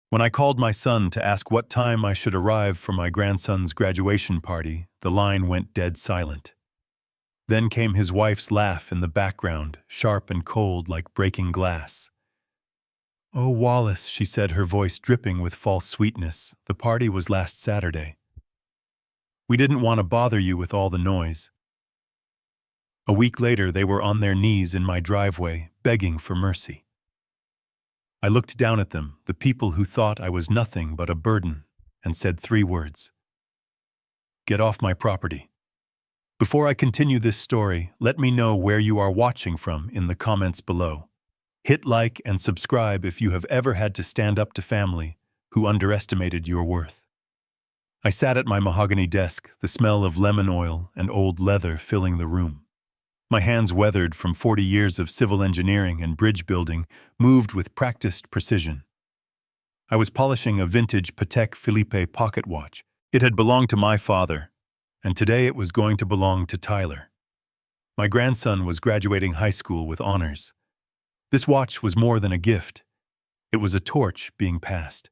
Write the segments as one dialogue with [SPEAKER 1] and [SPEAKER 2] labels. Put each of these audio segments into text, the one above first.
[SPEAKER 1] When I called my son to ask what time I should arrive for my grandson's graduation party, the line went dead silent. Then came his wife's laugh in the background, sharp and cold like breaking glass. "Oh, Wallace," she said, her voice dripping with false sweetness, "the party was last Saturday. We didn't want to bother you with all the noise." A week later, they were on their knees in my driveway, begging for mercy. I looked down at them, the people who thought I was nothing but a burden, and said 3 words. "Get off my property." Before I continue this story, let me know where you are watching from in the comments below. Hit like and subscribe if you have ever had to stand up to family who underestimated your worth. I sat at my mahogany desk, the smell of lemon oil and old leather filling the room. My hands, weathered from 40 years of civil engineering and bridge building, moved with practiced precision. I was polishing a vintage Patek Philippe pocket watch. It had belonged to my father, and today it was going to belong to Tyler. My grandson was graduating high school with honors. This watch was more than a gift. It was a torch being passed.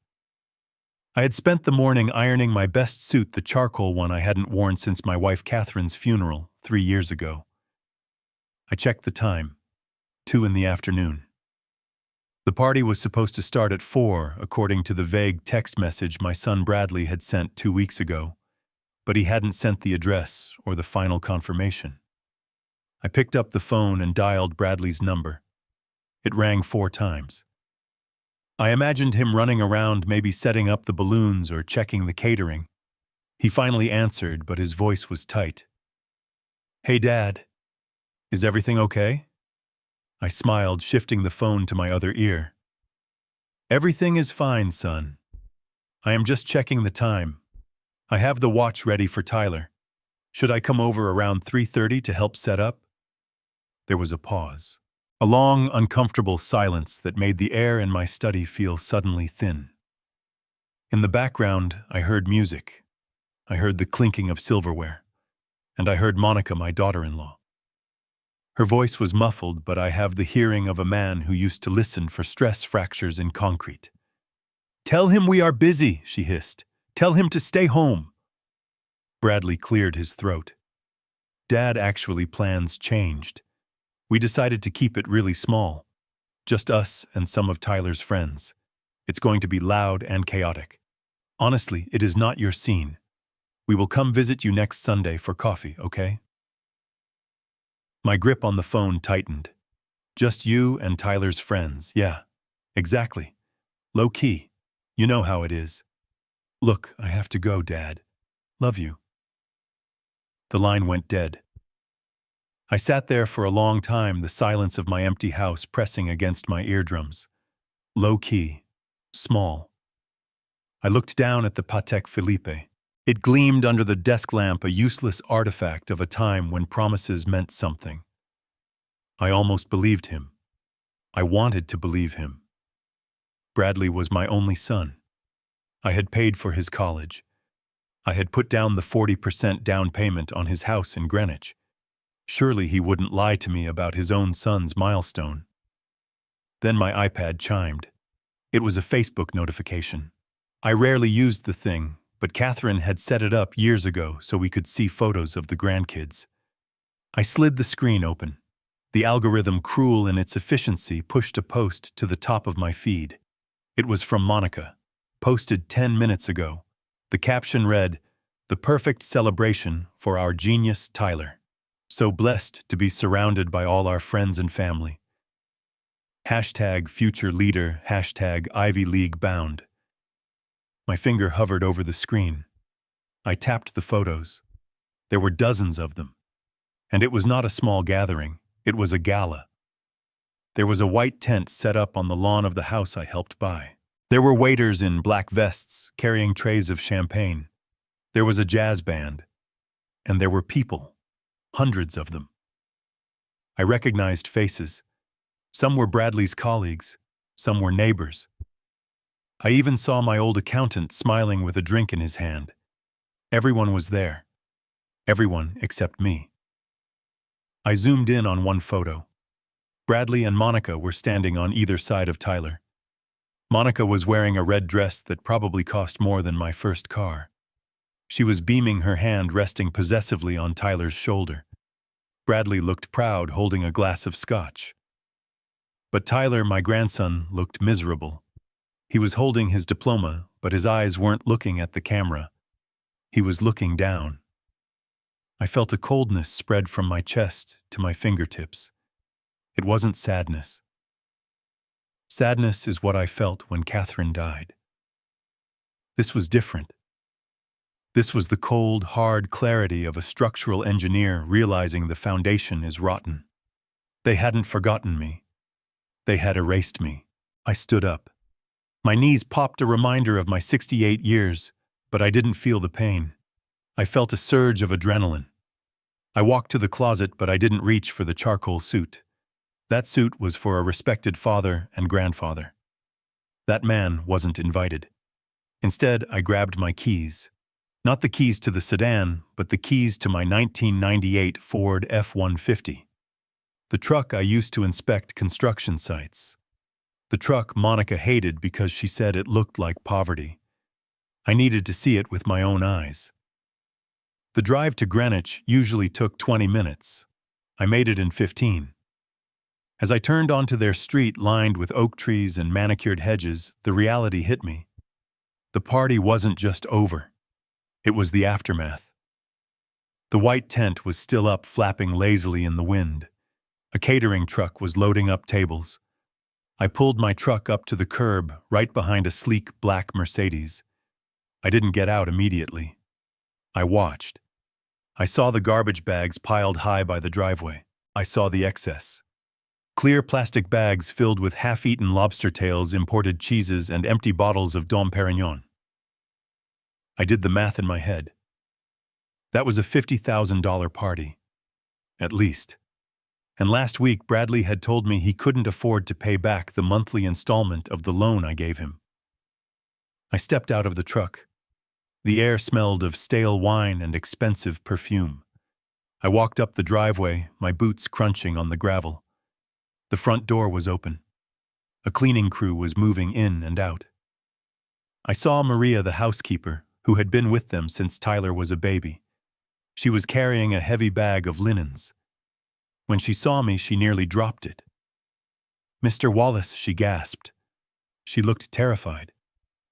[SPEAKER 1] I had spent the morning ironing my best suit, the charcoal one I hadn't worn since my wife Catherine's funeral 3 years ago. I checked the time, 2 in the afternoon. The party was supposed to start at 4, according to the vague text message my son Bradley had sent 2 weeks ago, but he hadn't sent the address or the final confirmation. I picked up the phone and dialed Bradley's number. It rang 4 times. I imagined him running around, maybe setting up the balloons or checking the catering. He finally answered, but his voice was tight. "Hey, Dad. Is everything okay?" I smiled, shifting the phone to my other ear. "Everything is fine, son. I am just checking the time. I have the watch ready for Tyler. Should I come over around 3:30 to help set up?" There was a pause. A long, uncomfortable silence that made the air in my study feel suddenly thin. In the background, I heard music. I heard the clinking of silverware. And I heard Monica, my daughter-in-law. Her voice was muffled, but I have the hearing of a man who used to listen for stress fractures in concrete. "Tell him we are busy," she hissed. "Tell him to stay home." Bradley cleared his throat. "Dad, actually, plans changed. We decided to keep it really small. Just us and some of Tyler's friends. It's going to be loud and chaotic. Honestly, it is not your scene. We will come visit you next Sunday for coffee, okay?" My grip on the phone tightened. "Just you and Tyler's friends, yeah, exactly. Low key. You know how it is. Look, I have to go, Dad. Love you." The line went dead. I sat there for a long time, the silence of my empty house pressing against my eardrums. Low key. Small. I looked down at the Patek Philippe. It gleamed under the desk lamp, a useless artifact of a time when promises meant something. I almost believed him. I wanted to believe him. Bradley was my only son. I had paid for his college. I had put down the 40% down payment on his house in Greenwich. Surely he wouldn't lie to me about his own son's milestone. Then my iPad chimed. It was a Facebook notification. I rarely used the thing, but Catherine had set it up years ago so we could see photos of the grandkids. I slid the screen open. The algorithm, cruel in its efficiency, pushed a post to the top of my feed. It was from Monica, posted 10 minutes ago. The caption read, "The perfect celebration for our genius Tyler. So blessed to be surrounded by all our friends and family. Hashtag future leader, hashtag Ivy League bound." My finger hovered over the screen. I tapped the photos. There were dozens of them. And it was not a small gathering, it was a gala. There was a white tent set up on the lawn of the house I helped buy. There were waiters in black vests carrying trays of champagne. There was a jazz band. And there were people, hundreds of them. I recognized faces. Some were Bradley's colleagues, some were neighbors. I even saw my old accountant smiling with a drink in his hand. Everyone was there. Everyone except me. I zoomed in on one photo. Bradley and Monica were standing on either side of Tyler. Monica was wearing a red dress that probably cost more than my first car. She was beaming, her hand resting possessively on Tyler's shoulder. Bradley looked proud, holding a glass of scotch. But Tyler, my grandson, looked miserable. He was holding his diploma, but his eyes weren't looking at the camera. He was looking down. I felt a coldness spread from my chest to my fingertips. It wasn't sadness. Sadness is what I felt when Catherine died. This was different. This was the cold, hard clarity of a structural engineer realizing the foundation is rotten. They hadn't forgotten me. They had erased me. I stood up. My knees popped, a reminder of my 68 years, but I didn't feel the pain. I felt a surge of adrenaline. I walked to the closet, but I didn't reach for the charcoal suit. That suit was for a respected father and grandfather. That man wasn't invited. Instead, I grabbed my keys. Not the keys to the sedan, but the keys to my 1998 Ford F-150. The truck I used to inspect construction sites. The truck Monica hated because she said it looked like poverty. I needed to see it with my own eyes. The drive to Greenwich usually took 20 minutes. I made it in 15. As I turned onto their street lined with oak trees and manicured hedges, the reality hit me. The party wasn't just over. It was the aftermath. The white tent was still up, flapping lazily in the wind. A catering truck was loading up tables. I pulled my truck up to the curb, right behind a sleek black Mercedes. I didn't get out immediately. I watched. I saw the garbage bags piled high by the driveway. I saw the excess. Clear plastic bags filled with half-eaten lobster tails, imported cheeses, and empty bottles of Dom Perignon. I did the math in my head. That was a $50,000 party. At least. And last week, Bradley had told me he couldn't afford to pay back the monthly installment of the loan I gave him. I stepped out of the truck. The air smelled of stale wine and expensive perfume. I walked up the driveway, my boots crunching on the gravel. The front door was open. A cleaning crew was moving in and out. I saw Maria, the housekeeper, who had been with them since Tyler was a baby. She was carrying a heavy bag of linens. When she saw me, she nearly dropped it. "Mr. Wallace," she gasped. She looked terrified.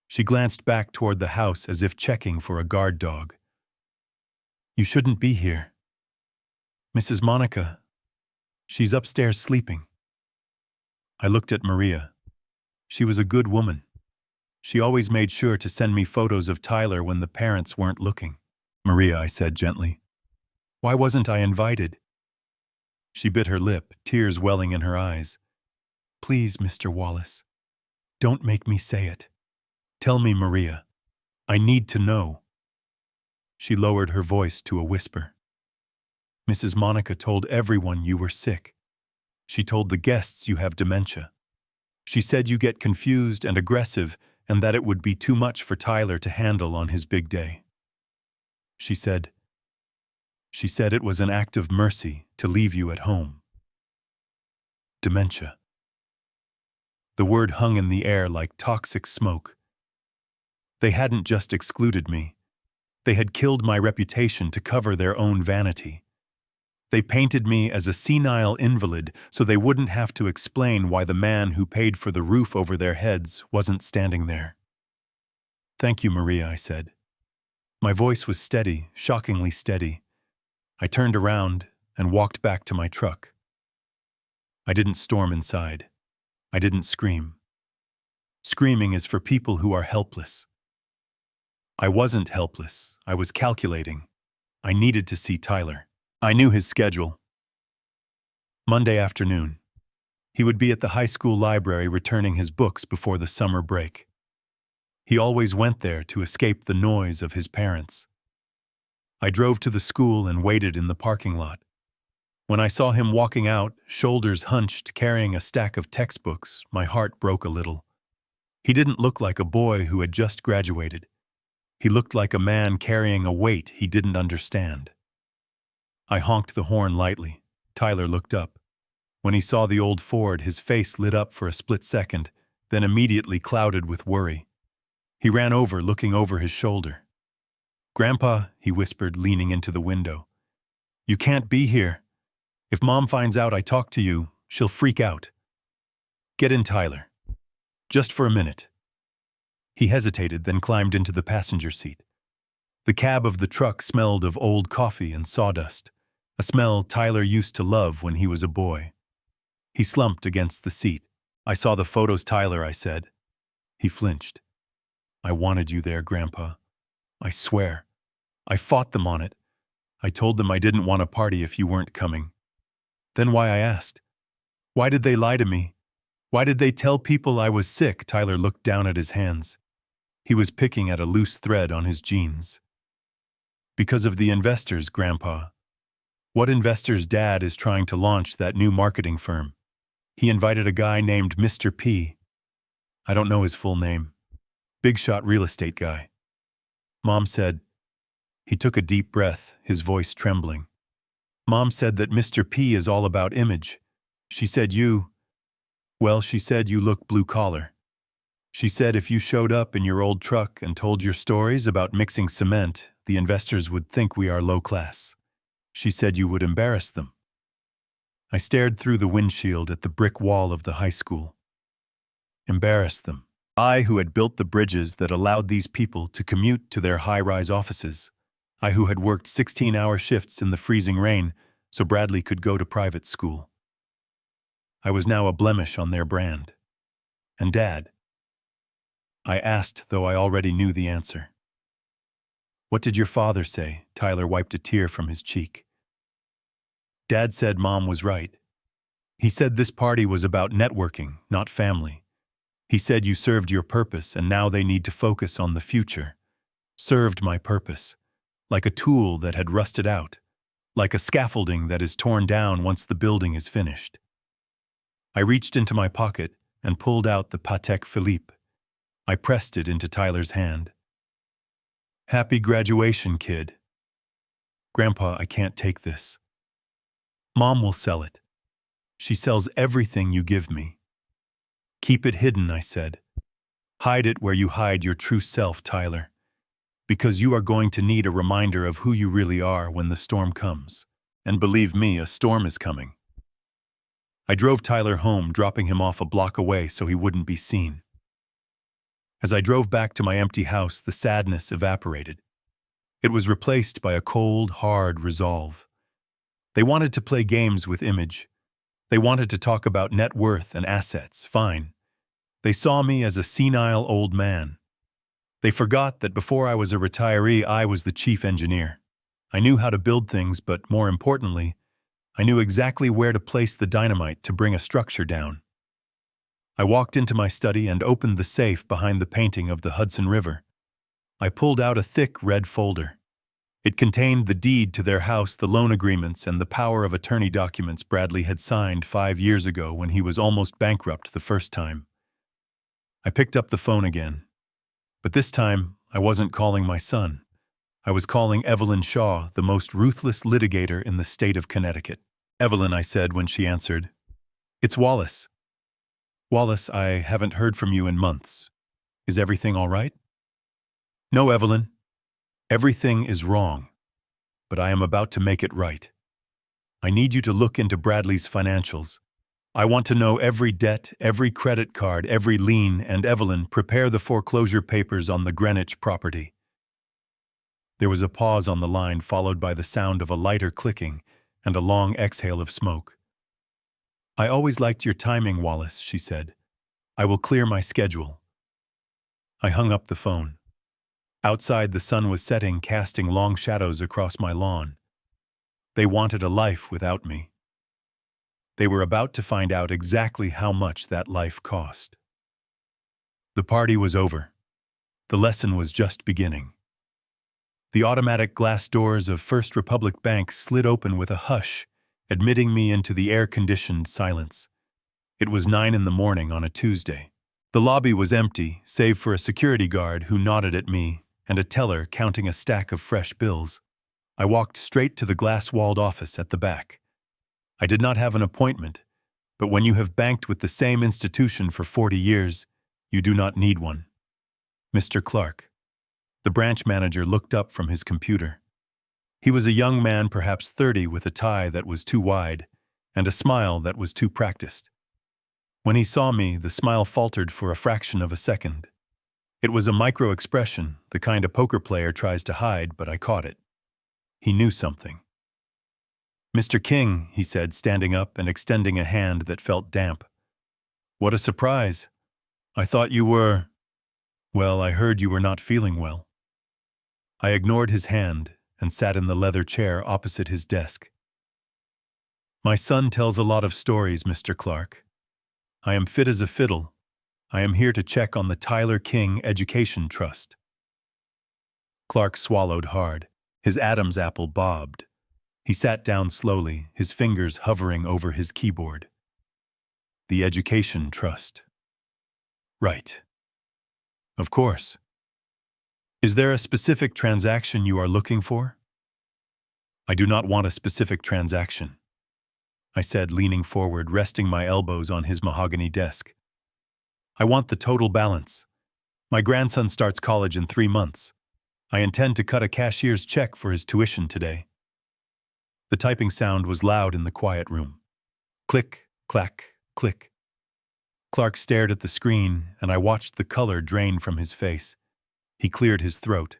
[SPEAKER 1] She glanced back toward the house as if checking for a guard dog. "You shouldn't be here. Mrs. Monica, she's upstairs sleeping." I looked at Maria. She was a good woman. She always made sure to send me photos of Tyler when the parents weren't looking. "Maria," I said gently, "why wasn't I invited?" She bit her lip, tears welling in her eyes. "Please, Mr. Wallace, don't make me say it. Tell me, Maria. I need to know." She lowered her voice to a whisper. "Mrs. Monica told everyone you were sick. She told the guests you have dementia. She said you get confused and aggressive and that it would be too much for Tyler to handle on his big day. She said it was an act of mercy to leave you at home." Dementia. The word hung in the air like toxic smoke. They hadn't just excluded me. They had killed my reputation to cover their own vanity. They painted me as a senile invalid so they wouldn't have to explain why the man who paid for the roof over their heads wasn't standing there. "Thank you, Maria," I said. My voice was steady, shockingly steady. I turned around and walked back to my truck. I didn't storm inside. I didn't scream. Screaming is for people who are helpless. I wasn't helpless. I was calculating. I needed to see Tyler. I knew his schedule. Monday afternoon. He would be at the high school library returning his books before the summer break. He always went there to escape the noise of his parents. I drove to the school and waited in the parking lot. When I saw him walking out, shoulders hunched, carrying a stack of textbooks, my heart broke a little. He didn't look like a boy who had just graduated. He looked like a man carrying a weight he didn't understand. I honked the horn lightly. Tyler looked up. When he saw the old Ford, his face lit up for a split second, then immediately clouded with worry. He ran over, looking over his shoulder. "Grandpa," he whispered, leaning into the window. "You can't be here. If Mom finds out I talked to you, she'll freak out. Get in, Tyler. Just for a minute." He hesitated, then climbed into the passenger seat. The cab of the truck smelled of old coffee and sawdust, a smell Tyler used to love when he was a boy. He slumped against the seat. "I saw the photos, Tyler," I said. He flinched. "I wanted you there, Grandpa. I swear. I fought them on it. I told them I didn't want a party if you weren't coming. Then why?" I asked. "Why did they lie to me? Why did they tell people I was sick?" Tyler looked down at his hands. He was picking at a loose thread on his jeans. "Because of the investors, Grandpa. What investors? Dad is trying to launch that new marketing firm. He invited a guy named Mr. P. I don't know his full name. Big shot real estate guy." Mom said. He took a deep breath, his voice trembling. "Mom said that Mr. P is all about image. She said she said you look blue collar. She said if you showed up in your old truck and told your stories about mixing cement, the investors would think we are low class. She said you would embarrass them." I stared through the windshield at the brick wall of the high school. Embarrass them. I, who had built the bridges that allowed these people to commute to their high-rise offices. I, who had worked 16-hour shifts in the freezing rain so Bradley could go to private school. I was now a blemish on their brand. And Dad? I asked, though I already knew the answer. "What did your father say?" Tyler wiped a tear from his cheek. Dad said Mom was right. He said this party was about networking, not family. He said you served your purpose and now they need to focus on the future. Served my purpose. Like a tool that had rusted out. Like a scaffolding that is torn down once the building is finished. I reached into my pocket and pulled out the Patek Philippe. I pressed it into Tyler's hand. "Happy graduation, kid." "Grandpa, I can't take this." "Mom will sell it. She sells everything you give me." "Keep it hidden," I said. "Hide it where you hide your true self, Tyler. Because you are going to need a reminder of who you really are when the storm comes. And believe me, a storm is coming." I drove Tyler home, dropping him off a block away so he wouldn't be seen. As I drove back to my empty house, the sadness evaporated. It was replaced by a cold, hard resolve. They wanted to play games with image. They wanted to talk about net worth and assets, fine. They saw me as a senile old man. They forgot that before I was a retiree, I was the chief engineer. I knew how to build things, but more importantly, I knew exactly where to place the dynamite to bring a structure down. I walked into my study and opened the safe behind the painting of the Hudson River. I pulled out a thick red folder. It contained the deed to their house, the loan agreements, and the power of attorney documents Bradley had signed 5 years ago when he was almost bankrupt the first time. I picked up the phone again. But this time, I wasn't calling my son. I was calling Evelyn Shaw, the most ruthless litigator in the state of Connecticut. "Evelyn," I said when she answered. "It's Wallace." "Wallace, I haven't heard from you in months. Is everything all right?" "No, Evelyn. Everything is wrong. But I am about to make it right. I need you to look into Bradley's financials. I want to know every debt, every credit card, every lien, and Evelyn, prepare the foreclosure papers on the Greenwich property." There was a pause on the line, followed by the sound of a lighter clicking and a long exhale of smoke. "I always liked your timing, Wallace," she said. "I will clear my schedule." I hung up the phone. Outside, the sun was setting, casting long shadows across my lawn. They wanted a life without me. They were about to find out exactly how much that life cost. The party was over. The lesson was just beginning. The automatic glass doors of First Republic Bank slid open with a hush, admitting me into the air-conditioned silence. It was 9 in the morning on a Tuesday. The lobby was empty, save for a security guard who nodded at me and a teller counting a stack of fresh bills. I walked straight to the glass-walled office at the back. I did not have an appointment, but when you have banked with the same institution for 40 years, You do not need one. Mr. Clark. The branch manager looked up from his computer. He was a young man, perhaps 30, with a tie that was too wide and a smile that was too practiced. When he saw me, the smile faltered for a fraction of a second. It was a micro-expression, the kind a poker player tries to hide, but I caught it. He knew something. Mr. King, he said, standing up and extending a hand that felt damp. What a surprise. I thought you were… Well, I heard you were not feeling well. I ignored his hand and sat in the leather chair opposite his desk. My son tells a lot of stories, Mr. Clark. I am fit as a fiddle. I am here to check on the Tyler King Education Trust. Clark swallowed hard. His Adam's apple bobbed. He sat down slowly, his fingers hovering over his keyboard. The Education Trust. Right. Of course. Is there a specific transaction you are looking for? I do not want a specific transaction, I said, leaning forward, resting my elbows on his mahogany desk. I want the total balance. My grandson starts college in 3 months. I intend to cut a cashier's check for his tuition today. The typing sound was loud in the quiet room. Click, clack, click. Clark stared at the screen, and I watched the color drain from his face. He cleared his throat.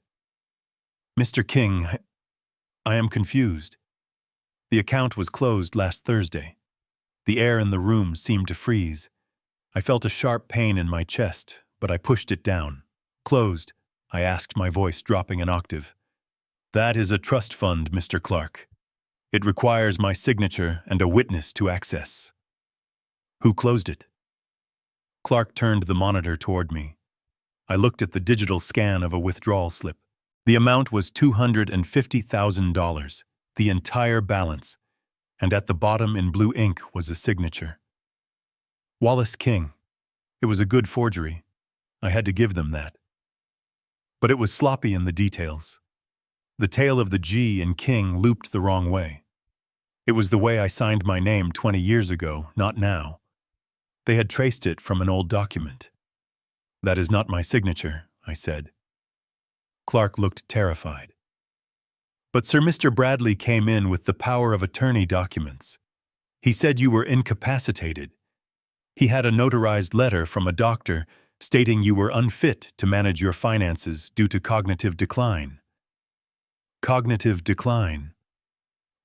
[SPEAKER 1] Mr. King, I am confused. The account was closed last Thursday. The air in the room seemed to freeze. I felt a sharp pain in my chest, but I pushed it down. Closed, I asked, my voice dropping an octave. That is a trust fund, Mr. Clark. It requires my signature and a witness to access. Who closed it? Clark turned the monitor toward me. I looked at the digital scan of a withdrawal slip. The amount was $250,000, the entire balance, and at the bottom in blue ink was a signature. Wallace King. It was a good forgery. I had to give them that. But it was sloppy in the details. The tail of the G in King looped the wrong way. It was the way I signed my name 20 years ago, not now. They had traced it from an old document. That is not my signature, I said. Clark looked terrified. But Sir Mr. Bradley came in with the power of attorney documents. He said you were incapacitated. He had a notarized letter from a doctor stating you were unfit to manage your finances due to cognitive decline. Cognitive decline.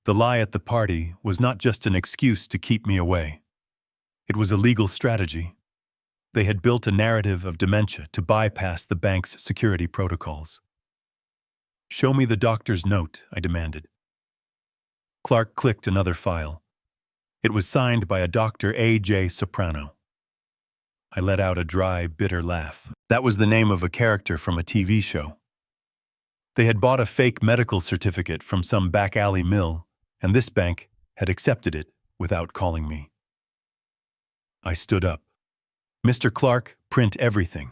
[SPEAKER 1] The lie at the party was not just an excuse to keep me away. It was a legal strategy. They had built a narrative of dementia to bypass the bank's security protocols. Show me the doctor's note, I demanded. Clark clicked another file. It was signed by a Dr. A.J. Soprano. I let out a dry, bitter laugh. That was the name of a character from a TV show. They had bought a fake medical certificate from some back alley mill, and this bank had accepted it without calling me. I stood up. Mr. Clark, print everything.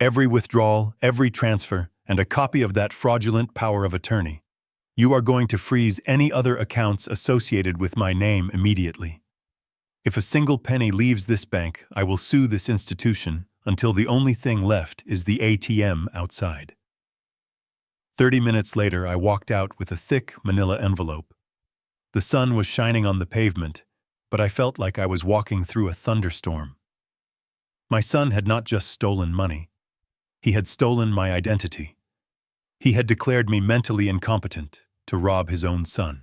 [SPEAKER 1] Every withdrawal, every transfer, and a copy of that fraudulent power of attorney. You are going to freeze any other accounts associated with my name immediately. If a single penny leaves this bank, I will sue this institution until the only thing left is the ATM outside. 30 minutes later, I walked out with a thick manila envelope. The sun was shining on the pavement, but I felt like I was walking through a thunderstorm. My son had not just stolen money. He had stolen my identity. He had declared me mentally incompetent to rob his own son.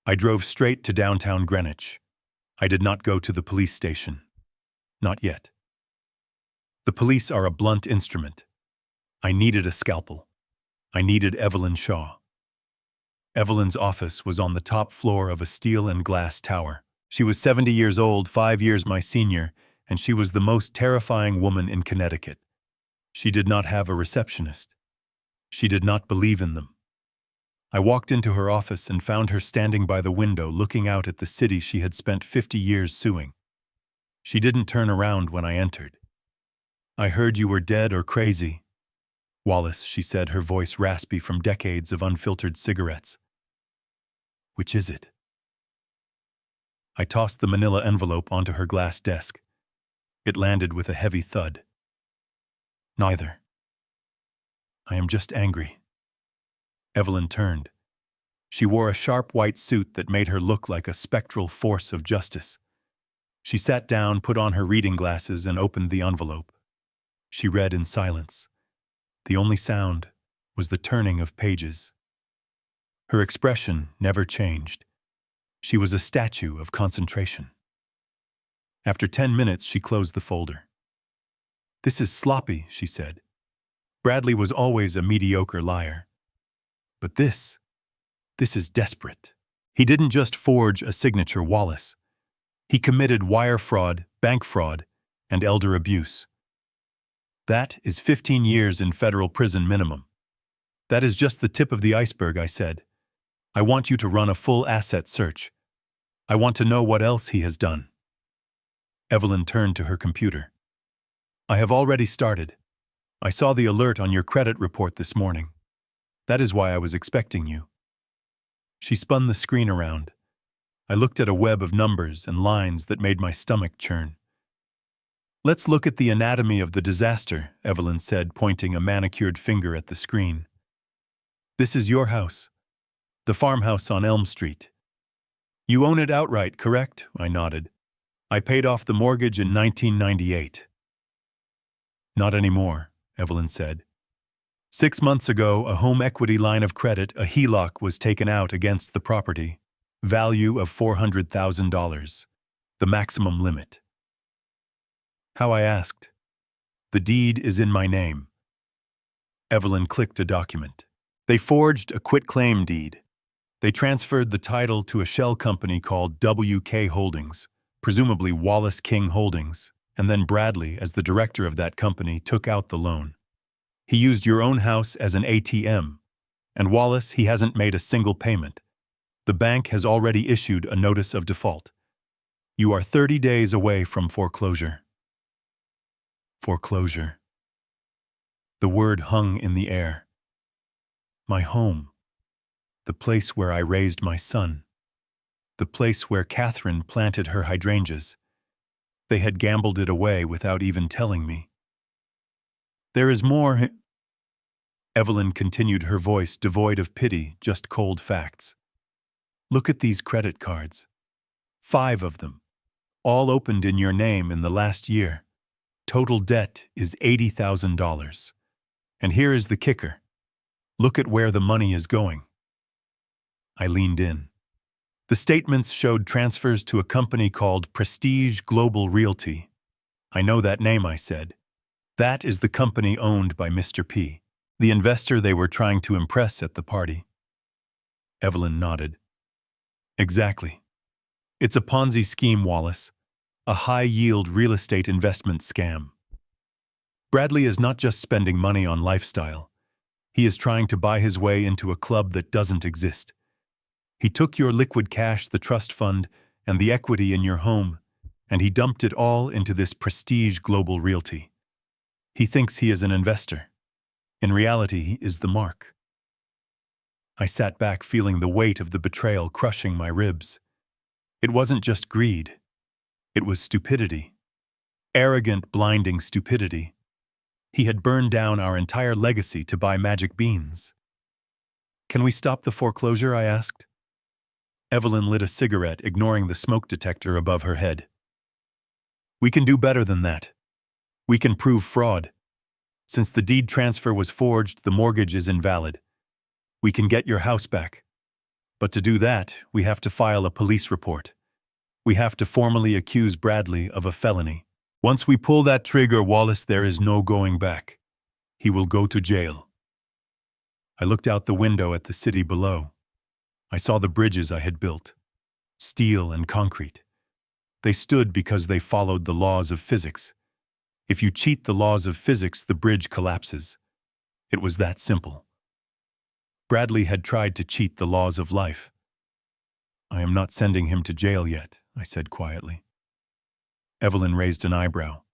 [SPEAKER 1] I drove straight to downtown Greenwich. I did not go to the police station. Not yet. The police are a blunt instrument. I needed a scalpel. I needed Evelyn Shaw. Evelyn's office was on the top floor of a steel and glass tower. She was 70 years old, 5 years my senior, and she was the most terrifying woman in Connecticut. She did not have a receptionist. She did not believe in them. I walked into her office and found her standing by the window looking out at the city she had spent 50 years suing. She didn't turn around when I entered. I heard you were dead or crazy. Wallace, she said, her voice raspy from decades of unfiltered cigarettes. Which is it? I tossed the manila envelope onto her glass desk. It landed with a heavy thud. Neither. I am just angry. Evelyn turned. She wore a sharp white suit that made her look like a spectral force of justice. She sat down, put on her reading glasses, and opened the envelope. She read in silence. The only sound was the turning of pages. Her expression never changed. She was a statue of concentration. After 10 minutes, she closed the folder. "This is sloppy," she said. "Bradley was always a mediocre liar. But this is desperate. He didn't just forge a signature, Wallace. He committed wire fraud, bank fraud, and elder abuse. That is 15 years in federal prison minimum. That is just the tip of the iceberg," I said. "I want you to run a full asset search. I want to know what else he has done." Evelyn turned to her computer. "I have already started. I saw the alert on your credit report this morning. That is why I was expecting you." She spun the screen around. I looked at a web of numbers and lines that made my stomach churn. "Let's look at the anatomy of the disaster," Evelyn said, pointing a manicured finger at the screen. "This is your house, the farmhouse on Elm Street. You own it outright, correct?" I nodded. "I paid off the mortgage in 1998. "Not anymore," Evelyn said. 6 months ago, a home equity line of credit, a HELOC, was taken out against the property. Value of $400,000. The maximum limit." "How?" I asked. "The deed is in my name." Evelyn clicked a document. "They forged a quitclaim deed. They transferred the title to a shell company called WK Holdings, presumably Wallace King Holdings, and then Bradley, as the director of that company, took out the loan. He used your own house as an ATM. And Wallace, he hasn't made a single payment. The bank has already issued a notice of default. You are 30 days away from foreclosure." Foreclosure. The word hung in the air. My home. The place where I raised my son. The place where Catherine planted her hydrangeas. They had gambled it away without even telling me. "There is more." Evelyn continued, her voice devoid of pity, just cold facts. "Look at these credit cards. 5 of them. All opened in your name in the last year. Total debt is $80,000. And here is the kicker. Look at where the money is going." I leaned in. The statements showed transfers to a company called Prestige Global Realty. "I know that name," I said. "That is the company owned by Mr. P, the investor they were trying to impress at the party." Evelyn nodded. "Exactly. It's a Ponzi scheme, Wallace. A high-yield real estate investment scam. Bradley is not just spending money on lifestyle. He is trying to buy his way into a club that doesn't exist. He took your liquid cash, the trust fund, and the equity in your home, and he dumped it all into this Prestige Global Realty. He thinks he is an investor. In reality, he is the mark." I sat back, feeling the weight of the betrayal crushing my ribs. It wasn't just greed. It was stupidity. Arrogant, blinding stupidity. He had burned down our entire legacy to buy magic beans. "Can we stop the foreclosure?" I asked. Evelyn lit a cigarette, ignoring the smoke detector above her head. "We can do better than that. We can prove fraud. Since the deed transfer was forged, the mortgage is invalid. We can get your house back. But to do that, we have to file a police report. We have to formally accuse Bradley of a felony. Once we pull that trigger, Wallace, there is no going back. He will go to jail." I looked out the window at the city below. I saw the bridges I had built. Steel and concrete. They stood because they followed the laws of physics. If you cheat the laws of physics, the bridge collapses. It was that simple. Bradley had tried to cheat the laws of life. "I am not sending him to jail yet," I said quietly. Evelyn raised an eyebrow.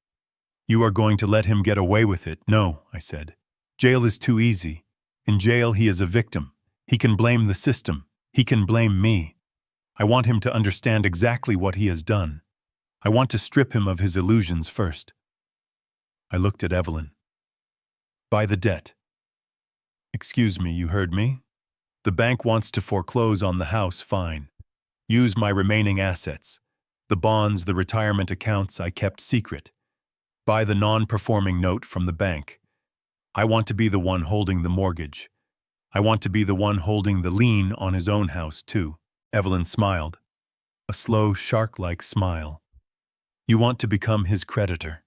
[SPEAKER 1] "You are going to let him get away with it?" "No," I said. "Jail is too easy. In jail, he is a victim. He can blame the system. He can blame me. I want him to understand exactly what he has done. I want to strip him of his illusions first. I looked at Evelyn. Buy the debt. Excuse me, you heard me? The bank wants to foreclose on the house, fine. Use my remaining assets. The bonds, the retirement accounts I kept secret. Buy the non-performing note from the bank. I want to be the one holding the mortgage. I want to be the one holding the lien on his own house, too. Evelyn smiled. A slow, shark-like smile. You want to become his creditor.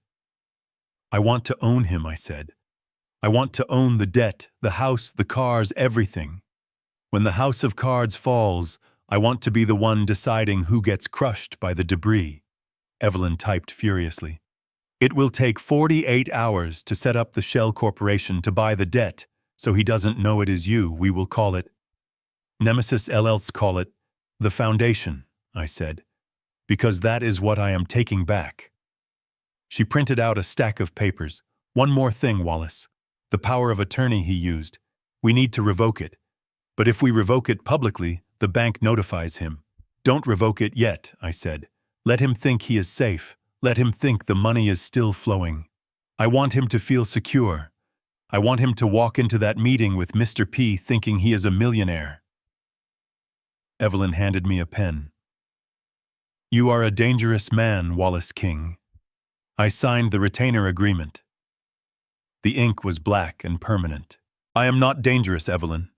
[SPEAKER 1] I want to own him, I said. I want to own the debt, the house, the cars, everything. When the house of cards falls, I want to be the one deciding who gets crushed by the debris. Evelyn typed furiously. It will take 48 hours to set up the shell corporation to buy the debt, so he doesn't know it is you. We will call it Nemesis, else call it the Foundation, I said, because that is what I am taking back. She printed out a stack of papers. One more thing, Wallace. The power of attorney he used. We need to revoke it. But if we revoke it publicly, the bank notifies him. Don't revoke it yet, I said. Let him think he is safe. Let him think the money is still flowing. I want him to feel secure. I want him to walk into that meeting with Mr. P thinking he is a millionaire. Evelyn handed me a pen. You are a dangerous man, Wallace King. I signed the retainer agreement. The ink was black and permanent. I am not dangerous, Evelyn.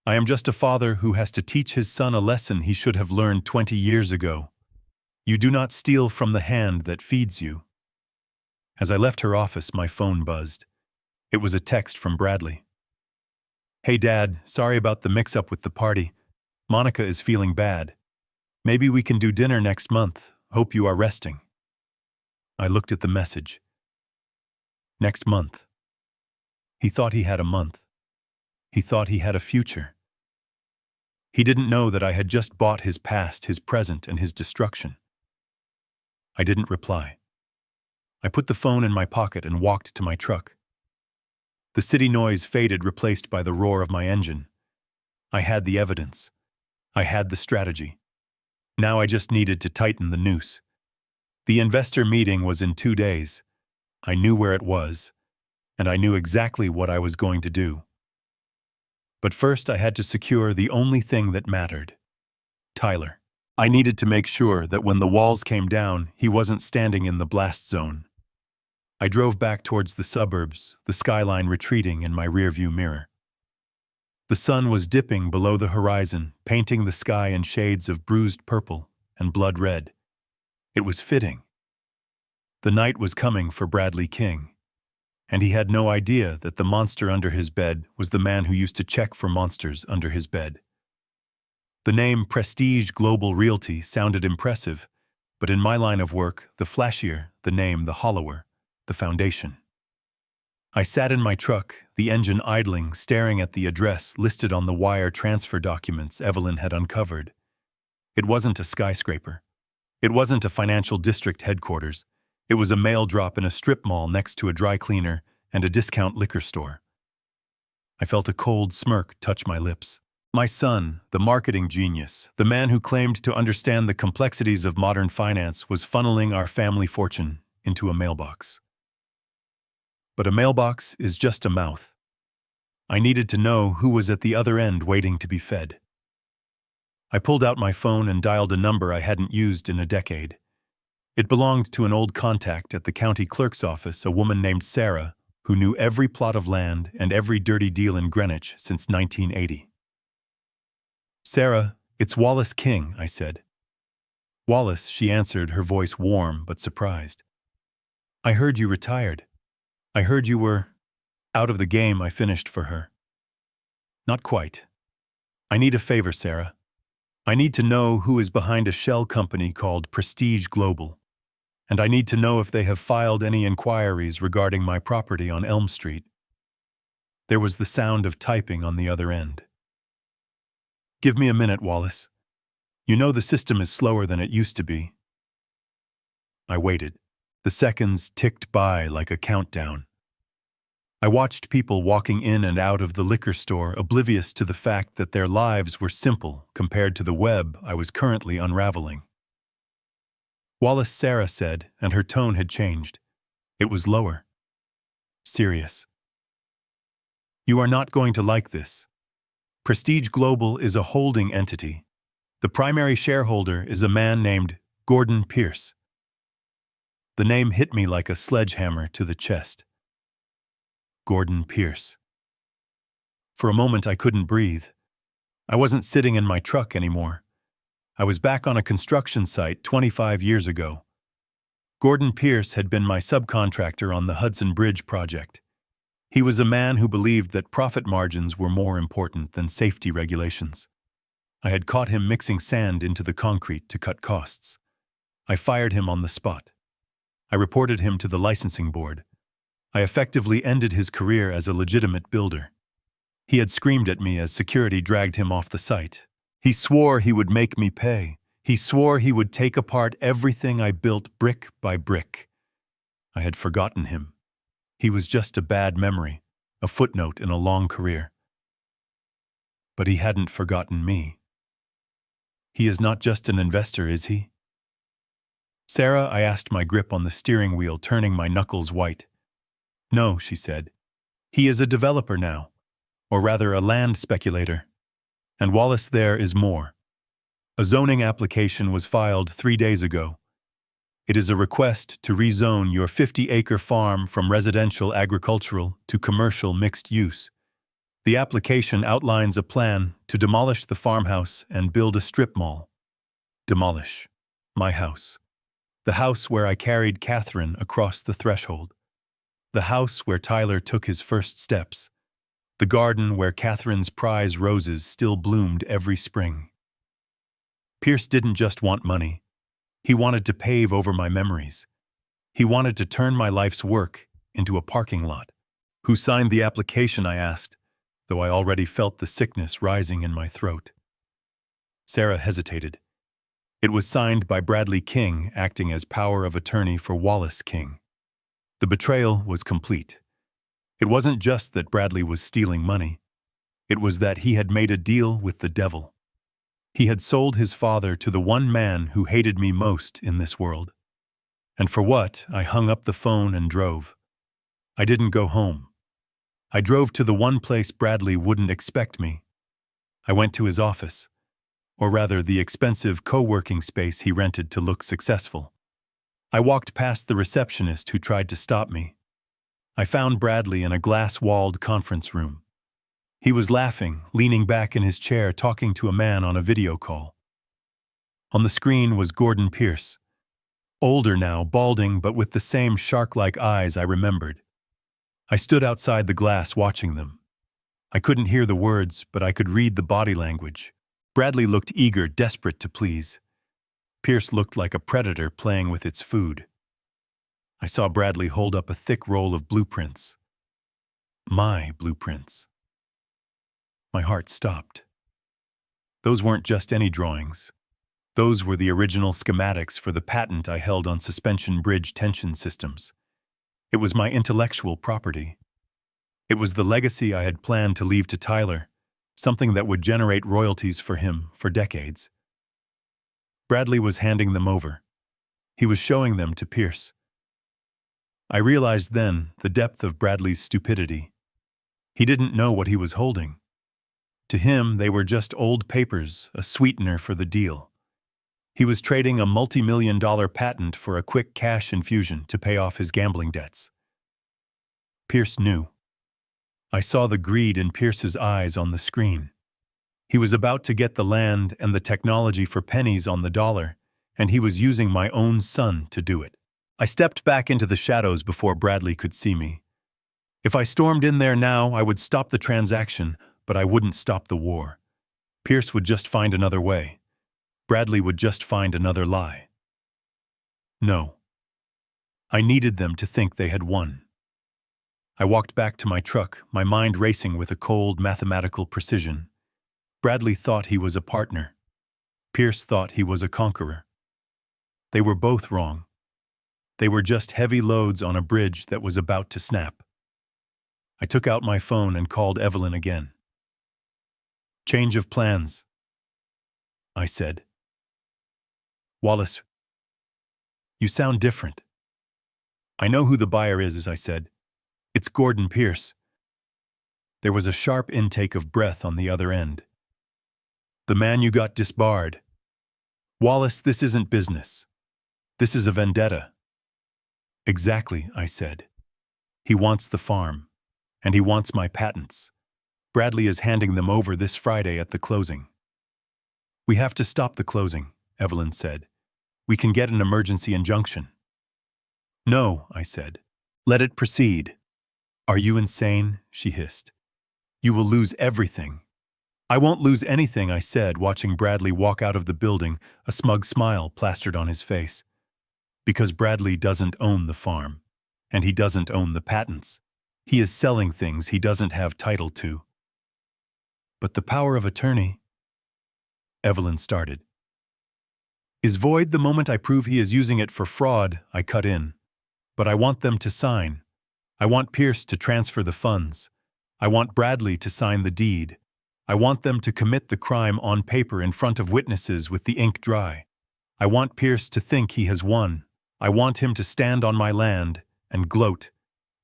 [SPEAKER 1] I am just a father who has to teach his son a lesson he should have learned 20 years ago. You do not steal from the hand that feeds you. As I left her office, my phone buzzed. It was a text from Bradley. Hey, Dad, sorry about the mix-up with the party. Monica is feeling bad. Maybe we can do dinner next month. Hope you are resting. I looked at the message. Next month. He thought he had a month. He thought he had a future. He didn't know that I had just bought his past, his present, and his destruction. I didn't reply. I put the phone in my pocket and walked to my truck. The city noise faded, replaced by the roar of my engine. I had the evidence. I had the strategy. Now I just needed to tighten the noose. The investor meeting was in 2 days. I knew where it was, and I knew exactly what I was going to do. But first I had to secure the only thing that mattered. Tyler. I needed to make sure that when the walls came down, he wasn't standing in the blast zone. I drove back towards the suburbs, the skyline retreating in my rearview mirror. The sun was dipping below the horizon, painting the sky in shades of bruised purple and blood red. It was fitting. The night was coming for Bradley King, and he had no idea that the monster under his bed was the man who used to check for monsters under his bed. The name Prestige Global Realty sounded impressive, but in my line of work, the flashier, the name, the hollower, the foundation. I sat in my truck, the engine idling, staring at the address listed on the wire transfer documents Evelyn had uncovered. It wasn't a skyscraper. It wasn't a financial district headquarters. It was a mail drop in a strip mall next to a dry cleaner and a discount liquor store. I felt a cold smirk touch my lips. My son, the marketing genius, the man who claimed to understand the complexities of modern finance, was funneling our family fortune into a mailbox. But a mailbox is just a mouth. I needed to know who was at the other end waiting to be fed. I pulled out my phone and dialed a number I hadn't used in a decade. It belonged to an old contact at the county clerk's office, a woman named Sarah, who knew every plot of land and every dirty deal in Greenwich since 1980. Sarah, it's Wallace King, I said. Wallace, she answered, her voice warm but surprised. I heard you retired. I heard you were out of the game. I finished for her. Not quite. I need a favor, Sarah. I need to know who is behind a shell company called Prestige Global. And I need to know if they have filed any inquiries regarding my property on Elm Street. There was the sound of typing on the other end. Give me a minute, Wallace. You know the system is slower than it used to be. I waited. The seconds ticked by like a countdown. I watched people walking in and out of the liquor store, oblivious to the fact that their lives were simple compared to the web I was currently unraveling. Wallace, Sarah said, and her tone had changed. It was lower. Serious. You are not going to like this. Prestige Global is a holding entity. The primary shareholder is a man named Gordon Pierce. The name hit me like a sledgehammer to the chest. Gordon Pierce. For a moment I couldn't breathe. I wasn't sitting in my truck anymore. I was back on a construction site 25 years ago. Gordon Pierce had been my subcontractor on the Hudson Bridge project. He was a man who believed that profit margins were more important than safety regulations. I had caught him mixing sand into the concrete to cut costs. I fired him on the spot. I reported him to the licensing board. I effectively ended his career as a legitimate builder. He had screamed at me as security dragged him off the site. He swore he would make me pay. He swore he would take apart everything I built brick by brick. I had forgotten him. He was just a bad memory, a footnote in a long career. But he hadn't forgotten me. He is not just an investor, is he? Sarah, I asked, my grip on the steering wheel turning my knuckles white. No, she said. He is a developer now, or rather a land speculator. And Wallace, there is more. A zoning application was filed 3 days ago. It is a request to rezone your 50-acre farm from residential agricultural to commercial mixed use. The application outlines a plan to demolish the farmhouse and build a strip mall. Demolish. My house. The house where I carried Catherine across the threshold. The house where Tyler took his first steps. The garden where Catherine's prize roses still bloomed every spring. Pierce didn't just want money. He wanted to pave over my memories. He wanted to turn my life's work into a parking lot. Who signed the application, I asked, though I already felt the sickness rising in my throat. Sarah hesitated. It was signed by Bradley King, acting as power of attorney for Wallace King. The betrayal was complete. It wasn't just that Bradley was stealing money. It was that he had made a deal with the devil. He had sold his father to the one man who hated me most in this world. And for what, I hung up the phone and drove. I didn't go home. I drove to the one place Bradley wouldn't expect me. I went to his office, or rather the expensive co-working space he rented to look successful. I walked past the receptionist who tried to stop me. I found Bradley in a glass-walled conference room. He was laughing, leaning back in his chair, talking to a man on a video call. On the screen was Gordon Pierce. Older now, balding, but with the same shark-like eyes I remembered. I stood outside the glass watching them. I couldn't hear the words, but I could read the body language. Bradley looked eager, desperate to please. Pierce looked like a predator playing with its food. I saw Bradley hold up a thick roll of blueprints. My blueprints. My heart stopped. Those weren't just any drawings. Those were the original schematics for the patent I held on suspension bridge tension systems. It was my intellectual property. It was the legacy I had planned to leave to Tyler, something that would generate royalties for him for decades. Bradley was handing them over. He was showing them to Pierce. I realized then the depth of Bradley's stupidity. He didn't know what he was holding. To him, they were just old papers, a sweetener for the deal. He was trading a multi-million-dollar patent for a quick cash infusion to pay off his gambling debts. Pierce knew. I saw the greed in Pierce's eyes on the screen. He was about to get the land and the technology for pennies on the dollar, and he was using my own son to do it. I stepped back into the shadows before Bradley could see me. If I stormed in there now, I would stop the transaction, but I wouldn't stop the war. Pierce would just find another way. Bradley would just find another lie. No. I needed them to think they had won. I walked back to my truck, my mind racing with a cold, mathematical precision. Bradley thought he was a partner. Pierce thought he was a conqueror. They were both wrong. They were just heavy loads on a bridge that was about to snap. I took out my phone and called Evelyn again. Change of plans, I said. Wallace, You sound different. I know who the buyer is, as I said. It's Gordon Pierce. There was a sharp intake of breath on the other end. The man you got disbarred. Wallace, this isn't business. This is a vendetta. Exactly, I said. He wants the farm, and he wants my patents. Bradley is handing them over this Friday at the closing. We have to stop the closing, Evelyn said. We can get an emergency injunction. No, I said. Let it proceed. Are you insane? She hissed. You will lose everything. I won't lose anything, I said, watching Bradley walk out of the building, a smug smile plastered on his face. Because Bradley doesn't own the farm, and he doesn't own the patents. He is selling things he doesn't have title to. But the power of attorney, Evelyn started, is void the moment I prove he is using it for fraud, I cut in. But I want them to sign. I want Pierce to transfer the funds. I want Bradley to sign the deed. I want them to commit the crime on paper in front of witnesses with the ink dry. I want Pierce to think he has won. I want him to stand on my land and gloat,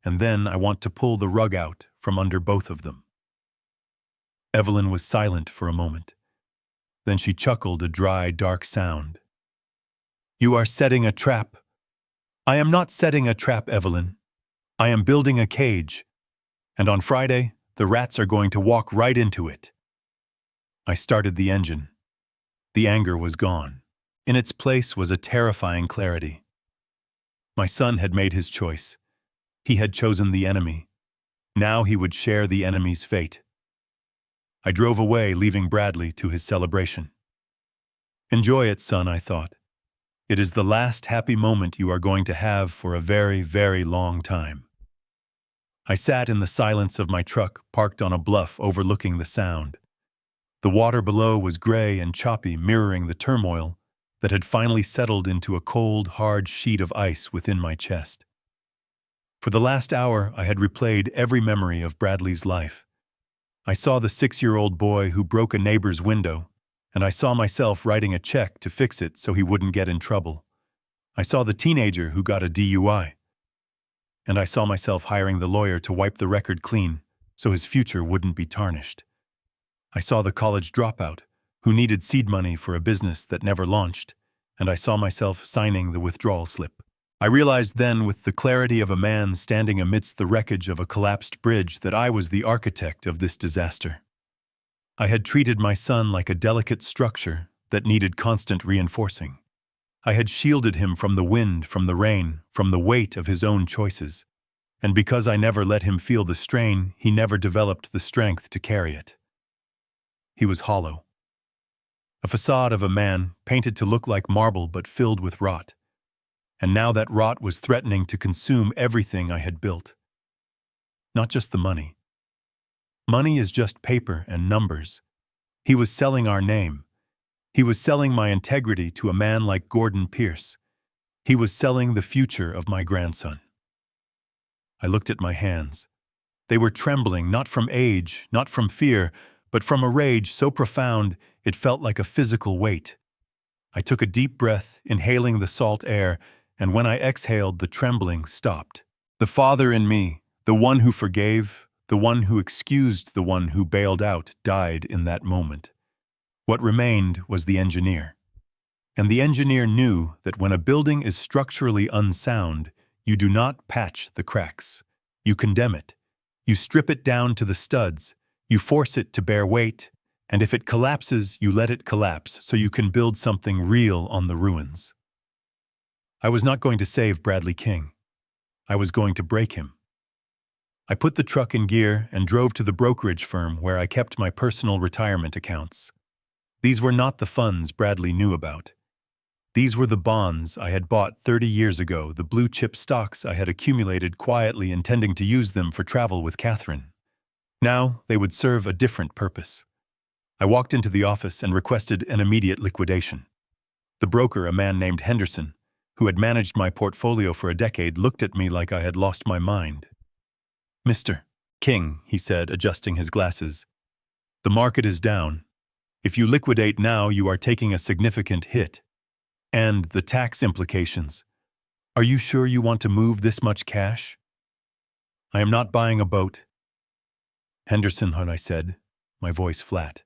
[SPEAKER 1] and then I want to pull the rug out from under both of them. Evelyn was silent for a moment. Then she chuckled a dry, dark sound. You are setting a trap. I am not setting a trap, Evelyn. I am building a cage, and on Friday, the rats are going to walk right into it. I started the engine. The anger was gone. In its place was a terrifying clarity. My son had made his choice. He had chosen the enemy. Now he would share the enemy's fate. I drove away, leaving Bradley to his celebration. Enjoy it, son, I thought. It is the last happy moment you are going to have for a very, very long time. I sat in the silence of my truck, parked on a bluff overlooking the sound. The water below was gray and choppy, mirroring the turmoil that had finally settled into a cold, hard sheet of ice within my chest. For the last hour, I had replayed every memory of Bradley's life. I saw the 6-year-old boy who broke a neighbor's window, and I saw myself writing a check to fix it so he wouldn't get in trouble. I saw the teenager who got a DUI, and I saw myself hiring the lawyer to wipe the record clean so his future wouldn't be tarnished. I saw the college dropout who needed seed money for a business that never launched, and I saw myself signing the withdrawal slip. I realized then, with the clarity of a man standing amidst the wreckage of a collapsed bridge, that I was the architect of this disaster. I had treated my son like a delicate structure that needed constant reinforcing. I had shielded him from the wind, from the rain, from the weight of his own choices. And because I never let him feel the strain, he never developed the strength to carry it. He was hollow. A facade of a man, painted to look like marble but filled with rot. And now that rot was threatening to consume everything I had built. Not just the money. Money is just paper and numbers. He was selling our name. He was selling my integrity to a man like Gordon Pierce. He was selling the future of my grandson. I looked at my hands. They were trembling, not from age, not from fear, but from a rage so profound it felt like a physical weight. I took a deep breath, inhaling the salt air, and when I exhaled, the trembling stopped. The father in me, the one who forgave, the one who excused the one who bailed out, died in that moment. What remained was the engineer. And the engineer knew that when a building is structurally unsound, you do not patch the cracks. You condemn it. You strip it down to the studs. You force it to bear weight. And if it collapses, you let it collapse so you can build something real on the ruins. I was not going to save Bradley King. I was going to break him. I put the truck in gear and drove to the brokerage firm where I kept my personal retirement accounts. These were not the funds Bradley knew about. These were the bonds I had bought 30 years ago, the blue-chip stocks I had accumulated quietly, intending to use them for travel with Catherine. Now they would serve a different purpose. I walked into the office and requested an immediate liquidation. The broker, a man named Henderson, who had managed my portfolio for a decade, looked at me like I had lost my mind. "Mr. King," he said, adjusting his glasses, "the market is down. If you liquidate now, you are taking a significant hit. And the tax implications. Are you sure you want to move this much cash? I am not buying a boat. Henderson, I said, my voice flat.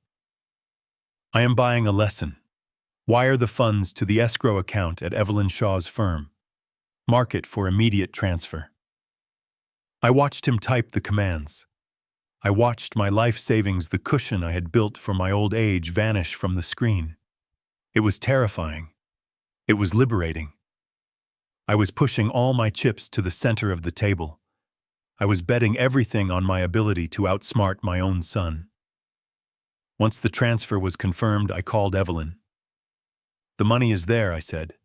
[SPEAKER 1] I am buying a lesson. Wire the funds to the escrow account at Evelyn Shaw's firm. Mark it for immediate transfer. I watched him type the commands. I watched my life savings, the cushion I had built for my old age, vanish from the screen. It was terrifying. It was liberating. I was pushing all my chips to the center of the table. I was betting everything on my ability to outsmart my own son. Once the transfer was confirmed, I called Evelyn. The money is there, I said.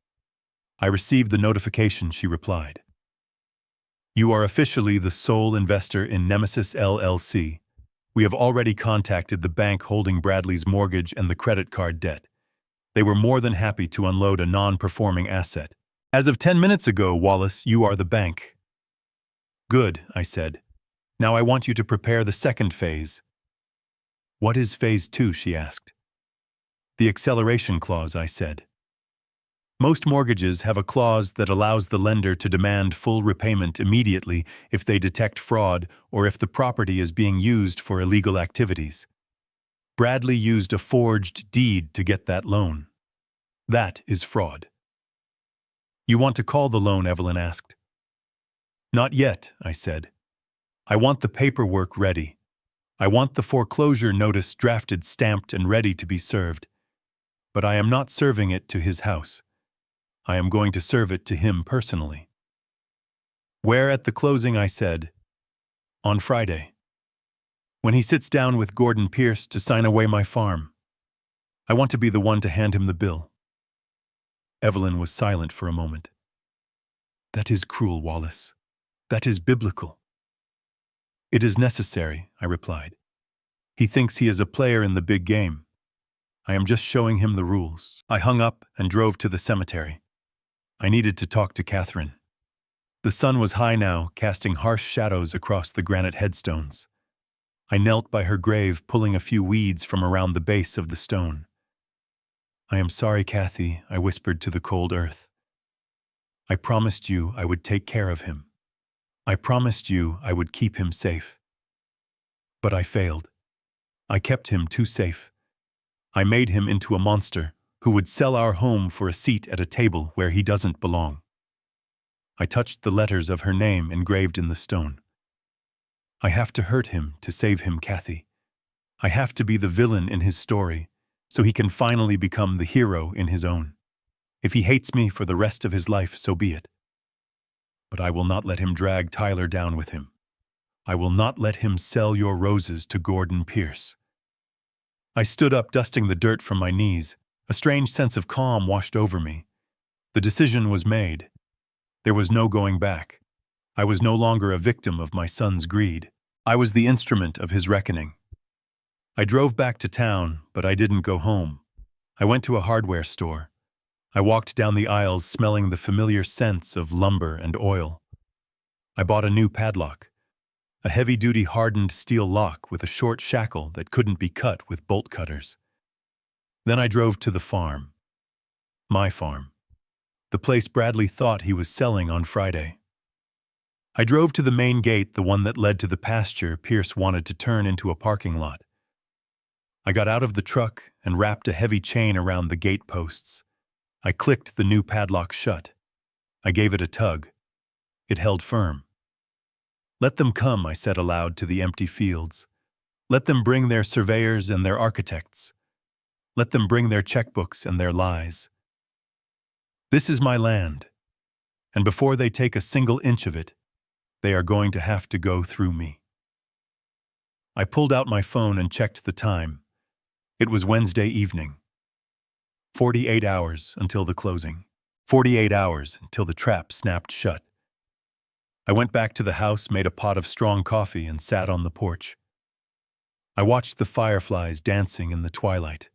[SPEAKER 1] I received the notification, she replied. You are officially the sole investor in Nemesis LLC. We have already contacted the bank holding Bradley's mortgage and the credit card debt. They were more than happy to unload a non-performing asset. As of 10 minutes ago, Wallace, you are the bank. Good, I said. Now I want you to prepare the second phase. What is phase 2, she asked. The acceleration clause, I said. Most mortgages have a clause that allows the lender to demand full repayment immediately if they detect fraud or if the property is being used for illegal activities. Bradley used a forged deed to get that loan. That is fraud. You want to call the loan, Evelyn asked. Not yet, I said. I want the paperwork ready. I want the foreclosure notice drafted, stamped, and ready to be served. But I am not serving it to his house. I am going to serve it to him personally. Where at the closing, I said. On Friday. When he sits down with Gordon Pierce to sign away my farm. I want to be the one to hand him the bill. Evelyn was silent for a moment. That is cruel, Wallace. That is biblical. It is necessary, I replied. He thinks he is a player in the big game. I am just showing him the rules. I hung up and drove to the cemetery. I needed to talk to Catherine. The sun was high now, casting harsh shadows across the granite headstones. I knelt by her grave, pulling a few weeds from around the base of the stone. I am sorry, Kathy, I whispered to the cold earth. I promised you I would take care of him. I promised you I would keep him safe. But I failed. I kept him too safe. I made him into a monster who would sell our home for a seat at a table where he doesn't belong. I touched the letters of her name engraved in the stone. I have to hurt him to save him, Kathy. I have to be the villain in his story, so he can finally become the hero in his own. If he hates me for the rest of his life, so be it. But I will not let him drag Tyler down with him. I will not let him sell your roses to Gordon Pierce. I stood up, dusting the dirt from my knees. A strange sense of calm washed over me. The decision was made. There was no going back. I was no longer a victim of my son's greed. I was the instrument of his reckoning. I drove back to town, but I didn't go home. I went to a hardware store. I walked down the aisles smelling the familiar scents of lumber and oil. I bought a new padlock, a heavy-duty hardened steel lock with a short shackle that couldn't be cut with bolt cutters. Then I drove to the farm. My farm. The place Bradley thought he was selling on Friday. I drove to the main gate, the one that led to the pasture Pierce wanted to turn into a parking lot. I got out of the truck and wrapped a heavy chain around the gate posts. I clicked the new padlock shut. I gave it a tug. It held firm. Let them come, I said aloud to the empty fields. Let them bring their surveyors and their architects. Let them bring their checkbooks and their lies. This is my land, and before they take a single inch of it, they are going to have to go through me. I pulled out my phone and checked the time. It was Wednesday evening. 48 hours until the closing. 48 hours until the trap snapped shut. I went back to the house, made a pot of strong coffee, and sat on the porch. I watched the fireflies dancing in the twilight.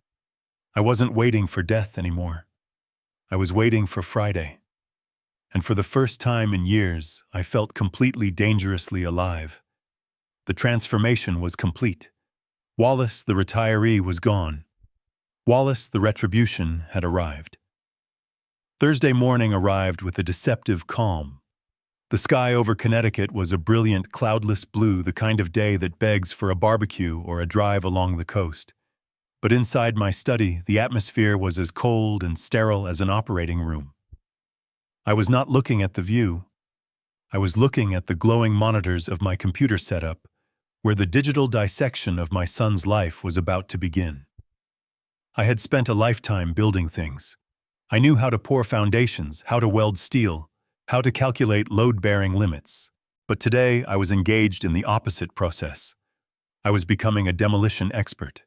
[SPEAKER 1] I wasn't waiting for death anymore. I was waiting for Friday. And for the first time in years, I felt completely dangerously alive. The transformation was complete. Wallace, the retiree, was gone. Wallace, the retribution, had arrived. Thursday morning arrived with a deceptive calm. The sky over Connecticut was a brilliant, cloudless blue, the kind of day that begs for a barbecue or a drive along the coast. But inside my study, the atmosphere was as cold and sterile as an operating room. I was not looking at the view. I was looking at the glowing monitors of my computer setup, where the digital dissection of my son's life was about to begin. I had spent a lifetime building things. I knew how to pour foundations, how to weld steel, how to calculate load-bearing limits. But today I was engaged in the opposite process. I was becoming a demolition expert.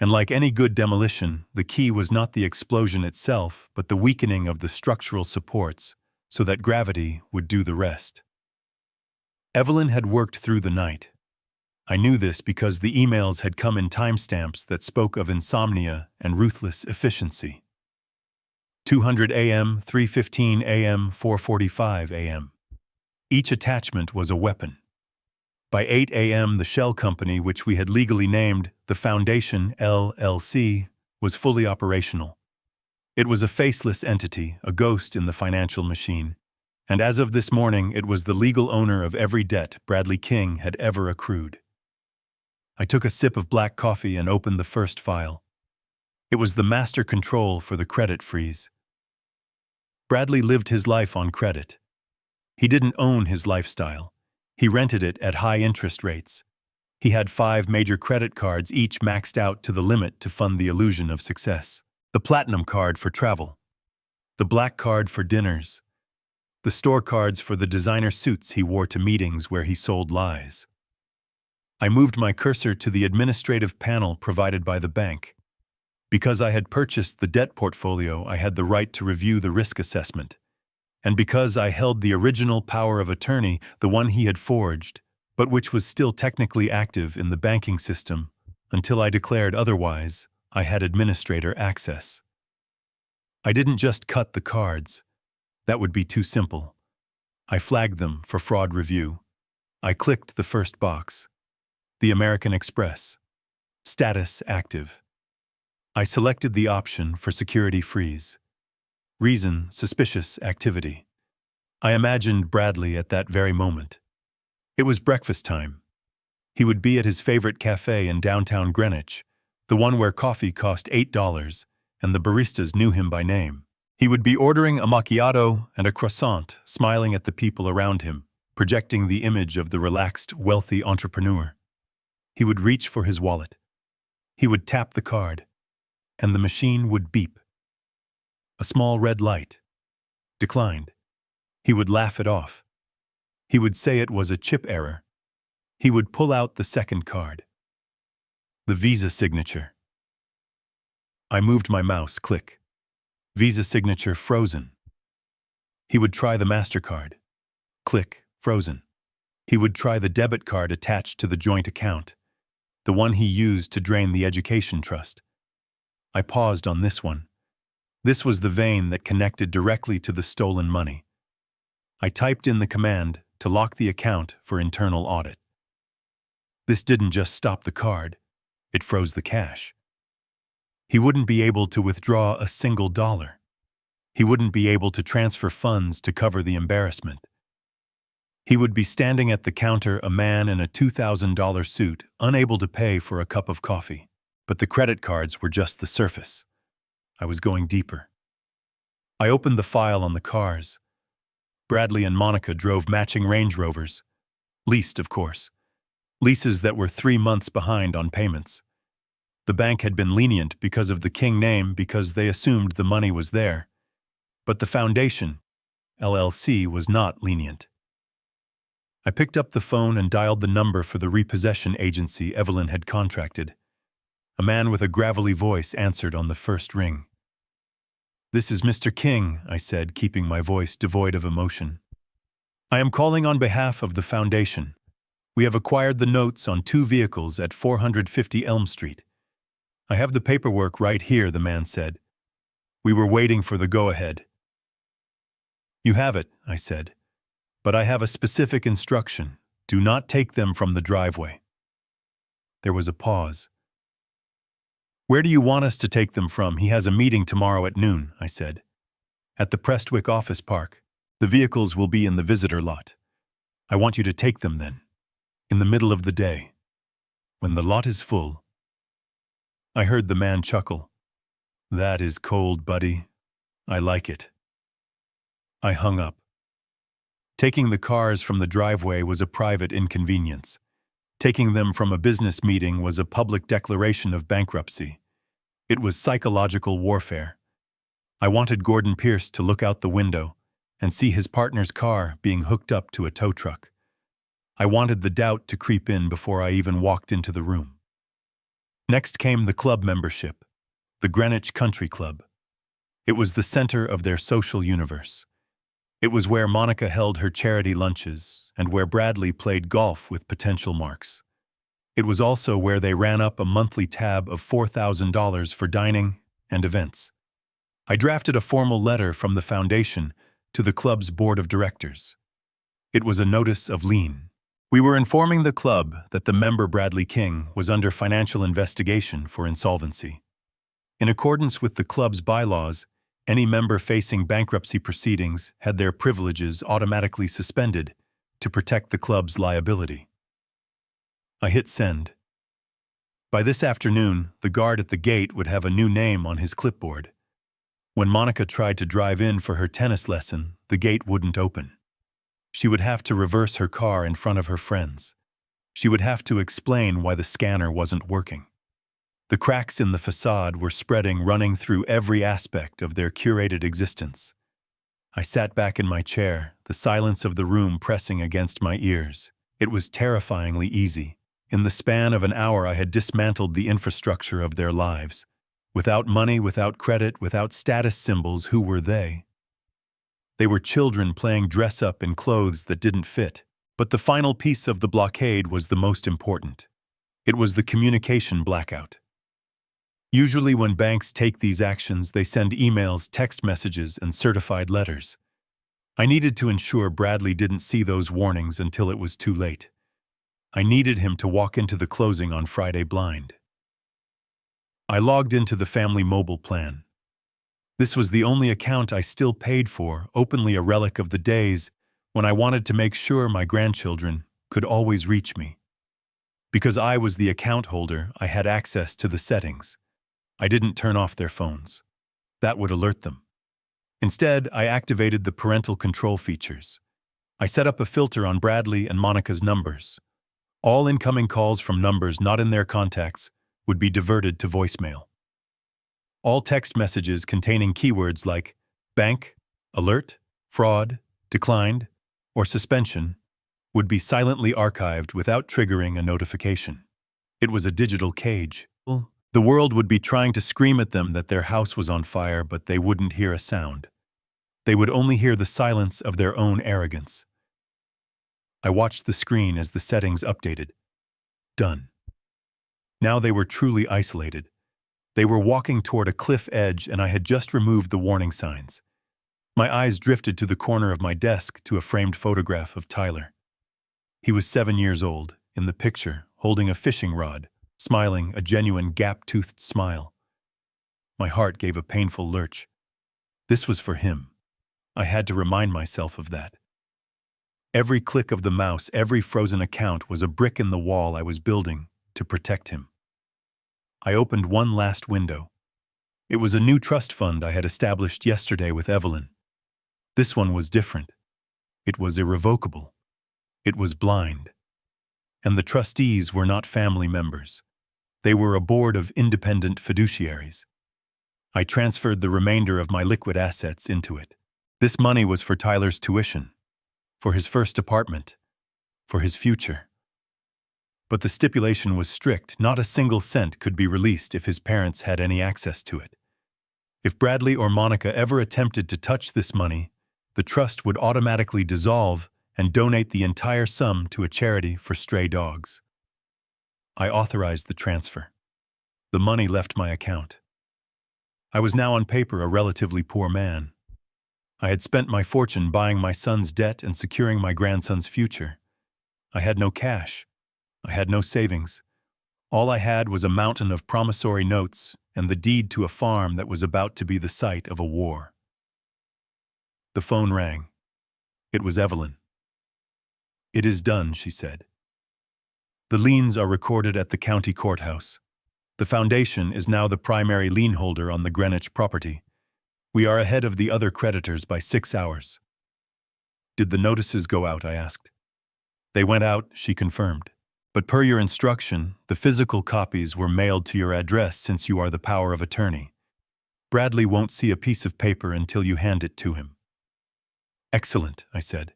[SPEAKER 1] And like any good demolition, the key was not the explosion itself, but the weakening of the structural supports, so that gravity would do the rest. Evelyn had worked through the night. I knew this because the emails had come in timestamps that spoke of insomnia and ruthless efficiency. 200 a.m., 3:15 a.m., 4:45 a.m. Each attachment was a weapon. By 8 a.m., the shell company, which we had legally named the Foundation LLC, was fully operational. It was a faceless entity, a ghost in the financial machine, and as of this morning, it was the legal owner of every debt Bradley King had ever accrued. I took a sip of black coffee and opened the first file. It was the master control for the credit freeze. Bradley lived his life on credit. He didn't own his lifestyle. He rented it at high interest rates. He had 5 major credit cards, each maxed out to the limit to fund the illusion of success. The platinum card for travel. The black card for dinners. The store cards for the designer suits he wore to meetings where he sold lies. I moved my cursor to the administrative panel provided by the bank. Because I had purchased the debt portfolio, I had the right to review the risk assessment. And because I held the original power of attorney, the one he had forged, but which was still technically active in the banking system, until I declared otherwise, I had administrator access. I didn't just cut the cards. That would be too simple. I flagged them for fraud review. I clicked the first box. The American Express. Status active. I selected the option for security freeze. Reason, suspicious activity. I imagined Bradley at that very moment. It was breakfast time. He would be at his favorite cafe in downtown Greenwich, the one where coffee cost $8 and the baristas knew him by name. He would be ordering a macchiato and a croissant, smiling at the people around him, projecting the image of the relaxed, wealthy entrepreneur. He would reach for his wallet. He would tap the card, and the machine would beep. A small red light. Declined. He would laugh it off. He would say it was a chip error. He would pull out the second card. The Visa signature. I moved my mouse, click. Visa signature frozen. He would try the MasterCard. Click, frozen. He would try the debit card attached to the joint account, the one he used to drain the education trust. I paused on this one. This was the vein that connected directly to the stolen money. I typed in the command to lock the account for internal audit. This didn't just stop the card, it froze the cash. He wouldn't be able to withdraw a single dollar. He wouldn't be able to transfer funds to cover the embarrassment. He would be standing at the counter, a man in a $2,000 suit, unable to pay for a cup of coffee. But the credit cards were just the surface. I was going deeper. I opened the file on the cars. Bradley and Monica drove matching Range Rovers. Leased, of course. Leases that were 3 months behind on payments. The bank had been lenient because of the King name, because they assumed the money was there. But the Foundation, LLC, was not lenient. I picked up the phone and dialed the number for the repossession agency Evelyn had contracted. A man with a gravelly voice answered on the first ring. "This is Mr. King," I said, keeping my voice devoid of emotion. "I am calling on behalf of the Foundation. We have acquired the notes on 2 vehicles at 450 Elm Street. I have the paperwork right here," the man said. "We were waiting for the go-ahead." "You have it," I said. "But I have a specific instruction. Do not take them from the driveway." There was a pause. "Where do you want us to take them from? He has a meeting tomorrow at noon," I said. At the Prestwick office park. The vehicles will be in the visitor lot. I want you to take them then. In the middle of the day. When the lot is full. I heard the man chuckle. That is cold, buddy. I like it. I hung up. Taking the cars from the driveway was a private inconvenience. Taking them from a business meeting was a public declaration of bankruptcy. It was psychological warfare. I wanted Gordon Pierce to look out the window and see his partner's car being hooked up to a tow truck. I wanted the doubt to creep in before I even walked into the room. Next came the club membership, the Greenwich Country Club. It was the center of their social universe. It was where Monica held her charity lunches and where Bradley played golf with potential marks. It was also where they ran up a monthly tab of $4,000 for dining and events. I drafted a formal letter from the foundation to the club's board of directors. It was a notice of lien. We were informing the club that the member Bradley King was under financial investigation for insolvency. In accordance with the club's bylaws, any member facing bankruptcy proceedings had their privileges automatically suspended to protect the club's liability. I hit send. By this afternoon, the guard at the gate would have a new name on his clipboard. When Monica tried to drive in for her tennis lesson, the gate wouldn't open. She would have to reverse her car in front of her friends. She would have to explain why the scanner wasn't working. The cracks in the facade were spreading, running through every aspect of their curated existence. I sat back in my chair, the silence of the room pressing against my ears. It was terrifyingly easy. In the span of an hour, I had dismantled the infrastructure of their lives. Without money, without credit, without status symbols, who were they? They were children playing dress-up in clothes that didn't fit. But the final piece of the blockade was the most important. It was the communication blackout. Usually when banks take these actions, they send emails, text messages, and certified letters. I needed to ensure Bradley didn't see those warnings until it was too late. I needed him to walk into the closing on Friday blind. I logged into the family mobile plan. This was the only account I still paid for, openly a relic of the days when I wanted to make sure my grandchildren could always reach me. Because I was the account holder, I had access to the settings. I didn't turn off their phones. That would alert them. Instead, I activated the parental control features. I set up a filter on Bradley and Monica's numbers. All incoming calls from numbers not in their contacts would be diverted to voicemail. All text messages containing keywords like bank, alert, fraud, declined, or suspension would be silently archived without triggering a notification. It was a digital cage. The world would be trying to scream at them that their house was on fire, but they wouldn't hear a sound. They would only hear the silence of their own arrogance. I watched the screen as the settings updated. Done. Now they were truly isolated. They were walking toward a cliff edge, and I had just removed the warning signs. My eyes drifted to the corner of my desk to a framed photograph of Tyler. He was 7 years old, in the picture, holding a fishing rod, smiling, a genuine gap-toothed smile. My heart gave a painful lurch. This was for him. I had to remind myself of that. Every click of the mouse, every frozen account was a brick in the wall I was building to protect him. I opened one last window. It was a new trust fund I had established yesterday with Evelyn. This one was different. It was irrevocable. It was blind. And the trustees were not family members. They were a board of independent fiduciaries. I transferred the remainder of my liquid assets into it. This money was for Tyler's tuition, for his first apartment, for his future. But the stipulation was strict. Not a single cent could be released if his parents had any access to it. If Bradley or Monica ever attempted to touch this money, the trust would automatically dissolve and donate the entire sum to a charity for stray dogs. I authorized the transfer. The money left my account. I was now on paper a relatively poor man. I had spent my fortune buying my son's debt and securing my grandson's future. I had no cash. I had no savings. All I had was a mountain of promissory notes and the deed to a farm that was about to be the site of a war. The phone rang. It was Evelyn. "It is done," she said. "The liens are recorded at the county courthouse. The foundation is now the primary lien holder on the Greenwich property. We are ahead of the other creditors by 6 hours." "Did the notices go out?" I asked. "They went out," she confirmed. "But per your instruction, the physical copies were mailed to your address since you are the power of attorney. Bradley won't see a piece of paper until you hand it to him." "Excellent," I said.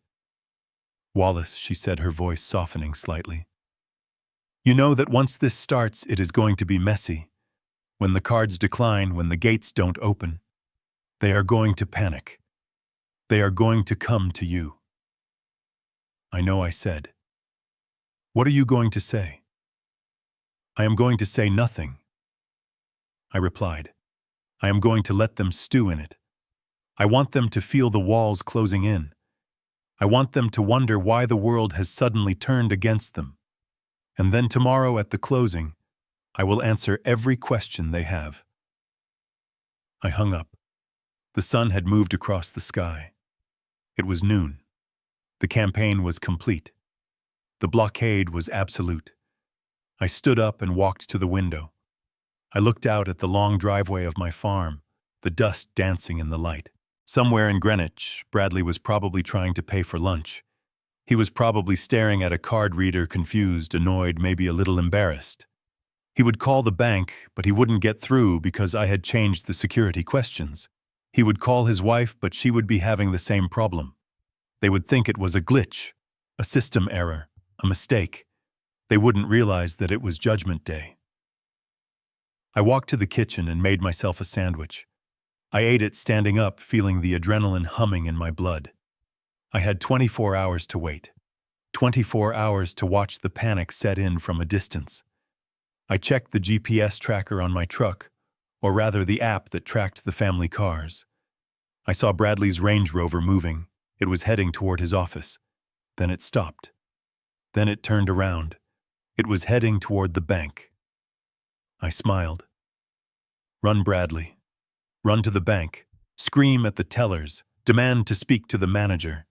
[SPEAKER 1] "Wallace," she said, her voice softening slightly. "You know that once this starts, it is going to be messy. When the cards decline, when the gates don't open, they are going to panic. They are going to come to you." "I know," I said. "What are you going to say?" "I am going to say nothing," I replied. "I am going to let them stew in it. I want them to feel the walls closing in. I want them to wonder why the world has suddenly turned against them. And then tomorrow at the closing, I will answer every question they have." I hung up. The sun had moved across the sky. It was noon. The campaign was complete. The blockade was absolute. I stood up and walked to the window. I looked out at the long driveway of my farm, the dust dancing in the light. Somewhere in Greenwich, Bradley was probably trying to pay for lunch. He was probably staring at a card reader, confused, annoyed, maybe a little embarrassed. He would call the bank, but he wouldn't get through because I had changed the security questions. He would call his wife, but she would be having the same problem. They would think it was a glitch, a system error, a mistake. They wouldn't realize that it was Judgment Day. I walked to the kitchen and made myself a sandwich. I ate it standing up, feeling the adrenaline humming in my blood. I had 24 hours to wait. 24 hours to watch the panic set in from a distance. I checked the GPS tracker on my truck, or rather the app that tracked the family cars. I saw Bradley's Range Rover moving. It was heading toward his office. Then it stopped. Then it turned around. It was heading toward the bank. I smiled. "Run, Bradley. Run to the bank. Scream at the tellers. Demand to speak to the manager.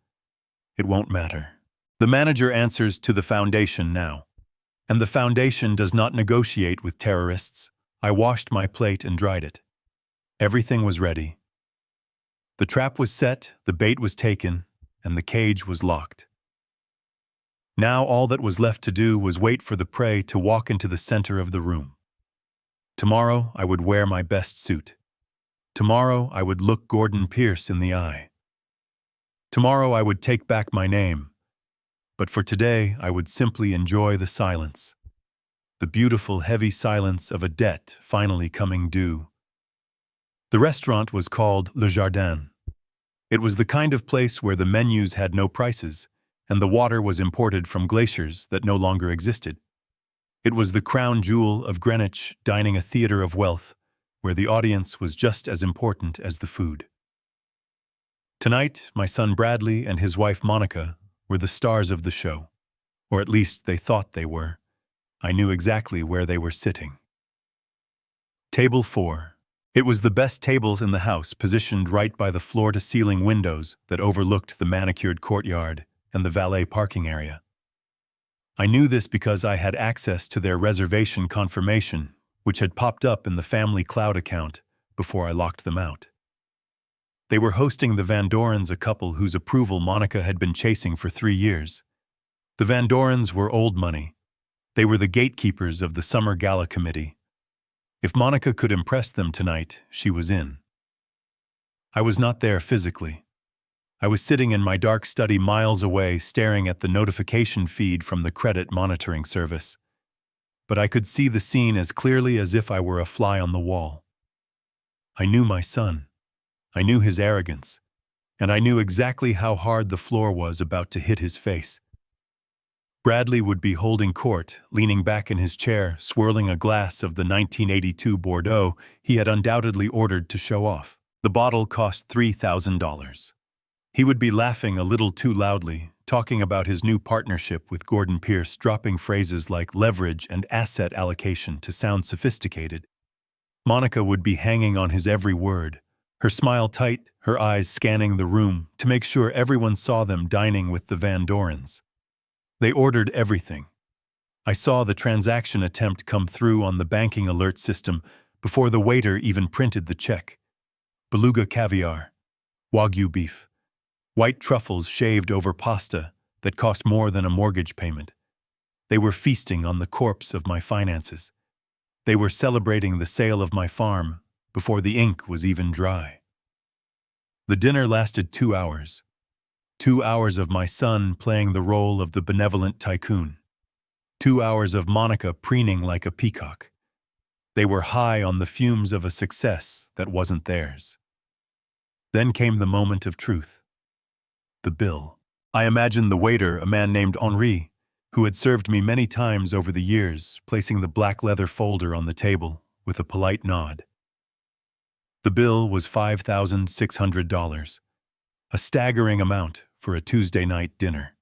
[SPEAKER 1] It won't matter. The manager answers to the foundation now. And the foundation does not negotiate with terrorists." I washed my plate and dried it. Everything was ready. The trap was set, the bait was taken, and the cage was locked. Now all that was left to do was wait for the prey to walk into the center of the room. Tomorrow I would wear my best suit. Tomorrow I would look Gordon Pierce in the eye. Tomorrow I would take back my name. But for today I would simply enjoy the silence. The beautiful, heavy silence of a debt finally coming due. The restaurant was called Le Jardin. It was the kind of place where the menus had no prices, and the water was imported from glaciers that no longer existed. It was the crown jewel of Greenwich, dining a theater of wealth, where the audience was just as important as the food. Tonight, my son Bradley and his wife Monica were the stars of the show, or at least they thought they were. I knew exactly where they were sitting. Table 4. It was the best tables in the house, positioned right by the floor-to-ceiling windows that overlooked the manicured courtyard and the valet parking area. I knew this because I had access to their reservation confirmation, which had popped up in the family cloud account before I locked them out. They were hosting the Van Dorens, a couple whose approval Monica had been chasing for 3 years. The Van Dorens were old money. They were the gatekeepers of the summer gala committee. If Monica could impress them tonight, she was in. I was not there physically. I was sitting in my dark study miles away, staring at the notification feed from the credit monitoring service. But I could see the scene as clearly as if I were a fly on the wall. I knew my son. I knew his arrogance. And I knew exactly how hard the floor was about to hit his face. Bradley would be holding court, leaning back in his chair, swirling a glass of the 1982 Bordeaux he had undoubtedly ordered to show off. The bottle cost $3,000. He would be laughing a little too loudly, talking about his new partnership with Gordon Pierce, dropping phrases like leverage and asset allocation to sound sophisticated. Monica would be hanging on his every word, her smile tight, her eyes scanning the room to make sure everyone saw them dining with the Van Dorens. They ordered everything. I saw the transaction attempt come through on the banking alert system before the waiter even printed the check. Beluga caviar, Wagyu beef, white truffles shaved over pasta that cost more than a mortgage payment. They were feasting on the corpse of my finances. They were celebrating the sale of my farm before the ink was even dry. The dinner lasted 2 hours. 2 hours of my son playing the role of the benevolent tycoon. 2 hours of Monica preening like a peacock. They were high on the fumes of a success that wasn't theirs. Then came the moment of truth. The bill. I imagined the waiter, a man named Henri, who had served me many times over the years, placing the black leather folder on the table with a polite nod. The bill was $5,600, a staggering amount for a Tuesday night dinner.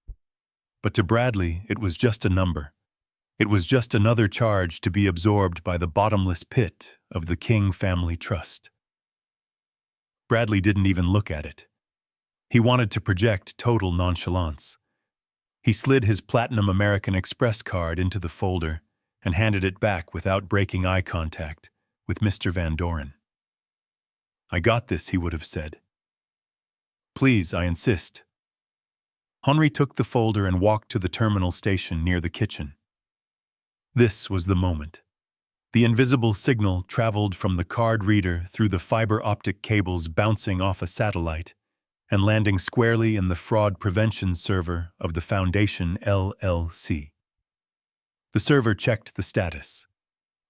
[SPEAKER 1] But to Bradley, it was just a number. It was just another charge to be absorbed by the bottomless pit of the King Family Trust. Bradley didn't even look at it. He wanted to project total nonchalance. He slid his Platinum American Express card into the folder and handed it back without breaking eye contact with Mr. Van Doren. "I got this," he would have said. "Please, I insist." Henri took the folder and walked to the terminal station near the kitchen. This was the moment. The invisible signal traveled from the card reader through the fiber optic cables bouncing off a satellite and landing squarely in the fraud prevention server of the Foundation LLC. The server checked the status.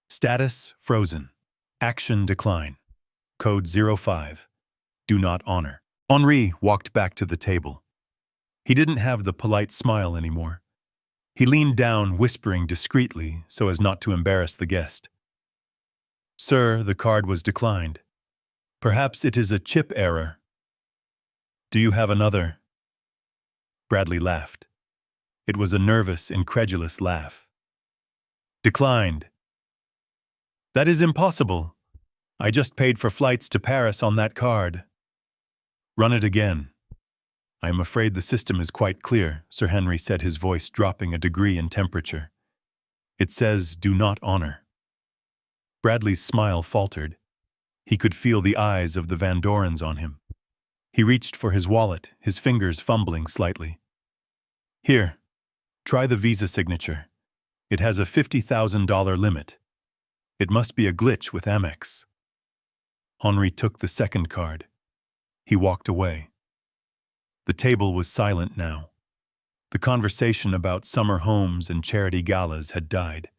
[SPEAKER 1] Status frozen. Action decline. Code 05. Do not honor. Henri walked back to the table. He didn't have the polite smile anymore. He leaned down, whispering discreetly so as not to embarrass the guest. "Sir, the card was declined. Perhaps it is a chip error. Do you have another?" Bradley laughed. It was a nervous, incredulous laugh. "Declined. That is impossible. I just paid for flights to Paris on that card." "Run it again." "I am afraid the system is quite clear," Sir Henry said, his voice dropping a degree in temperature. "It says, do not honor." Bradley's smile faltered. He could feel the eyes of the Van Dorens on him. He reached for his wallet, his fingers fumbling slightly. "Here, try the Visa signature. It has a $50,000 limit. It must be a glitch with Amex." Henri took the second card. He walked away. The table was silent now. The conversation about summer homes and charity galas had died.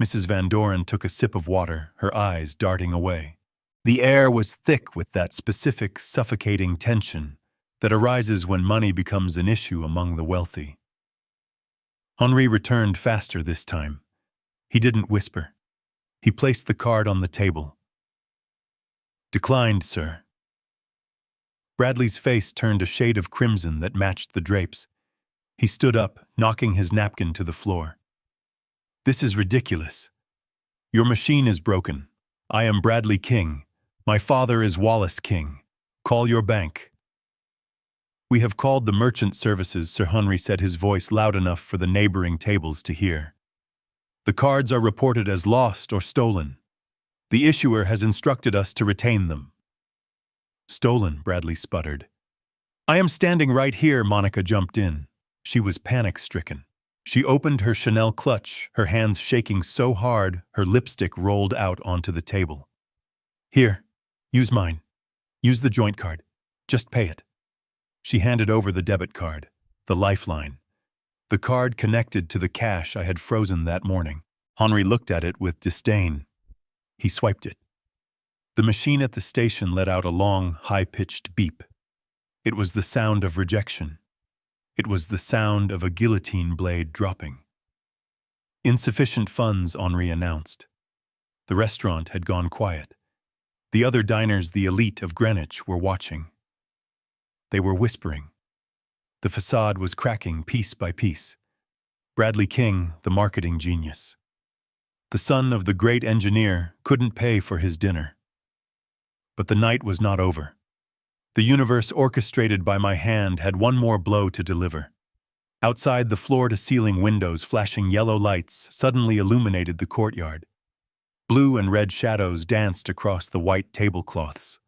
[SPEAKER 1] Mrs. Van Doren took a sip of water, her eyes darting away. The air was thick with that specific, suffocating tension that arises when money becomes an issue among the wealthy. Henri returned faster this time. He didn't whisper. He placed the card on the table. "Declined, sir." Bradley's face turned a shade of crimson that matched the drapes. He stood up, knocking his napkin to the floor. "This is ridiculous. Your machine is broken. I am Bradley King. My father is Wallace King. Call your bank." "We have called the merchant services," Sir Henry said, his voice loud enough for the neighboring tables to hear. "The cards are reported as lost or stolen. The issuer has instructed us to retain them." "Stolen," Bradley sputtered. "I am standing right here," Monica jumped in. She was panic-stricken. She opened her Chanel clutch, her hands shaking so hard her lipstick rolled out onto the table. "Here, use mine. Use the joint card. Just pay it." She handed over the debit card, the lifeline. The card connected to the cash I had frozen that morning. Henri looked at it with disdain. He swiped it. The machine at the station let out a long, high-pitched beep. It was the sound of rejection. It was the sound of a guillotine blade dropping. "Insufficient funds," Henri announced. The restaurant had gone quiet. The other diners, the elite of Greenwich, were watching. They were whispering. The facade was cracking piece by piece. Bradley King, the marketing genius. The son of the great engineer, couldn't pay for his dinner. But the night was not over. The universe orchestrated by my hand had one more blow to deliver. Outside, the floor-to-ceiling windows flashing yellow lights suddenly illuminated the courtyard. Blue and red shadows danced across the white tablecloths.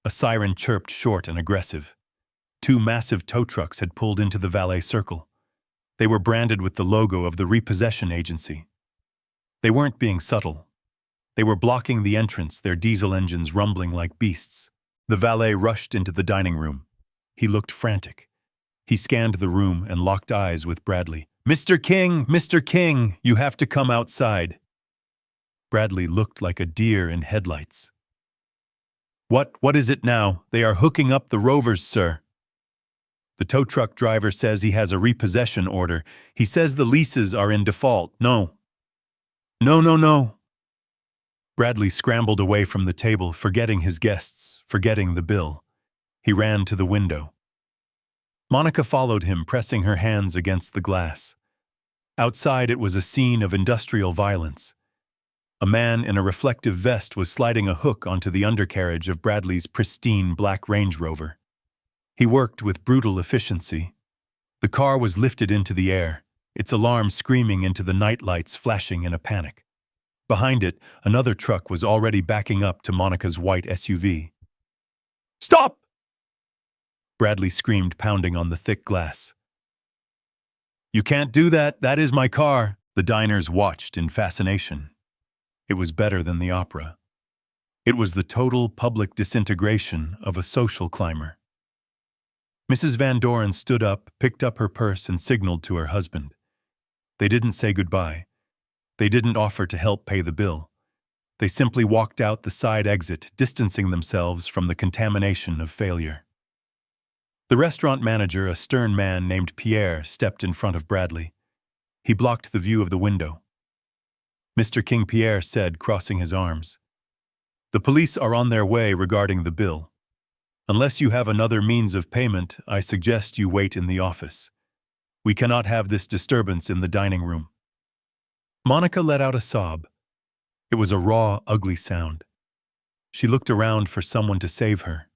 [SPEAKER 1] A siren chirped short and aggressive. Two massive tow trucks had pulled into the valet circle. They were branded with the logo of the repossession agency. They weren't being subtle. They were blocking the entrance, their diesel engines rumbling like beasts. The valet rushed into the dining room. He looked frantic. He scanned the room and locked eyes with Bradley. "Mr. King! Mr. King! You have to come outside!" Bradley looked like a deer in headlights. What is it now? They are hooking up the Rovers, sir." "The tow truck driver says he has a repossession order. He says the leases are in default. No. No. Bradley scrambled away from the table, forgetting his guests, forgetting the bill. He ran to the window. Monica followed him, pressing her hands against the glass. Outside, it was a scene of industrial violence. A man in a reflective vest was sliding a hook onto the undercarriage of Bradley's pristine black Range Rover. He worked with brutal efficiency. The car was lifted into the air, its alarm screaming into the night lights, flashing in a panic. Behind it, another truck was already backing up to Monica's white SUV. "Stop!" Bradley screamed, pounding on the thick glass. "You can't do that. That is my car." The diners watched in fascination. It was better than the opera. It was the total public disintegration of a social climber. Mrs. Van Doren stood up, picked up her purse, and signaled to her husband. They didn't say goodbye. They didn't offer to help pay the bill. They simply walked out the side exit, distancing themselves from the contamination of failure. The restaurant manager, a stern man named Pierre, stepped in front of Bradley. He blocked the view of the window. "Mr. King," Pierre said, crossing his arms. "The police are on their way regarding the bill. Unless you have another means of payment, I suggest you wait in the office. We cannot have this disturbance in the dining room." Monica let out a sob. It was a raw, ugly sound. She looked around for someone to save her.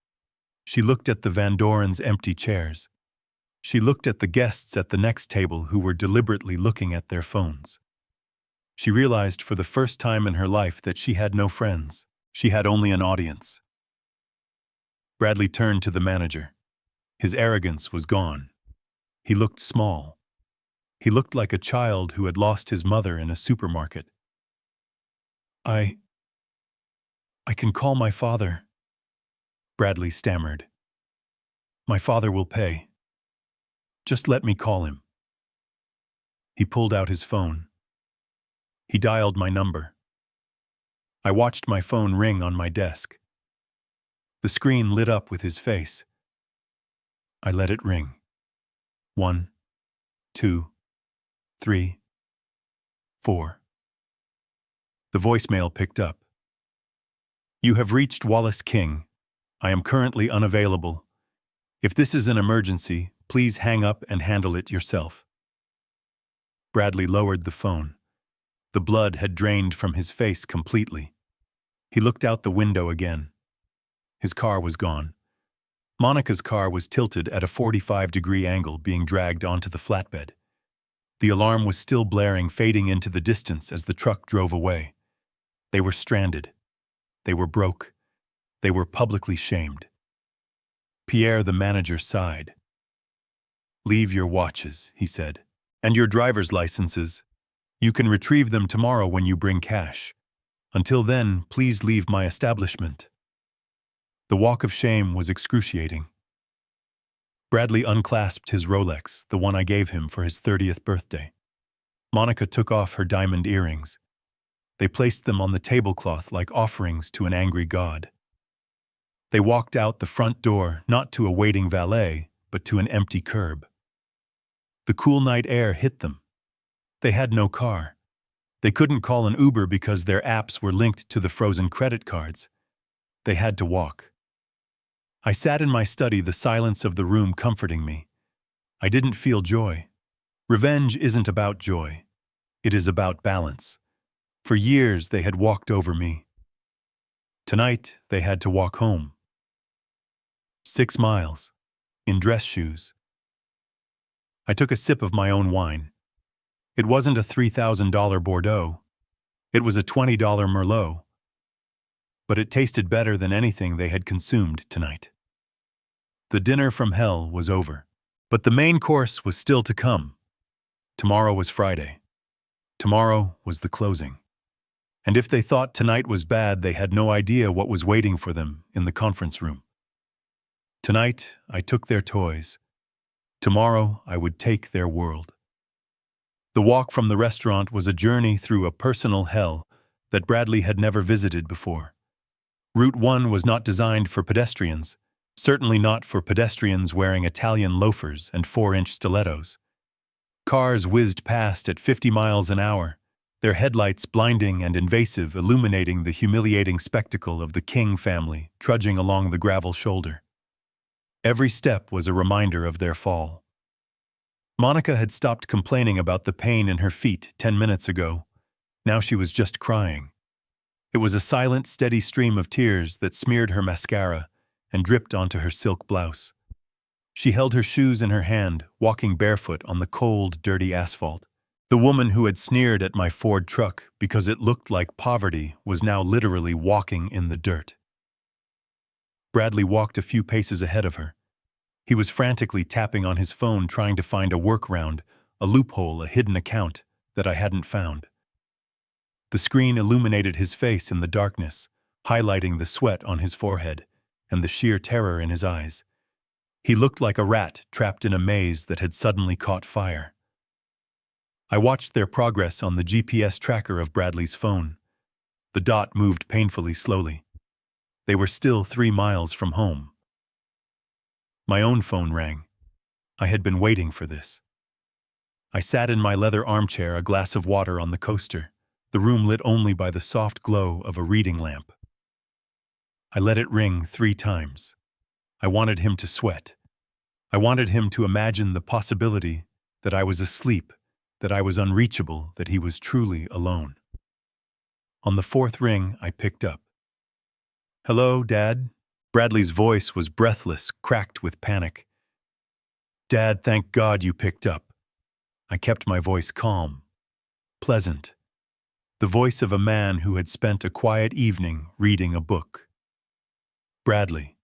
[SPEAKER 1] She looked at the Van Doren's empty chairs. She looked at the guests at the next table who were deliberately looking at their phones. She realized for the first time in her life that she had no friends. She had only an audience. Bradley turned to the manager. His arrogance was gone. He looked small. He looked like a child who had lost his mother in a supermarket. I can call my father," Bradley stammered. "My father will pay. Just let me call him." He pulled out his phone. He dialed my number. I watched my phone ring on my desk. The screen lit up with his face. I let it ring. 1, 2, 3, 4. The voicemail picked up. "You have reached Wallace King. I am currently unavailable. If this is an emergency, please hang up and handle it yourself." Bradley lowered the phone. The blood had drained from his face completely. He looked out the window again. His car was gone. Monica's car was tilted at a 45-degree angle, being dragged onto the flatbed. The alarm was still blaring, fading into the distance as the truck drove away. They were stranded. They were broke. They were publicly shamed. Pierre, the manager, sighed. "Leave your watches," he said, "and your driver's licenses. You can retrieve them tomorrow when you bring cash. Until then, please leave my establishment." The walk of shame was excruciating. Bradley unclasped his Rolex, the one I gave him for his 30th birthday. Monica took off her diamond earrings. They placed them on the tablecloth like offerings to an angry god. They walked out the front door, not to a waiting valet, but to an empty curb. The cool night air hit them. They had no car. They couldn't call an Uber because their apps were linked to the frozen credit cards. They had to walk. I sat in my study, the silence of the room comforting me. I didn't feel joy. Revenge isn't about joy. It is about balance. For years they had walked over me. Tonight they had to walk home. 6 miles. In dress shoes. I took a sip of my own wine. It wasn't a $3,000 Bordeaux. It was a $20 Merlot. But it tasted better than anything they had consumed tonight. The dinner from hell was over. But the main course was still to come. Tomorrow was Friday. Tomorrow was the closing. And if they thought tonight was bad, they had no idea what was waiting for them in the conference room. Tonight, I took their toys. Tomorrow, I would take their world. The walk from the restaurant was a journey through a personal hell that Bradley had never visited before. Route 1 was not designed for pedestrians, certainly not for pedestrians wearing Italian loafers and 4-inch stilettos. Cars whizzed past at 50 miles an hour, their headlights blinding and invasive, illuminating the humiliating spectacle of the King family trudging along the gravel shoulder. Every step was a reminder of their fall. Monica had stopped complaining about the pain in her feet 10 minutes ago. Now she was just crying. It was a silent, steady stream of tears that smeared her mascara and dripped onto her silk blouse. She held her shoes in her hand, walking barefoot on the cold, dirty asphalt. The woman who had sneered at my Ford truck because it looked like poverty was now literally walking in the dirt. Bradley walked a few paces ahead of her. He was frantically tapping on his phone, trying to find a workaround, a loophole, a hidden account that I hadn't found. The screen illuminated his face in the darkness, highlighting the sweat on his forehead and the sheer terror in his eyes. He looked like a rat trapped in a maze that had suddenly caught fire. I watched their progress on the GPS tracker of Bradley's phone. The dot moved painfully slowly. They were still 3 miles from home. My own phone rang. I had been waiting for this. I sat in my leather armchair, a glass of water on the coaster, the room lit only by the soft glow of a reading lamp. I let it ring 3 times. I wanted him to sweat. I wanted him to imagine the possibility that I was asleep, that I was unreachable, that he was truly alone. On the 4th ring, I picked up. "Hello, Dad?" Bradley's voice was breathless, cracked with panic. "Dad, thank God you picked up." I kept my voice calm, pleasant, the voice of a man who had spent a quiet evening reading a book. "Bradley,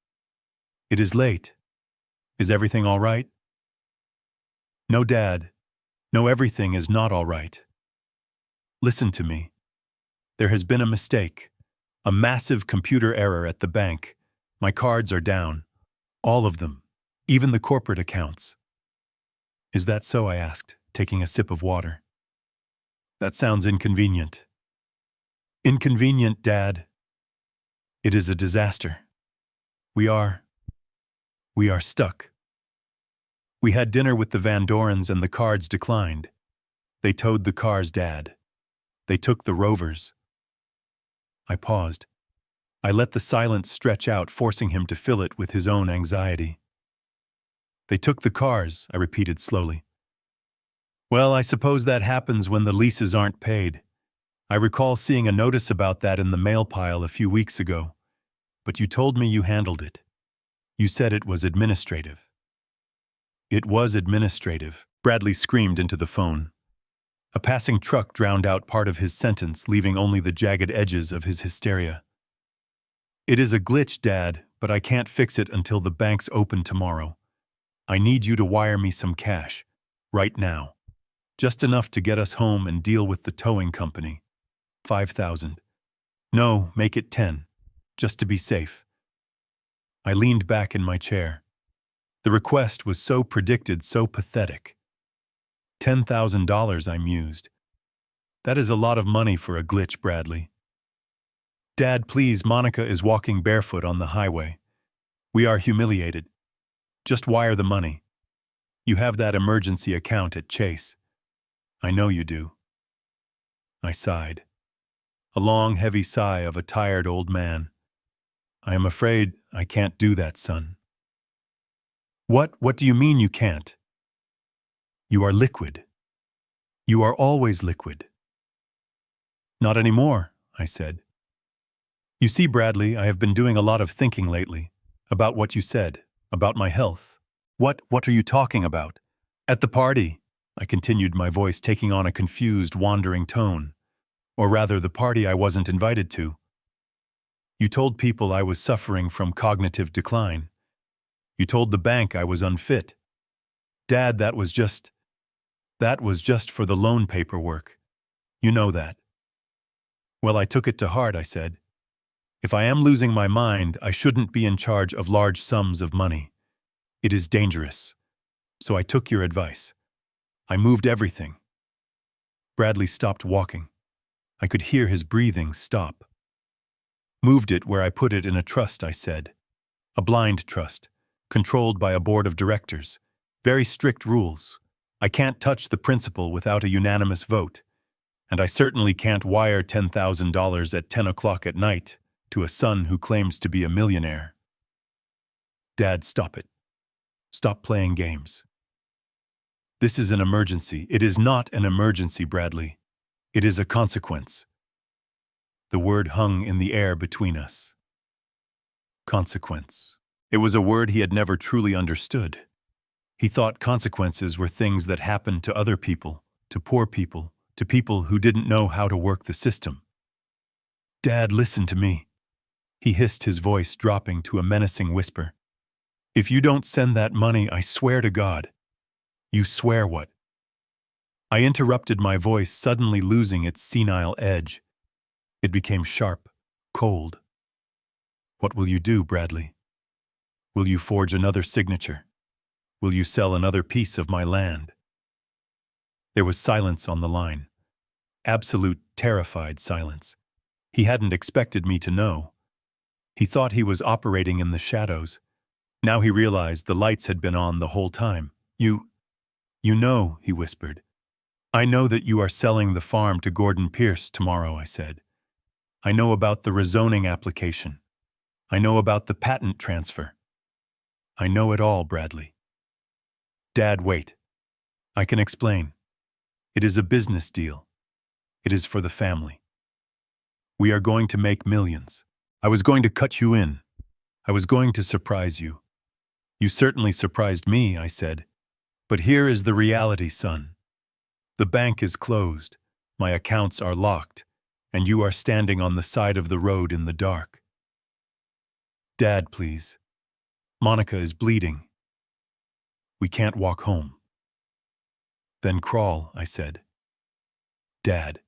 [SPEAKER 1] it is late. Is everything all right?" "No, Dad. No, everything is not all right. Listen to me. There has been a mistake, a massive computer error at the bank. My cards are down. All of them, even the corporate accounts." "Is that so?" I asked, taking a sip of water. "That sounds inconvenient." "Inconvenient, Dad. It is a disaster. We are stuck. We had dinner with the Van Dorens and the cards declined. They towed the cars, Dad. They took the Rovers." I paused. I let the silence stretch out, forcing him to fill it with his own anxiety. "They took the cars," I repeated slowly. "Well, I suppose that happens when the leases aren't paid. I recall seeing a notice about that in the mail pile a few weeks ago. But you told me you handled it. You said it was administrative." "It was administrative," Bradley screamed into the phone. A passing truck drowned out part of his sentence, leaving only the jagged edges of his hysteria. "It is a glitch, Dad, but I can't fix it until the banks open tomorrow. I need you to wire me some cash, right now. Just enough to get us home and deal with the towing company. 5,000. No, make it 10, just to be safe." I leaned back in my chair. The request was so predicted, so pathetic. $10,000, I mused. That is a lot of money for a glitch, Bradley. "Dad, please, Monica is walking barefoot on the highway. We are humiliated. Just wire the money. You have that emergency account at Chase. I know you do." I sighed. A long, heavy sigh of a tired old man. "I am afraid I can't do that, son." What do you mean you can't?" "You are liquid. You are always liquid." "Not anymore," I said. "You see, Bradley, I have been doing a lot of thinking lately about what you said, About my health. What are you talking about? At the party, I continued, my voice taking on a confused, wandering tone. Or rather, the party I wasn't invited to. You told people I was suffering from cognitive decline. You told the bank I was unfit. Dad, that was just for the loan paperwork. You know that. Well, I took it to heart, I said. If I am losing my mind, I shouldn't be in charge of large sums of money. It is dangerous. So I took your advice. I moved everything. Bradley stopped walking. I could hear his breathing stop. Moved it where I put it in a trust, I said. A blind trust, controlled by a board of directors. Very strict rules. I can't touch the principal without a unanimous vote. And I certainly can't wire $10,000 at 10 o'clock at night to a son who claims to be a millionaire. Dad, stop it. Stop playing games. This is an emergency. It is not an emergency, Bradley. It is a consequence. The word hung in the air between us. Consequence. It was a word he had never truly understood. He thought consequences were things that happened to other people, to poor people, to people who didn't know how to work the system. Dad, listen to me. He hissed, his voice dropping to a menacing whisper. If you don't send that money, I swear to God. You swear what? I interrupted, my voice suddenly losing its senile edge. It became sharp, cold. What will you do, Bradley? Will you forge another signature? Will you sell another piece of my land? There was silence on the line. Absolute, terrified silence. He hadn't expected me to know. He thought he was operating in the shadows. Now he realized the lights had been on the whole time. You know, he whispered. I know that you are selling the farm to Gordon Pierce tomorrow, I said. I know about the rezoning application. I know about the patent transfer. I know it all, Bradley. Dad, wait. I can explain. It is a business deal. It is for the family. We are going to make millions. I was going to cut you in. I was going to surprise you. You certainly surprised me, I said. But here is the reality, son. The bank is closed. My accounts are locked. And you are standing on the side of the road in the dark. Dad, please. Monica is bleeding. We can't walk home. Then crawl, I said. Dad.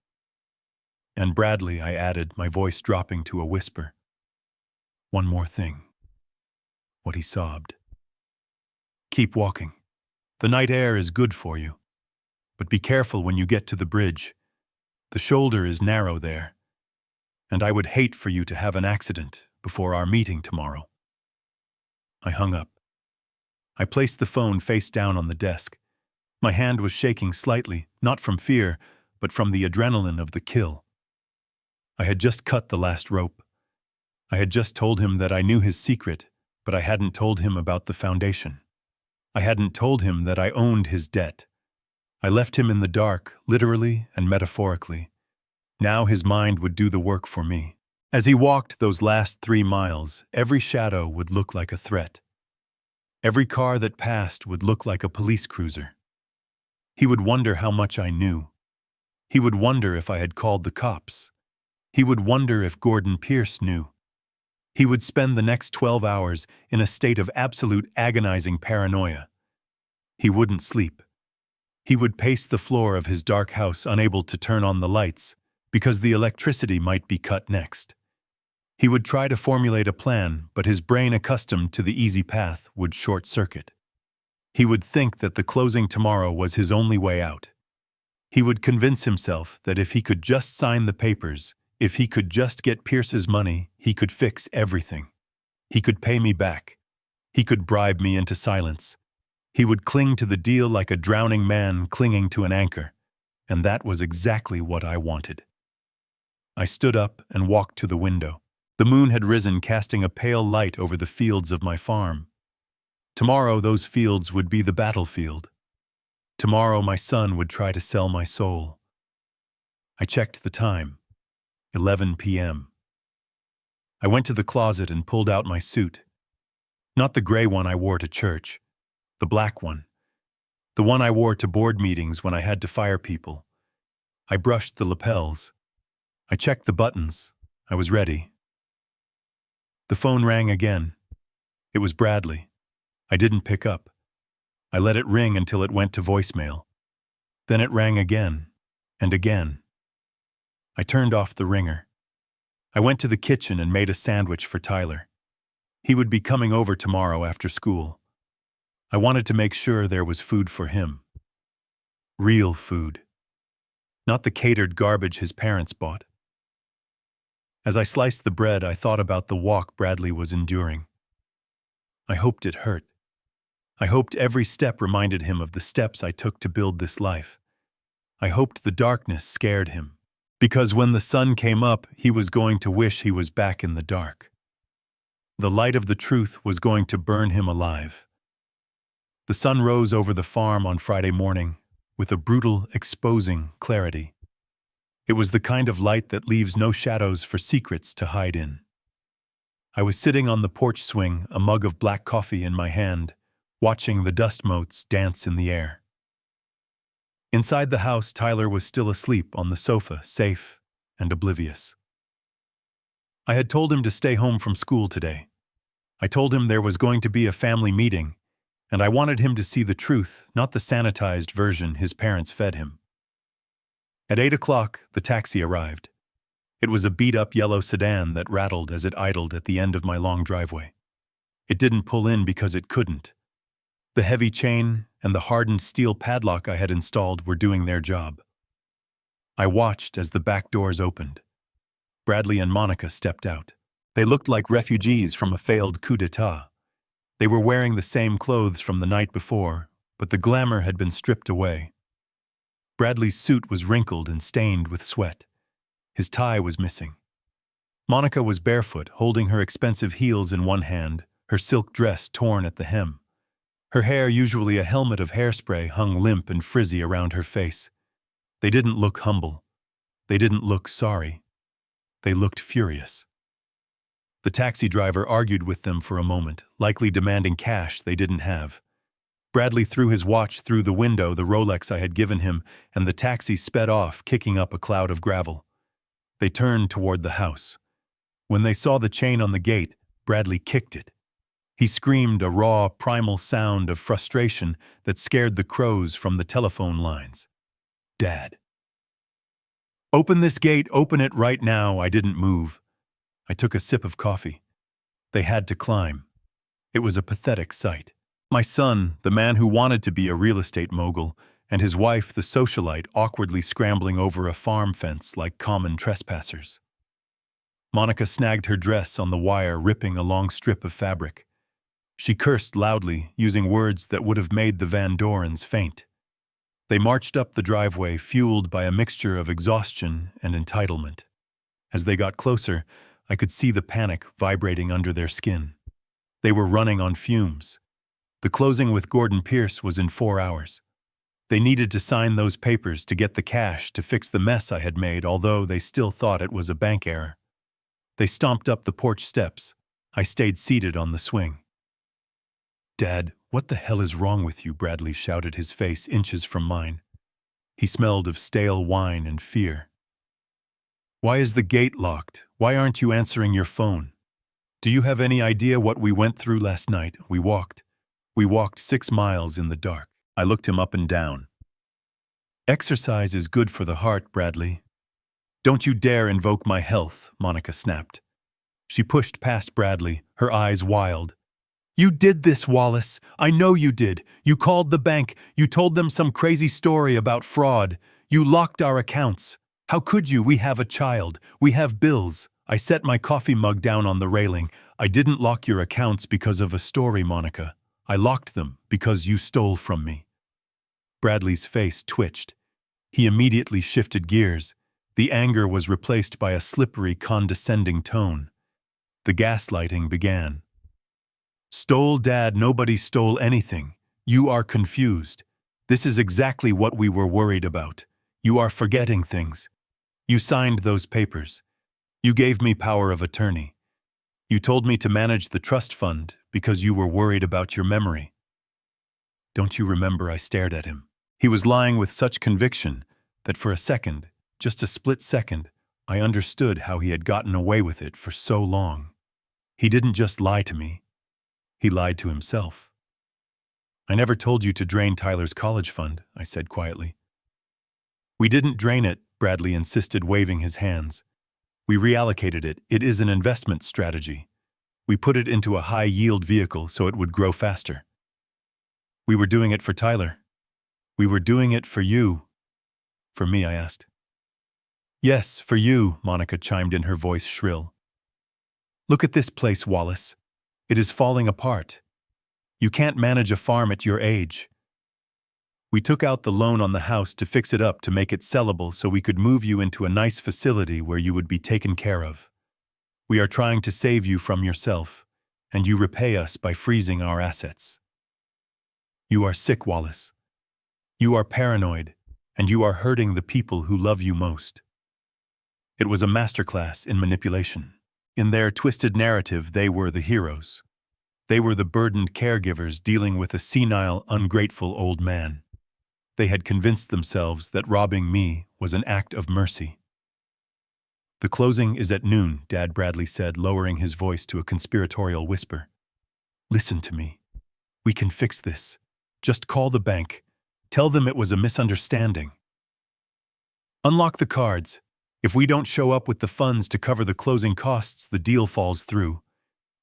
[SPEAKER 1] And Bradley, I added, my voice dropping to a whisper. One more thing. What he sobbed. Keep walking. The night air is good for you. But be careful when you get to the bridge. The shoulder is narrow there. And I would hate for you to have an accident before our meeting tomorrow. I hung up. I placed the phone face down on the desk. My hand was shaking slightly, not from fear, but from the adrenaline of the kill. I had just cut the last rope. I had just told him that I knew his secret, but I hadn't told him about the foundation. I hadn't told him that I owned his debt. I left him in the dark, literally and metaphorically. Now his mind would do the work for me. As he walked those last 3 miles, every shadow would look like a threat. Every car that passed would look like a police cruiser. He would wonder how much I knew. He would wonder if I had called the cops. He would wonder if Gordon Pierce knew. He would spend the next 12 hours in a state of absolute agonizing paranoia. He wouldn't sleep. He would pace the floor of his dark house, unable to turn on the lights, because the electricity might be cut next. He would try to formulate a plan, but his brain, accustomed to the easy path, would short-circuit. He would think that the closing tomorrow was his only way out. He would convince himself that if he could just sign the papers, if he could just get Pierce's money, he could fix everything. He could pay me back. He could bribe me into silence. He would cling to the deal like a drowning man clinging to an anchor, and that was exactly what I wanted. I stood up and walked to the window. The moon had risen, casting a pale light over the fields of my farm. Tomorrow those fields would be the battlefield. Tomorrow my son would try to sell my soul. I checked the time. 11 p.m. I went to the closet and pulled out my suit. Not the gray one I wore to church. The black one. The one I wore to board meetings when I had to fire people. I brushed the lapels. I checked the buttons. I was ready. The phone rang again. It was Bradley. I didn't pick up. I let it ring until it went to voicemail. Then it rang again, and again. I turned off the ringer. I went to the kitchen and made a sandwich for Tyler. He would be coming over tomorrow after school. I wanted to make sure there was food for him. Real food. Not the catered garbage his parents bought. As I sliced the bread, I thought about the walk Bradley was enduring. I hoped it hurt. I hoped every step reminded him of the steps I took to build this life. I hoped the darkness scared him, because when the sun came up, he was going to wish he was back in the dark. The light of the truth was going to burn him alive. The sun rose over the farm on Friday morning with a brutal, exposing clarity. It was the kind of light that leaves no shadows for secrets to hide in. I was sitting on the porch swing, a mug of black coffee in my hand, watching the dust motes dance in the air. Inside the house, Tyler was still asleep on the sofa, safe and oblivious. I had told him to stay home from school today. I told him there was going to be a family meeting, and I wanted him to see the truth, not the sanitized version his parents fed him. At 8 o'clock, the taxi arrived. It was a beat-up yellow sedan that rattled as it idled at the end of my long driveway. It didn't pull in because it couldn't. The heavy chain and the hardened steel padlock I had installed were doing their job. I watched as the back doors opened. Bradley and Monica stepped out. They looked like refugees from a failed coup d'etat. They were wearing the same clothes from the night before, but the glamour had been stripped away. Bradley's suit was wrinkled and stained with sweat. His tie was missing. Monica was barefoot, holding her expensive heels in one hand, her silk dress torn at the hem. Her hair, usually a helmet of hairspray, hung limp and frizzy around her face. They didn't look humble. They didn't look sorry. They looked furious. The taxi driver argued with them for a moment, likely demanding cash they didn't have. Bradley threw his watch through the window, the Rolex I had given him, and the taxi sped off, kicking up a cloud of gravel. They turned toward the house. When they saw the chain on the gate, Bradley kicked it. He screamed a raw, primal sound of frustration that scared the crows from the telephone lines. Dad. Open this gate, open it right now. I didn't move. I took a sip of coffee. They had to climb. It was a pathetic sight. My son, the man who wanted to be a real estate mogul, and his wife, the socialite, awkwardly scrambling over a farm fence like common trespassers. Monica snagged her dress on the wire, ripping a long strip of fabric. She cursed loudly, using words that would have made the Van Dorens faint. They marched up the driveway, fueled by a mixture of exhaustion and entitlement. As they got closer, I could see the panic vibrating under their skin. They were running on fumes. The closing with Gordon Pierce was in 4 hours. They needed to sign those papers to get the cash to fix the mess I had made, although they still thought it was a bank error. They stomped up the porch steps. I stayed seated on the swing. Dad, what the hell is wrong with you? Bradley shouted, his face inches from mine. He smelled of stale wine and fear. Why is the gate locked? Why aren't you answering your phone? Do you have any idea what we went through last night? We walked 6 miles in the dark. I looked him up and down. Exercise is good for the heart, Bradley. Don't you dare invoke my health, Monica snapped. She pushed past Bradley, her eyes wild. You did this, Wallace. I know you did. You called the bank. You told them some crazy story about fraud. You locked our accounts. How could you? We have a child. We have bills. I set my coffee mug down on the railing. I didn't lock your accounts because of a story, Monica. I locked them because you stole from me. Bradley's face twitched. He immediately shifted gears. The anger was replaced by a slippery, condescending tone. The gaslighting began. Stole, Dad, nobody stole anything. You are confused. This is exactly what we were worried about. You are forgetting things. You signed those papers. You gave me power of attorney. You told me to manage the trust fund because you were worried about your memory. Don't you remember? I stared at him. He was lying with such conviction that for a second, just a split second, I understood how he had gotten away with it for so long. He didn't just lie to me. He lied to himself. I never told you to drain Tyler's college fund, I said quietly. We didn't drain it, Bradley insisted, waving his hands. We reallocated it. It is an investment strategy. We put it into a high-yield vehicle so it would grow faster. We were doing it for Tyler. We were doing it for you. For me, I asked. Yes, for you, Monica chimed in, her voice shrill. Look at this place, Wallace. It is falling apart. You can't manage a farm at your age. We took out the loan on the house to fix it up to make it sellable so we could move you into a nice facility where you would be taken care of. We are trying to save you from yourself, and you repay us by freezing our assets. You are sick, Wallace. You are paranoid, and you are hurting the people who love you most. It was a masterclass in manipulation. In their twisted narrative, they were the heroes. They were the burdened caregivers dealing with a senile, ungrateful old man. They had convinced themselves that robbing me was an act of mercy. The closing is at noon, Dad, Bradley said, lowering his voice to a conspiratorial whisper. Listen to me. We can fix this. Just call the bank. Tell them it was a misunderstanding. Unlock the cards. If we don't show up with the funds to cover the closing costs, the deal falls through.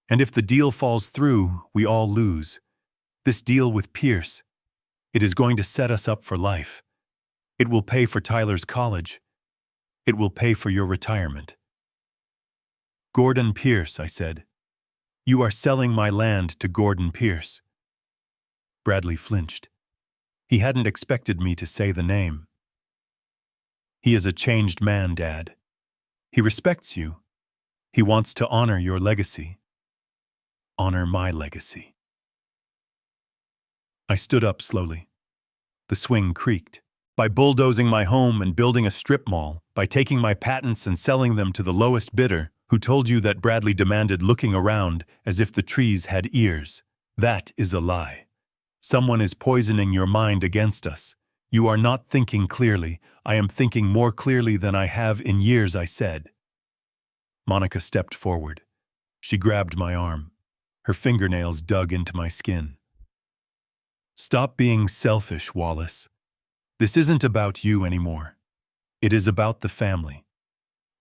[SPEAKER 1] And if the deal falls through, we all lose. This deal with Pierce, it is going to set us up for life. It will pay for Tyler's college. It will pay for your retirement. Gordon Pierce, I said. You are selling my land to Gordon Pierce. Bradley flinched. He hadn't expected me to say the name. He is a changed man, Dad. He respects you. He wants to honor your legacy. Honor my legacy. I stood up slowly. The swing creaked. By bulldozing my home and building a strip mall, by taking my patents and selling them to the lowest bidder, who told you that Bradley demanded looking around as if the trees had ears. That is a lie. Someone is poisoning your mind against us. You are not thinking clearly. I am thinking more clearly than I have in years, I said. Monica stepped forward. She grabbed my arm. Her fingernails dug into my skin. Stop being selfish, Wallace. This isn't about you anymore. It is about the family.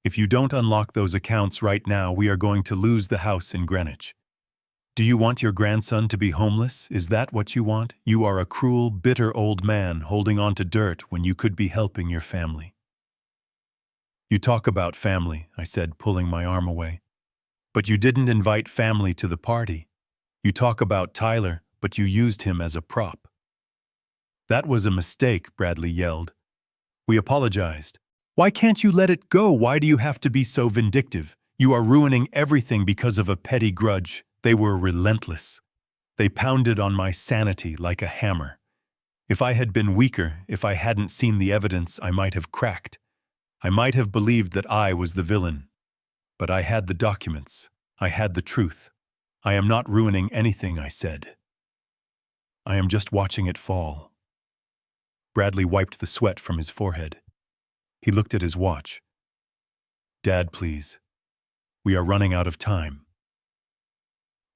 [SPEAKER 1] If you don't unlock those accounts right now, we are going to lose the house in Greenwich. Do you want your grandson to be homeless? Is that what you want? You are a cruel, bitter old man holding on to dirt when you could be helping your family. You talk about family, I said, pulling my arm away. But you didn't invite family to the party. You talk about Tyler, but you used him as a prop. That was a mistake, Bradley yelled. We apologized. Why can't you let it go? Why do you have to be so vindictive? You are ruining everything because of a petty grudge. They were relentless. They pounded on my sanity like a hammer. If I had been weaker, if I hadn't seen the evidence, I might have cracked. I might have believed that I was the villain. But I had the documents. I had the truth. I am not ruining anything, I said. I am just watching it fall. Bradley wiped the sweat from his forehead. He looked at his watch. Dad, please. We are running out of time.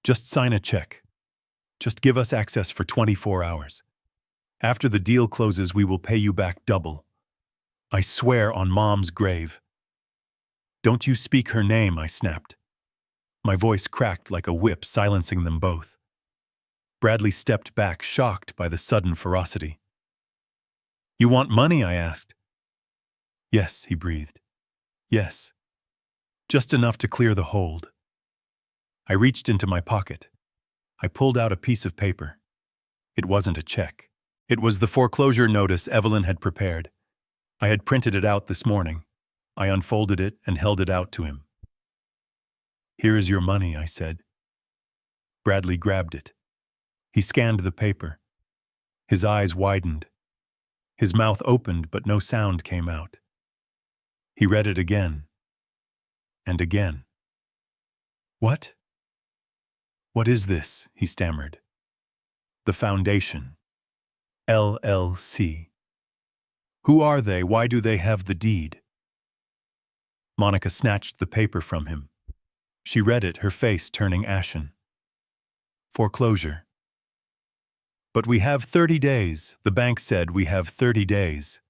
[SPEAKER 1] Just sign a check. Just give us access for 24 hours. After the deal closes, we will pay you back double. I swear on Mom's grave. Don't you speak her name, I snapped. My voice cracked like a whip, silencing them both. Bradley stepped back, shocked by the sudden ferocity. You want money? I asked. Yes, he breathed. Yes. Just enough to clear the hold. I reached into my pocket. I pulled out a piece of paper. It wasn't a check. It was the foreclosure notice Evelyn had prepared. I had printed it out this morning. I unfolded it and held it out to him. Here is your money, I said. Bradley grabbed it. He scanned the paper. His eyes widened. His mouth opened, but no sound came out. He read it again. And again. What? "What is this?" he stammered. "The Foundation. LLC. Who are they? Why do they have the deed?" Monica snatched the paper from him. She read it, her face turning ashen. "Foreclosure. But we have 30 days. The bank said we have 30 days.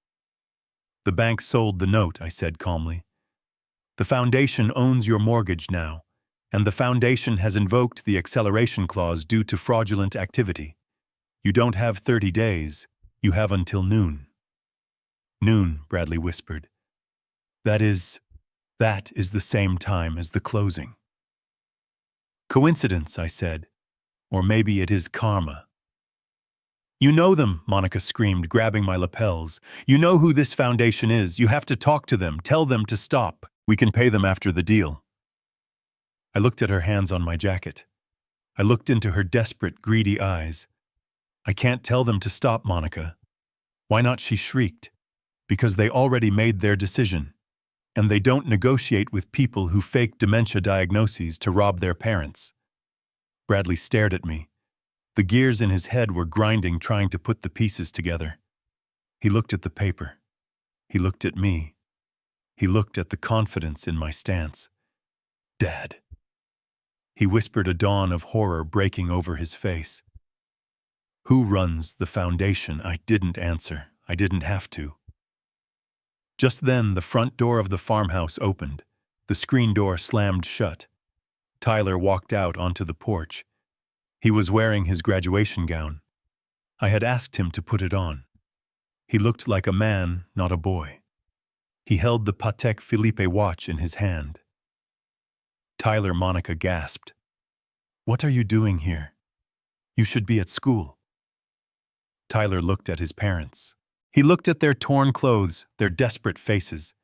[SPEAKER 1] "The bank sold the note," I said calmly. "The Foundation owns your mortgage now, and the Foundation has invoked the acceleration clause due to fraudulent activity. You don't have 30 days. You have until noon." "Noon," Bradley whispered. That is the same time as the closing." "Coincidence," I said. "Or maybe it is karma." "You know them," Monica screamed, grabbing my lapels. "You know who this Foundation is. You have to talk to them. Tell them to stop. We can pay them after the deal." I looked at her hands on my jacket. I looked into her desperate, greedy eyes. "I can't tell them to stop, Monica." "Why not?" she shrieked. "Because they already made their decision. And they don't negotiate with people who fake dementia diagnoses to rob their parents." Bradley stared at me. The gears in his head were grinding, trying to put the pieces together. He looked at the paper. He looked at me. He looked at the confidence in my stance. "Dad." He whispered, a dawn of horror breaking over his face. "Who runs the Foundation?" I didn't answer. I didn't have to. Just then, the front door of the farmhouse opened. The screen door slammed shut. Tyler walked out onto the porch. He was wearing his graduation gown. I had asked him to put it on. He looked like a man, not a boy. He held the Patek Philippe watch in his hand. "Tyler," Monica gasped. "What are you doing here? You should be at school." Tyler looked at his parents. He looked at their torn clothes, their desperate faces.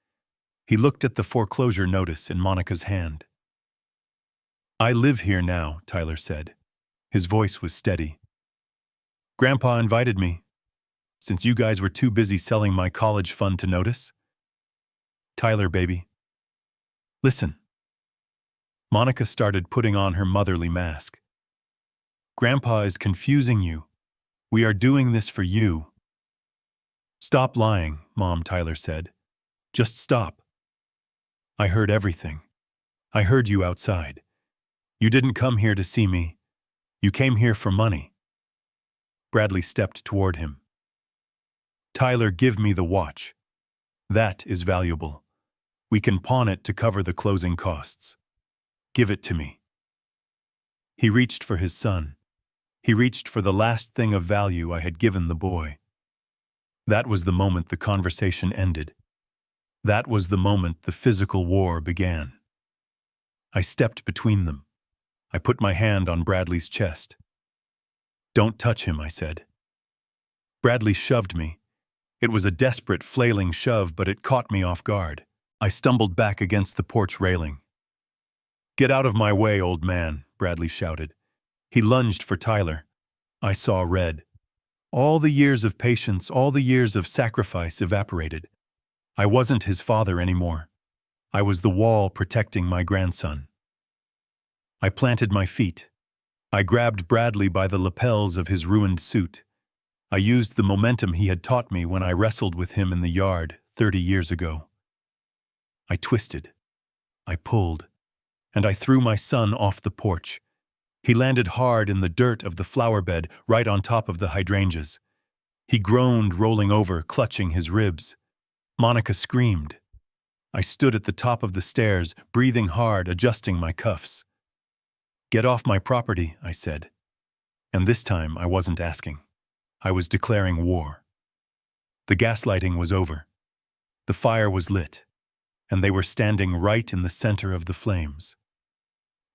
[SPEAKER 1] He looked at the foreclosure notice in Monica's hand. "I live here now," Tyler said. His voice was steady. "Grandpa invited me, since you guys were too busy selling my college fund to notice." "Tyler, baby. Listen." Monica started putting on her motherly mask. "Grandpa is confusing you. We are doing this for you." "Stop lying, Mom," Tyler said. "Just stop." "I heard everything. I heard you outside. You didn't come here to see me. You came here for money." Bradley stepped toward him. "Tyler, give me the watch. That is valuable. We can pawn it to cover the closing costs. Give it to me." He reached for his son. He reached for the last thing of value I had given the boy. That was the moment the conversation ended. That was the moment the physical war began. I stepped between them. I put my hand on Bradley's chest. "Don't touch him," I said. Bradley shoved me. It was a desperate, flailing shove, but it caught me off guard. I stumbled back against the porch railing. "Get out of my way, old man," Bradley shouted. He lunged for Tyler. I saw red. All the years of patience, all the years of sacrifice evaporated. I wasn't his father anymore. I was the wall protecting my grandson. I planted my feet. I grabbed Bradley by the lapels of his ruined suit. I used the momentum he had taught me when I wrestled with him in the yard 30 years ago. I twisted. I pulled. And I threw my son off the porch. He landed hard in the dirt of the flower bed, right on top of the hydrangeas. He groaned, rolling over, clutching his ribs. Monica screamed. I stood at the top of the stairs, breathing hard, adjusting my cuffs. "Get off my property," I said. And this time I wasn't asking. I was declaring war. The gaslighting was over. The fire was lit, and they were standing right in the center of the flames.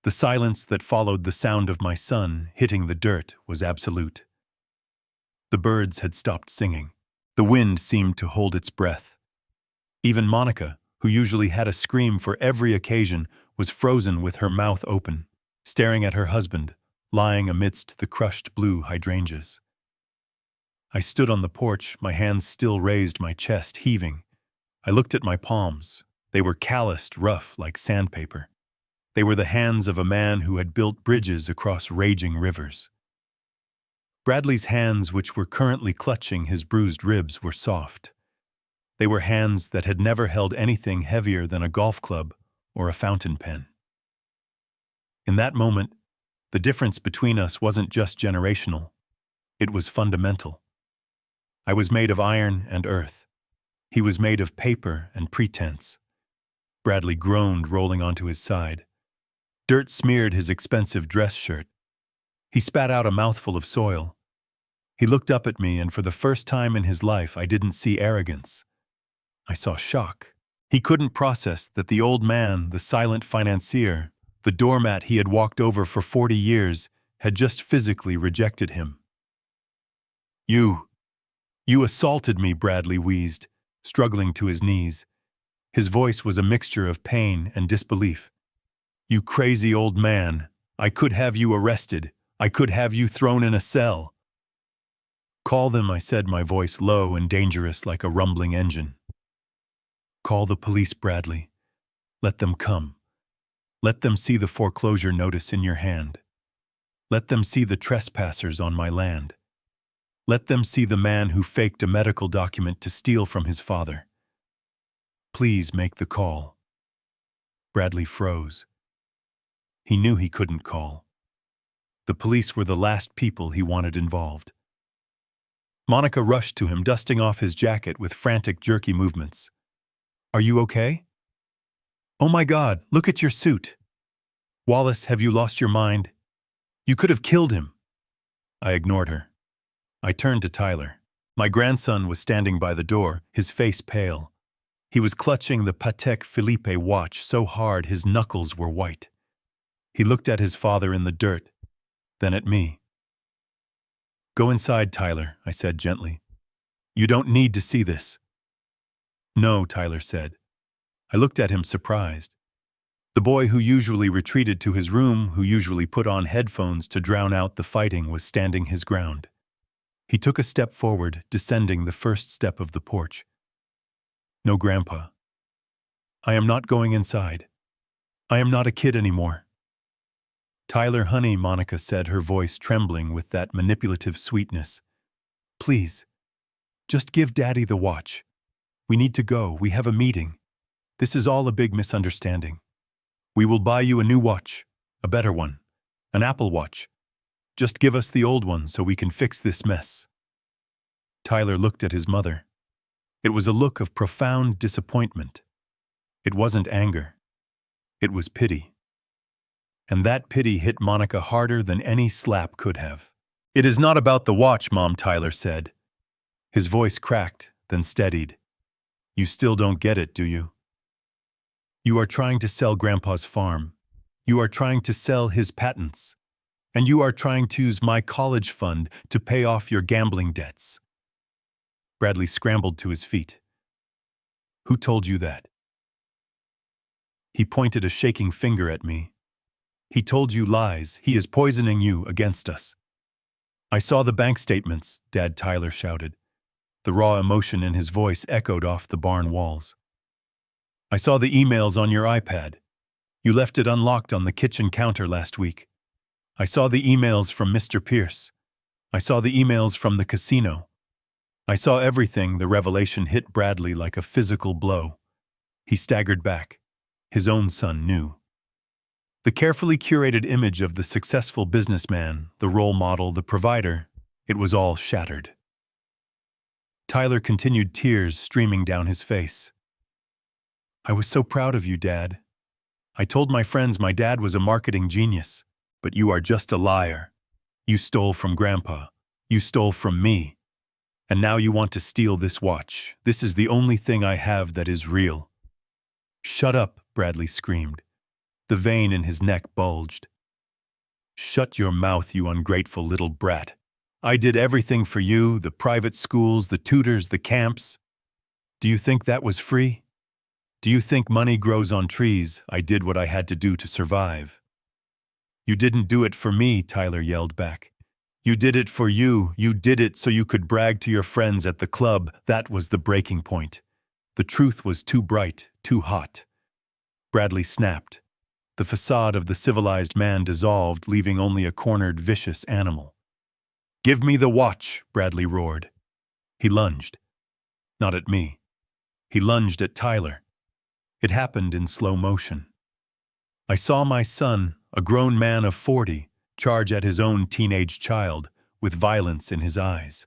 [SPEAKER 1] The silence that followed the sound of my son hitting the dirt was absolute. The birds had stopped singing. The wind seemed to hold its breath. Even Monica, who usually had a scream for every occasion, was frozen with her mouth open, staring at her husband, lying amidst the crushed blue hydrangeas. I stood on the porch, my hands still raised, my chest heaving. I looked at my palms. They were calloused, rough, like sandpaper. They were the hands of a man who had built bridges across raging rivers. Bradley's hands, which were currently clutching his bruised ribs, were soft. They were hands that had never held anything heavier than a golf club or a fountain pen. In that moment, the difference between us wasn't just generational. It was fundamental. I was made of iron and earth. He was made of paper and pretense. Bradley groaned, rolling onto his side. Dirt smeared his expensive dress shirt. He spat out a mouthful of soil. He looked up at me, and for the first time in his life, I didn't see arrogance. I saw shock. He couldn't process that the old man, the silent financier, the doormat he had walked over for 40 years, had just physically rejected him. You assaulted me," Bradley wheezed, struggling to his knees. His voice was a mixture of pain and disbelief. "You crazy old man. I could have you arrested. I could have you thrown in a cell." "Call them," I said, my voice low and dangerous like a rumbling engine. "Call the police, Bradley. Let them come. Let them see the foreclosure notice in your hand. Let them see the trespassers on my land. Let them see the man who faked a medical document to steal from his father. Please make the call." Bradley froze. He knew he couldn't call. The police were the last people he wanted involved. Monica rushed to him, dusting off his jacket with frantic, jerky movements. "Are you okay?" "Oh my God, look at your suit. Wallace, have you lost your mind? You could have killed him." I ignored her. I turned to Tyler. My grandson was standing by the door, his face pale. He was clutching the Patek Philippe watch so hard his knuckles were white. He looked at his father in the dirt, then at me. "Go inside, Tyler," I said gently. "You don't need to see this." "No," Tyler said. I looked at him surprised. The boy who usually retreated to his room, who usually put on headphones to drown out the fighting, was standing his ground. He took a step forward, descending the first step of the porch. "No, Grandpa. I am not going inside. I am not a kid anymore." "Tyler, honey," Monica said, her voice trembling with that manipulative sweetness. "Please, just give Daddy the watch. We need to go. We have a meeting. This is all a big misunderstanding. We will buy you a new watch, a better one, an Apple Watch. Just give us the old one so we can fix this mess." Tyler looked at his mother. It was a look of profound disappointment. It wasn't anger. It was pity. And that pity hit Monica harder than any slap could have. "It is not about the watch, Mom," Tyler said. His voice cracked, then steadied. "You still don't get it, do you? You are trying to sell Grandpa's farm. You are trying to sell his patents. And you are trying to use my college fund to pay off your gambling debts." Bradley scrambled to his feet. "Who told you that?" He pointed a shaking finger at me. "He told you lies. He is poisoning you against us." "I saw the bank statements," Dad, Tyler shouted. The raw emotion in his voice echoed off the barn walls. "I saw the emails on your iPad. You left it unlocked on the kitchen counter last week. I saw the emails from Mr. Pierce. I saw the emails from the casino. I saw everything." The revelation hit Bradley like a physical blow. He staggered back. His own son knew. The carefully curated image of the successful businessman, the role model, the provider, it was all shattered. Tyler continued, tears streaming down his face. "I was so proud of you, Dad. I told my friends my dad was a marketing genius. But you are just a liar. You stole from Grandpa. You stole from me. And now you want to steal this watch. This is the only thing I have that is real." "Shut up," Bradley screamed. The vein in his neck bulged. "Shut your mouth, you ungrateful little brat. I did everything for you, the private schools, the tutors, the camps. Do you think that was free? Do you think money grows on trees? I did what I had to do to survive." "You didn't do it for me," Tyler yelled back. "You did it for you. You did it so you could brag to your friends at the club." That was the breaking point. The truth was too bright, too hot. Bradley snapped. The facade of the civilized man dissolved, leaving only a cornered, vicious animal. "Give me the watch," Bradley roared. He lunged. Not at me. He lunged at Tyler. It happened in slow motion. I saw my son, a grown man of 40, charge at his own teenage child, with violence in his eyes.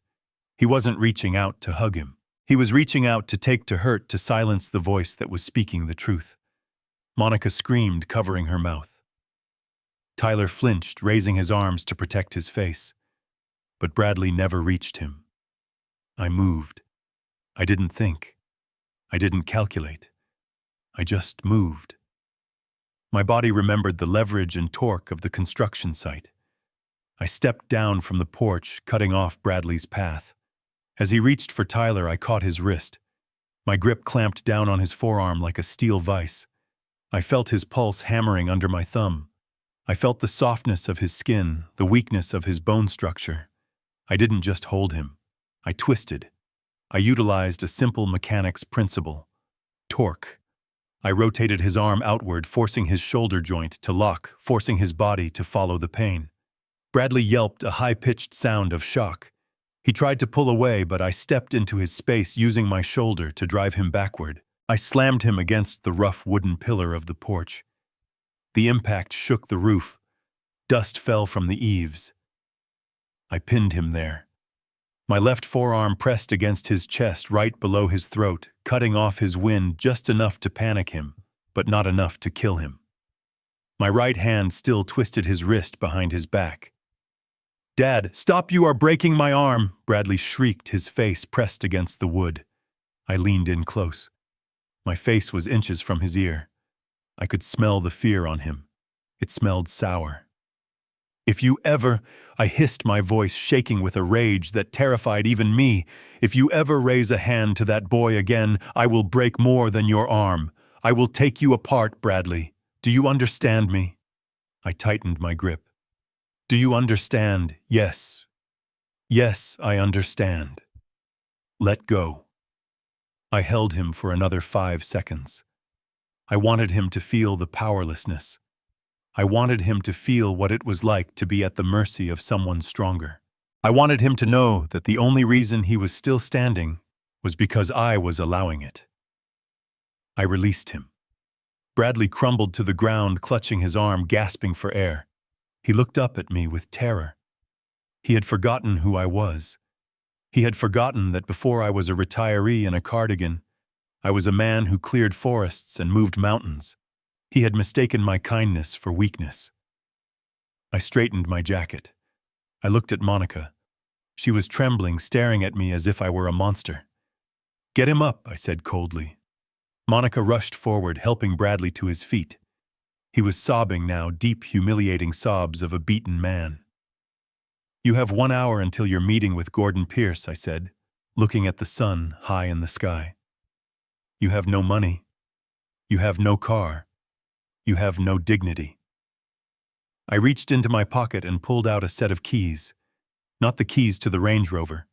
[SPEAKER 1] He wasn't reaching out to hug him. He was reaching out to take to hurt, to silence the voice that was speaking the truth. Monica screamed, covering her mouth. Tyler flinched, raising his arms to protect his face. But Bradley never reached him. I moved. I didn't think. I didn't calculate. I just moved. My body remembered the leverage and torque of the construction site. I stepped down from the porch, cutting off Bradley's path. As he reached for Tyler, I caught his wrist. My grip clamped down on his forearm like a steel vise. I felt his pulse hammering under my thumb. I felt the softness of his skin, the weakness of his bone structure. I didn't just hold him. I twisted. I utilized a simple mechanics principle: torque. I rotated his arm outward, forcing his shoulder joint to lock, forcing his body to follow the pain. Bradley yelped, a high-pitched sound of shock. He tried to pull away, but I stepped into his space, using my shoulder to drive him backward. I slammed him against the rough wooden pillar of the porch. The impact shook the roof. Dust fell from the eaves. I pinned him there. My left forearm pressed against his chest, right below his throat, cutting off his wind just enough to panic him, but not enough to kill him. My right hand still twisted his wrist behind his back. "Dad, stop, you are breaking my arm!" Bradley shrieked, his face pressed against the wood. I leaned in close. My face was inches from his ear. I could smell the fear on him. It smelled sour. "If you ever," I hissed, my voice shaking with a rage that terrified even me, "if you ever raise a hand to that boy again, I will break more than your arm. I will take you apart, Bradley. Do you understand me?" I tightened my grip. "Do you understand?" "Yes. Yes, I understand." "Let go." I held him for another 5 seconds. I wanted him to feel the powerlessness. I wanted him to feel what it was like to be at the mercy of someone stronger. I wanted him to know that the only reason he was still standing was because I was allowing it. I released him. Bradley crumbled to the ground, clutching his arm, gasping for air. He looked up at me with terror. He had forgotten who I was. He had forgotten that before I was a retiree in a cardigan, I was a man who cleared forests and moved mountains. He had mistaken my kindness for weakness. I straightened my jacket. I looked at Monica. She was trembling, staring at me as if I were a monster. "Get him up," I said coldly. Monica rushed forward, helping Bradley to his feet. He was sobbing now, deep, humiliating sobs of a beaten man. "You have 1 hour until your meeting with Gordon Pierce," I said, looking at the sun high in the sky. "You have no money. You have no car. You have no dignity." I reached into my pocket and pulled out a set of keys. Not the keys to the Range Rover.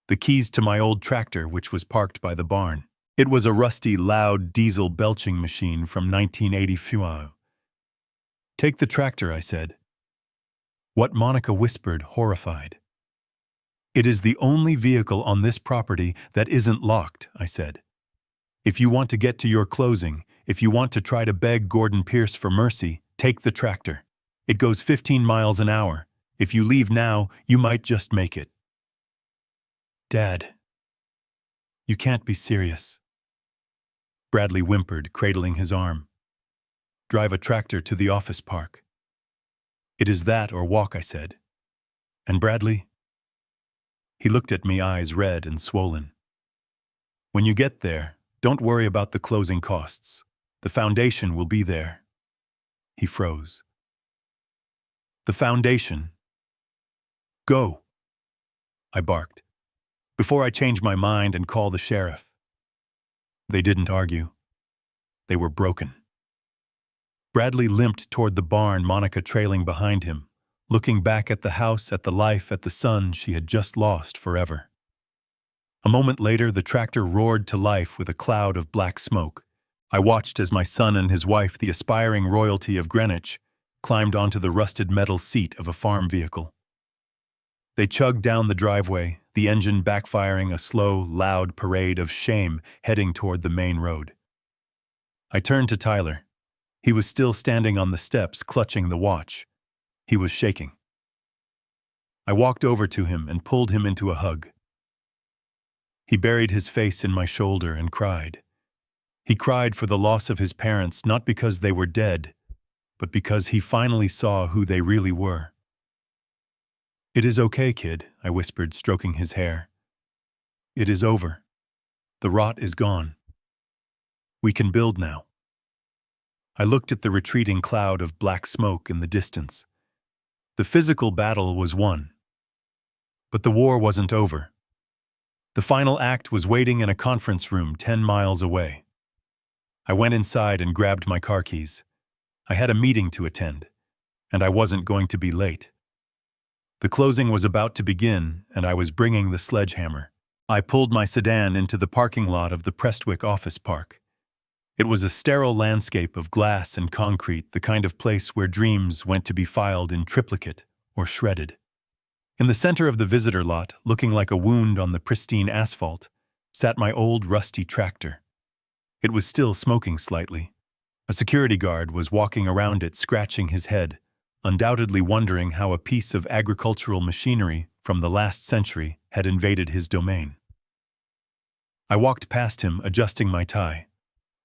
[SPEAKER 1] The keys to my old tractor, which was parked by the barn. It was a rusty, loud diesel belching machine from 1984. "Take the tractor," I said. What Monica whispered, horrified. "It is the only vehicle on this property that isn't locked," I said. "If you want to get to your closing, if you want to try to beg Gordon Pierce for mercy, take the tractor. It goes 15 miles an hour. If you leave now, you might just make it." "Dad, you can't be serious." Bradley whimpered, cradling his arm. "Drive a tractor to the office park." "It is that or walk," I said. "And Bradley?" He looked at me, eyes red and swollen. "When you get there, don't worry about the closing costs. The foundation will be there." He froze. "The foundation." "Go," I barked, before I change my mind and call the sheriff. They didn't argue. They were broken. Bradley limped toward the barn, Monica trailing behind him, looking back at the house, at the life, at the son she had just lost forever. A moment later, the tractor roared to life with a cloud of black smoke. I watched as my son and his wife, the aspiring royalty of Greenwich, climbed onto the rusted metal seat of a farm vehicle. They chugged down the driveway, the engine backfiring a slow, loud parade of shame heading toward the main road. I turned to Tyler. He was still standing on the steps, clutching the watch. He was shaking. I walked over to him and pulled him into a hug. He buried his face in my shoulder and cried. He cried for the loss of his parents, not because they were dead, but because he finally saw who they really were. "It is okay, kid," I whispered, stroking his hair. "It is over. The rot is gone. We can build now." I looked at the retreating cloud of black smoke in the distance. The physical battle was won. But the war wasn't over. The final act was waiting in a conference room 10 miles away. I went inside and grabbed my car keys. I had a meeting to attend, and I wasn't going to be late. The closing was about to begin, and I was bringing the sledgehammer. I pulled my sedan into the parking lot of the Prestwick office park. It was a sterile landscape of glass and concrete, the kind of place where dreams went to be filed in triplicate or shredded. In the center of the visitor lot, looking like a wound on the pristine asphalt, sat my old rusty tractor. It was still smoking slightly. A security guard was walking around it, scratching his head, undoubtedly wondering how a piece of agricultural machinery from the last century had invaded his domain. I walked past him, adjusting my tie.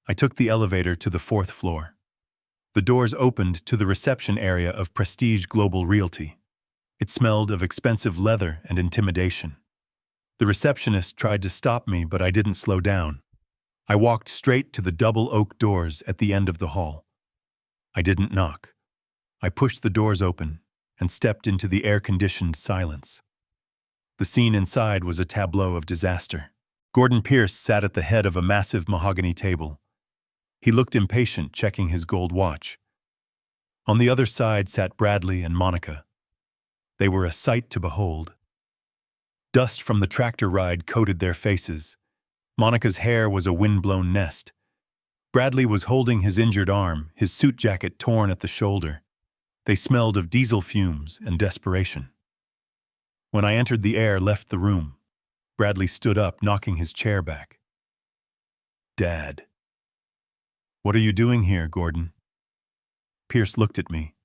[SPEAKER 1] I took the elevator to the 4th floor. The doors opened to the reception area of Prestige Global Realty. It smelled of expensive leather and intimidation. The receptionist tried to stop me, but I didn't slow down. I walked straight to the double oak doors at the end of the hall. I didn't knock. I pushed the doors open and stepped into the air-conditioned silence. The scene inside was a tableau of disaster. Gordon Pierce sat at the head of a massive mahogany table. He looked impatient, checking his gold watch. On the other side sat Bradley and Monica. They were a sight to behold. Dust from the tractor ride coated their faces. Monica's hair was a wind-blown nest. Bradley was holding his injured arm, his suit jacket torn at the shoulder. They smelled of diesel fumes and desperation. When I entered, the air left the room. Bradley stood up, knocking his chair back. "Dad." "What are you doing here, Gordon?" Pierce looked at me.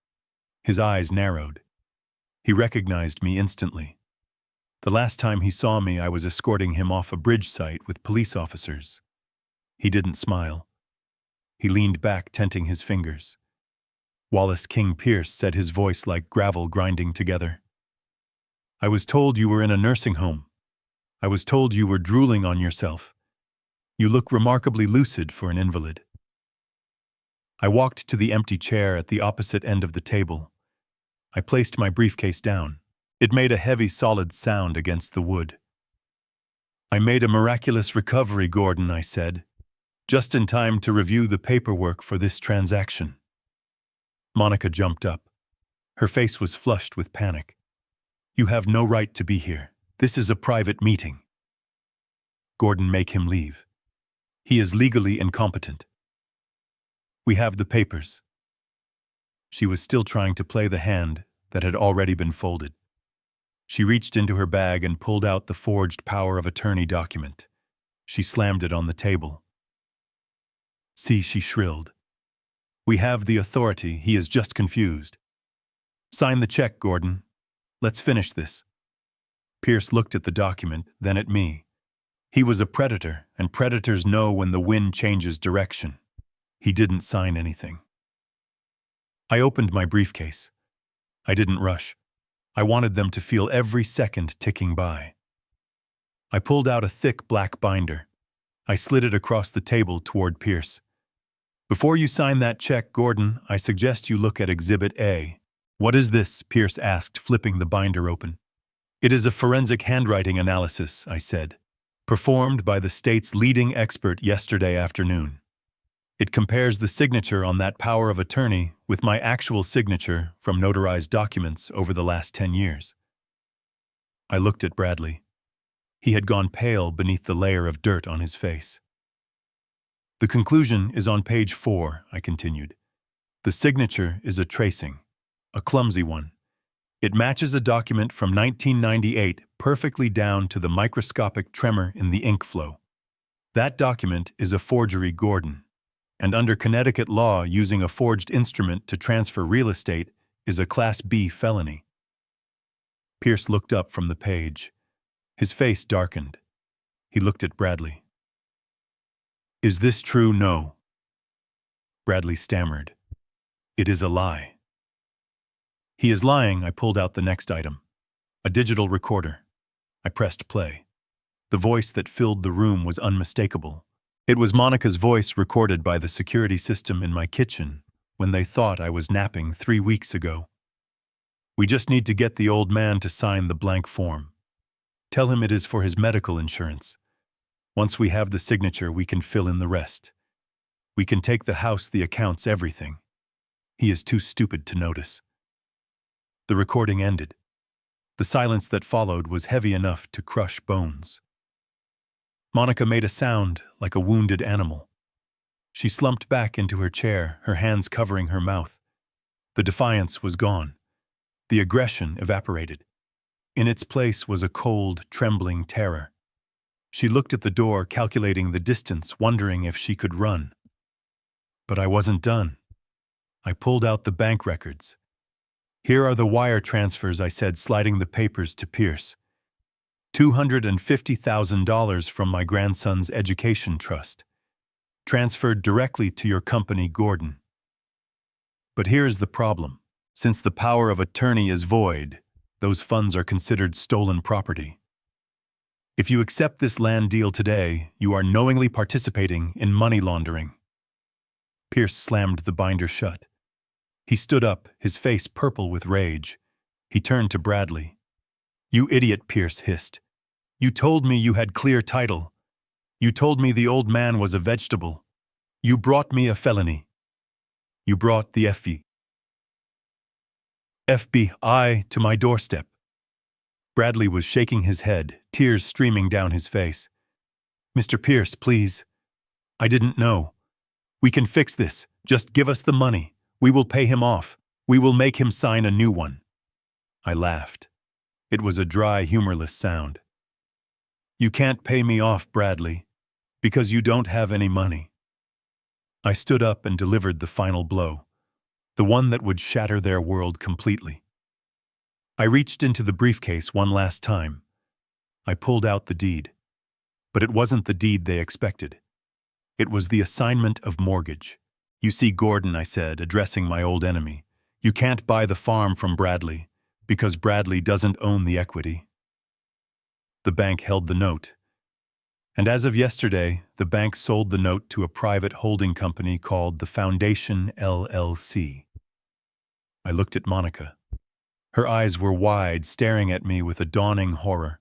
[SPEAKER 1] His eyes narrowed. He recognized me instantly. The last time he saw me, I was escorting him off a bridge site with police officers. He didn't smile. He leaned back, tenting his fingers. Wallace King Pierce said, his voice like gravel grinding together. "I was told you were in a nursing home. I was told you were drooling on yourself. You look remarkably lucid for an invalid." I walked to the empty chair at the opposite end of the table. I placed my briefcase down. It made a heavy, solid sound against the wood. "I made a miraculous recovery, Gordon," I said, "just in time to review the paperwork for this transaction." Monica jumped up. Her face was flushed with panic. "You have no right to be here. This is a private meeting." "Gordon, make him leave. He is legally incompetent." "We have the papers." She was still trying to play the hand that had already been folded. She reached into her bag and pulled out the forged power of attorney document. She slammed it on the table. "See," she shrilled. "We have the authority. He is just confused. Sign the check, Gordon. Let's finish this." Pierce looked at the document, then at me. He was a predator, and predators know when the wind changes direction. He didn't sign anything. I opened my briefcase. I didn't rush. I wanted them to feel every second ticking by. I pulled out a thick black binder. I slid it across the table toward Pierce. "Before you sign that check, Gordon, I suggest you look at Exhibit A." "What is this?" Pierce asked, flipping the binder open. "It is a forensic handwriting analysis," I said, "performed by the state's leading expert yesterday afternoon. It compares the signature on that power of attorney with my actual signature from notarized documents over the last 10 years. I looked at Bradley. He had gone pale beneath the layer of dirt on his face. The conclusion is on page 4, I continued. The signature is a tracing, a clumsy one. It matches a document from 1998 perfectly down to the microscopic tremor in the ink flow. That document is a forgery, Gordon, and under Connecticut law, using a forged instrument to transfer real estate is a Class B felony. Pierce looked up from the page. His face darkened. He looked at Bradley. Is this true? No. Bradley stammered. It is a lie. He is lying. I pulled out the next item. A digital recorder. I pressed play. The voice that filled the room was unmistakable. It was Monica's voice recorded by the security system in my kitchen when they thought I was napping 3 weeks ago. We just need to get the old man to sign the blank form. Tell him it is for his medical insurance. Once we have the signature, we can fill in the rest. We can take the house, the accounts, everything. He is too stupid to notice. The recording ended. The silence that followed was heavy enough to crush bones. Monica made a sound like a wounded animal. She slumped back into her chair, her hands covering her mouth. The defiance was gone. The aggression evaporated. In its place was a cold, trembling terror. She looked at the door, calculating the distance, wondering if she could run. But I wasn't done. I pulled out the bank records. Here are the wire transfers, I said, sliding the papers to Pierce. $250,000 from my grandson's education trust, transferred directly to your company, Gordon. But here is the problem. Since the power of attorney is void, those funds are considered stolen property. If you accept this land deal today, you are knowingly participating in money laundering. Pierce slammed the binder shut. He stood up, his face purple with rage. He turned to Bradley. You idiot, Pierce hissed. You told me you had clear title. You told me the old man was a vegetable. You brought me a felony. You brought the FBI to my doorstep. Bradley was shaking his head, tears streaming down his face. Mr. Pierce, please. I didn't know. We can fix this. Just give us the money. We will pay him off. We will make him sign a new one. I laughed. It was a dry, humorless sound. You can't pay me off, Bradley, because you don't have any money. I stood up and delivered the final blow, the one that would shatter their world completely. I reached into the briefcase one last time. I pulled out the deed. But it wasn't the deed they expected. It was the assignment of mortgage. You see, Gordon, I said, addressing my old enemy, you can't buy the farm from Bradley, because Bradley doesn't own the equity. The bank held the note. And as of yesterday, the bank sold the note to a private holding company called the Foundation LLC. I looked at Monica. Her eyes were wide, staring at me with a dawning horror.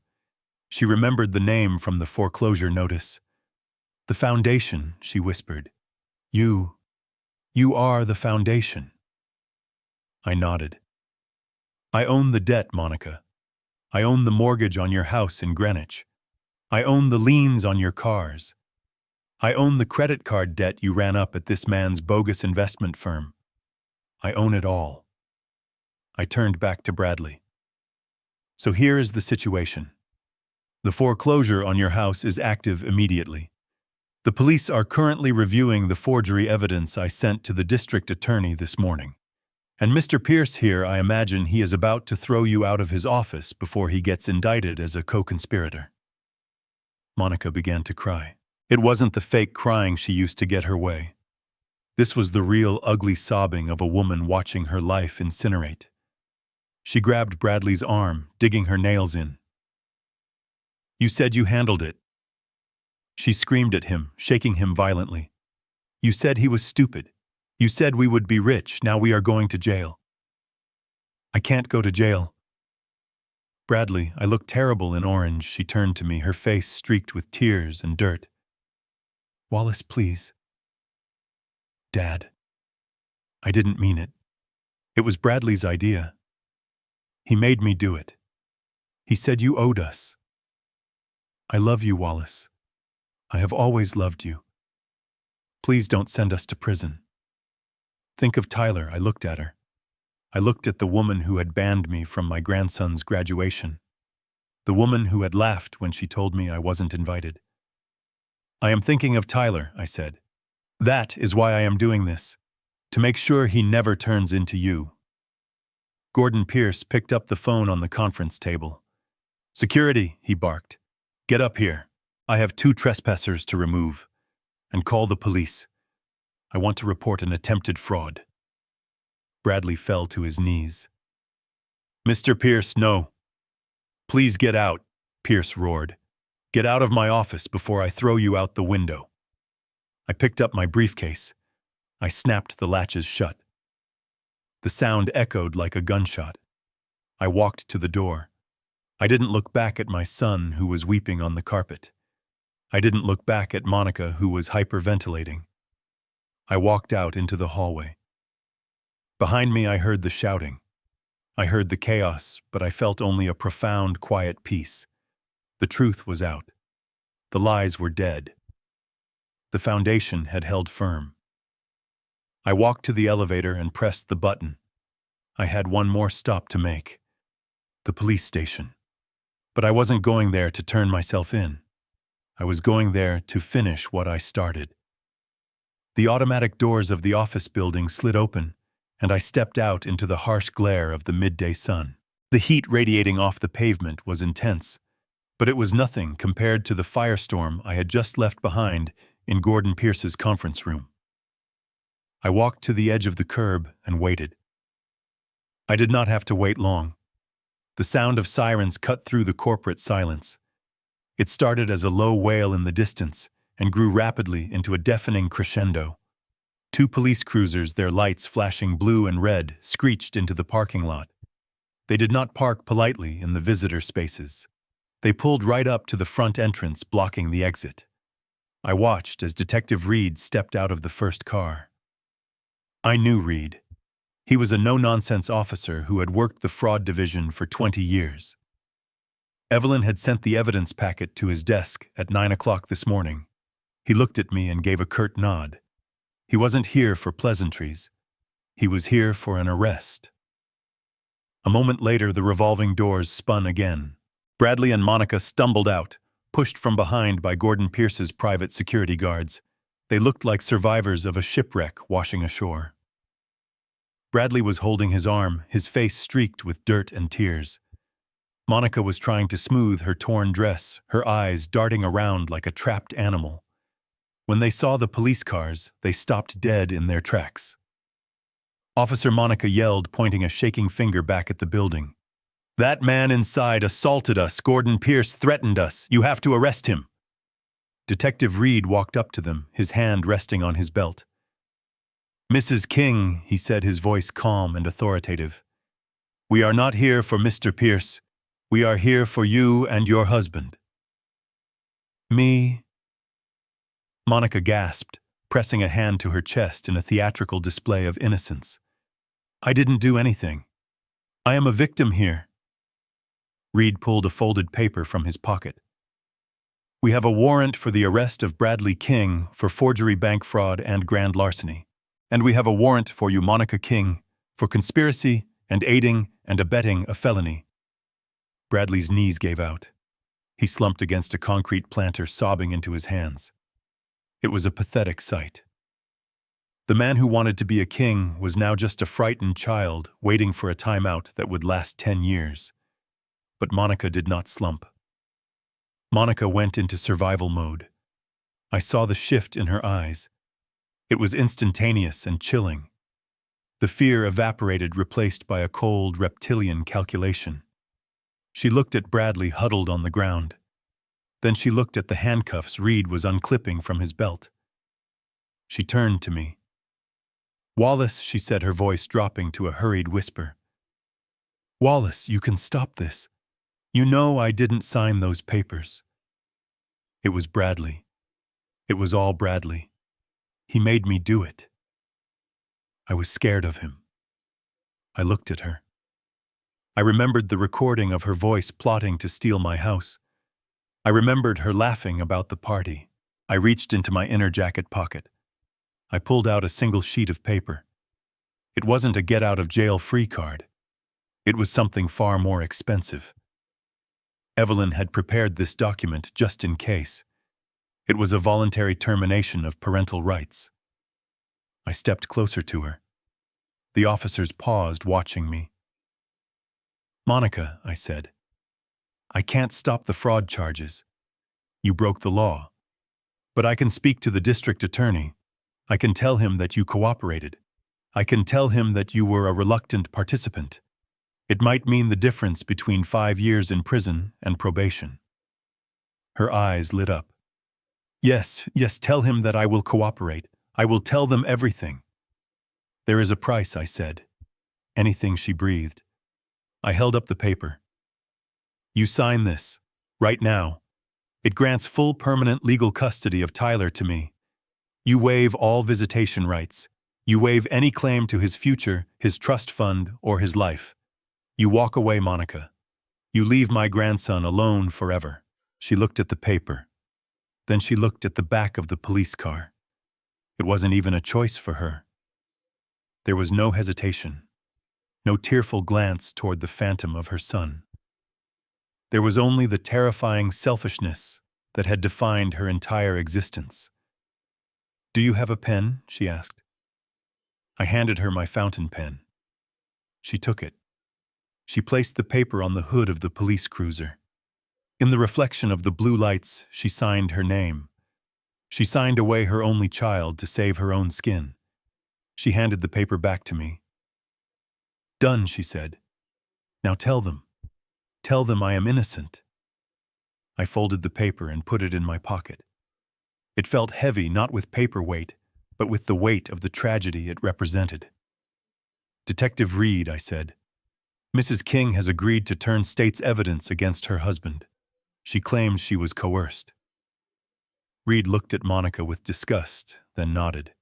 [SPEAKER 1] She remembered the name from the foreclosure notice. The Foundation, she whispered. You are the Foundation. I nodded. I own the debt, Monica. I own the mortgage on your house in Greenwich. I own the liens on your cars. I own the credit card debt you ran up at this man's bogus investment firm. I own it all. I turned back to Bradley. So here is the situation. The foreclosure on your house is active immediately. The police are currently reviewing the forgery evidence I sent to the district attorney this morning. And Mr. Pierce here, I imagine he is about to throw you out of his office before he gets indicted as a co-conspirator. Monica began to cry. It wasn't the fake crying she used to get her way. This was the real ugly sobbing of a woman watching her life incinerate. She grabbed Bradley's arm, digging her nails in. You said you handled it. She screamed at him, shaking him violently. You said he was stupid. You said we would be rich, now we are going to jail. I can't go to jail. Bradley, I look terrible in orange, she turned to me, her face streaked with tears and dirt. Wallace, please. Dad. I didn't mean it. It was Bradley's idea. He made me do it. He said you owed us. I love you, Wallace. I have always loved you. Please don't send us to prison. Think of Tyler, I looked at her. I looked at the woman who had banned me from my grandson's graduation. The woman who had laughed when she told me I wasn't invited. I am thinking of Tyler, I said. That is why I am doing this. To make sure he never turns into you. Gordon Pierce picked up the phone on the conference table. Security, he barked. Get up here. I have 2 trespassers to remove. And call the police. I want to report an attempted fraud. Bradley fell to his knees. Mr. Pierce, no. Please get out, Pierce roared. Get out of my office before I throw you out the window. I picked up my briefcase. I snapped the latches shut. The sound echoed like a gunshot. I walked to the door. I didn't look back at my son, who was weeping on the carpet. I didn't look back at Monica, who was hyperventilating. I walked out into the hallway. Behind me, I heard the shouting. I heard the chaos, but I felt only a profound, quiet peace. The truth was out. The lies were dead. The foundation had held firm. I walked to the elevator and pressed the button. I had one more stop to make. The police station. But I wasn't going there to turn myself in. I was going there to finish what I started. The automatic doors of the office building slid open, and I stepped out into the harsh glare of the midday sun. The heat radiating off the pavement was intense, but it was nothing compared to the firestorm I had just left behind in Gordon Pierce's conference room. I walked to the edge of the curb and waited. I did not have to wait long. The sound of sirens cut through the corporate silence. It started as a low wail in the distance and grew rapidly into a deafening crescendo. 2 police cruisers, their lights flashing blue and red, screeched into the parking lot. They did not park politely in the visitor spaces. They pulled right up to the front entrance, blocking the exit. I watched as Detective Reed stepped out of the first car. I knew Reed. He was a no-nonsense officer who had worked the fraud division for 20 years. Evelyn had sent the evidence packet to his desk at 9 o'clock this morning. He looked at me and gave a curt nod. He wasn't here for pleasantries. He was here for an arrest. A moment later, the revolving doors spun again. Bradley and Monica stumbled out, pushed from behind by Gordon Pierce's private security guards. They looked like survivors of a shipwreck washing ashore. Bradley was holding his arm, his face streaked with dirt and tears. Monica was trying to smooth her torn dress, her eyes darting around like a trapped animal. When they saw the police cars, they stopped dead in their tracks. Officer Monica yelled, pointing a shaking finger back at the building. That man inside assaulted us. Gordon Pierce threatened us. You have to arrest him. Detective Reed walked up to them, his hand resting on his belt. Mrs. King, he said, his voice calm and authoritative. We are not here for Mr. Pierce. We are here for you and your husband. Me? Monica gasped, pressing a hand to her chest in a theatrical display of innocence. I didn't do anything. I am a victim here. Reed pulled a folded paper from his pocket. We have a warrant for the arrest of Bradley King for forgery, bank fraud, and grand larceny. And we have a warrant for you, Monica King, for conspiracy and aiding and abetting a felony. Bradley's knees gave out. He slumped against a concrete planter, sobbing into his hands. It was a pathetic sight. The man who wanted to be a king was now just a frightened child waiting for a timeout that would last 10 years. But Monica did not slump. Monica went into survival mode. I saw the shift in her eyes. It was instantaneous and chilling. The fear evaporated, replaced by a cold, reptilian calculation. She looked at Bradley huddled on the ground. Then she looked at the handcuffs Reed was unclipping from his belt. She turned to me. Wallace, she said, her voice dropping to a hurried whisper. Wallace, you can stop this. You know I didn't sign those papers. It was Bradley. It was all Bradley. He made me do it. I was scared of him. I looked at her. I remembered the recording of her voice plotting to steal my house. I remembered her laughing about the party. I reached into my inner jacket pocket. I pulled out a single sheet of paper. It wasn't a get-out-of-jail-free card. It was something far more expensive. Evelyn had prepared this document just in case. It was a voluntary termination of parental rights. I stepped closer to her. The officers paused, watching me. "Monica," I said, "I can't stop the fraud charges. You broke the law. But I can speak to the district attorney. I can tell him that you cooperated. I can tell him that you were a reluctant participant. It might mean the difference between 5 years in prison and probation." Her eyes lit up. Yes, tell him that I will cooperate. I will tell them everything." "There is a price," I said. Anything she breathed. I held up the paper. "You sign this, right now. It grants full permanent legal custody of Tyler to me. You waive all visitation rights. You waive any claim to his future, his trust fund, or his life. You walk away, Monica. You leave my grandson alone forever." She looked at the paper. Then she looked at the back of the police car. It wasn't even a choice for her. There was no hesitation, no tearful glance toward the phantom of her son. There was only the terrifying selfishness that had defined her entire existence. "Do you have a pen?" she asked. I handed her my fountain pen. She took it. She placed the paper on the hood of the police cruiser. In the reflection of the blue lights, she signed her name. She signed away her only child to save her own skin. She handed the paper back to me. "Done," she said. "Now tell them. Tell them I am innocent." I folded the paper and put it in my pocket. It felt heavy, not with paper weight, but with the weight of the tragedy it represented. "Detective Reed," I said, "Mrs. King has agreed to turn state's evidence against her husband. She claims she was coerced." Reed looked at Monica with disgust, then nodded.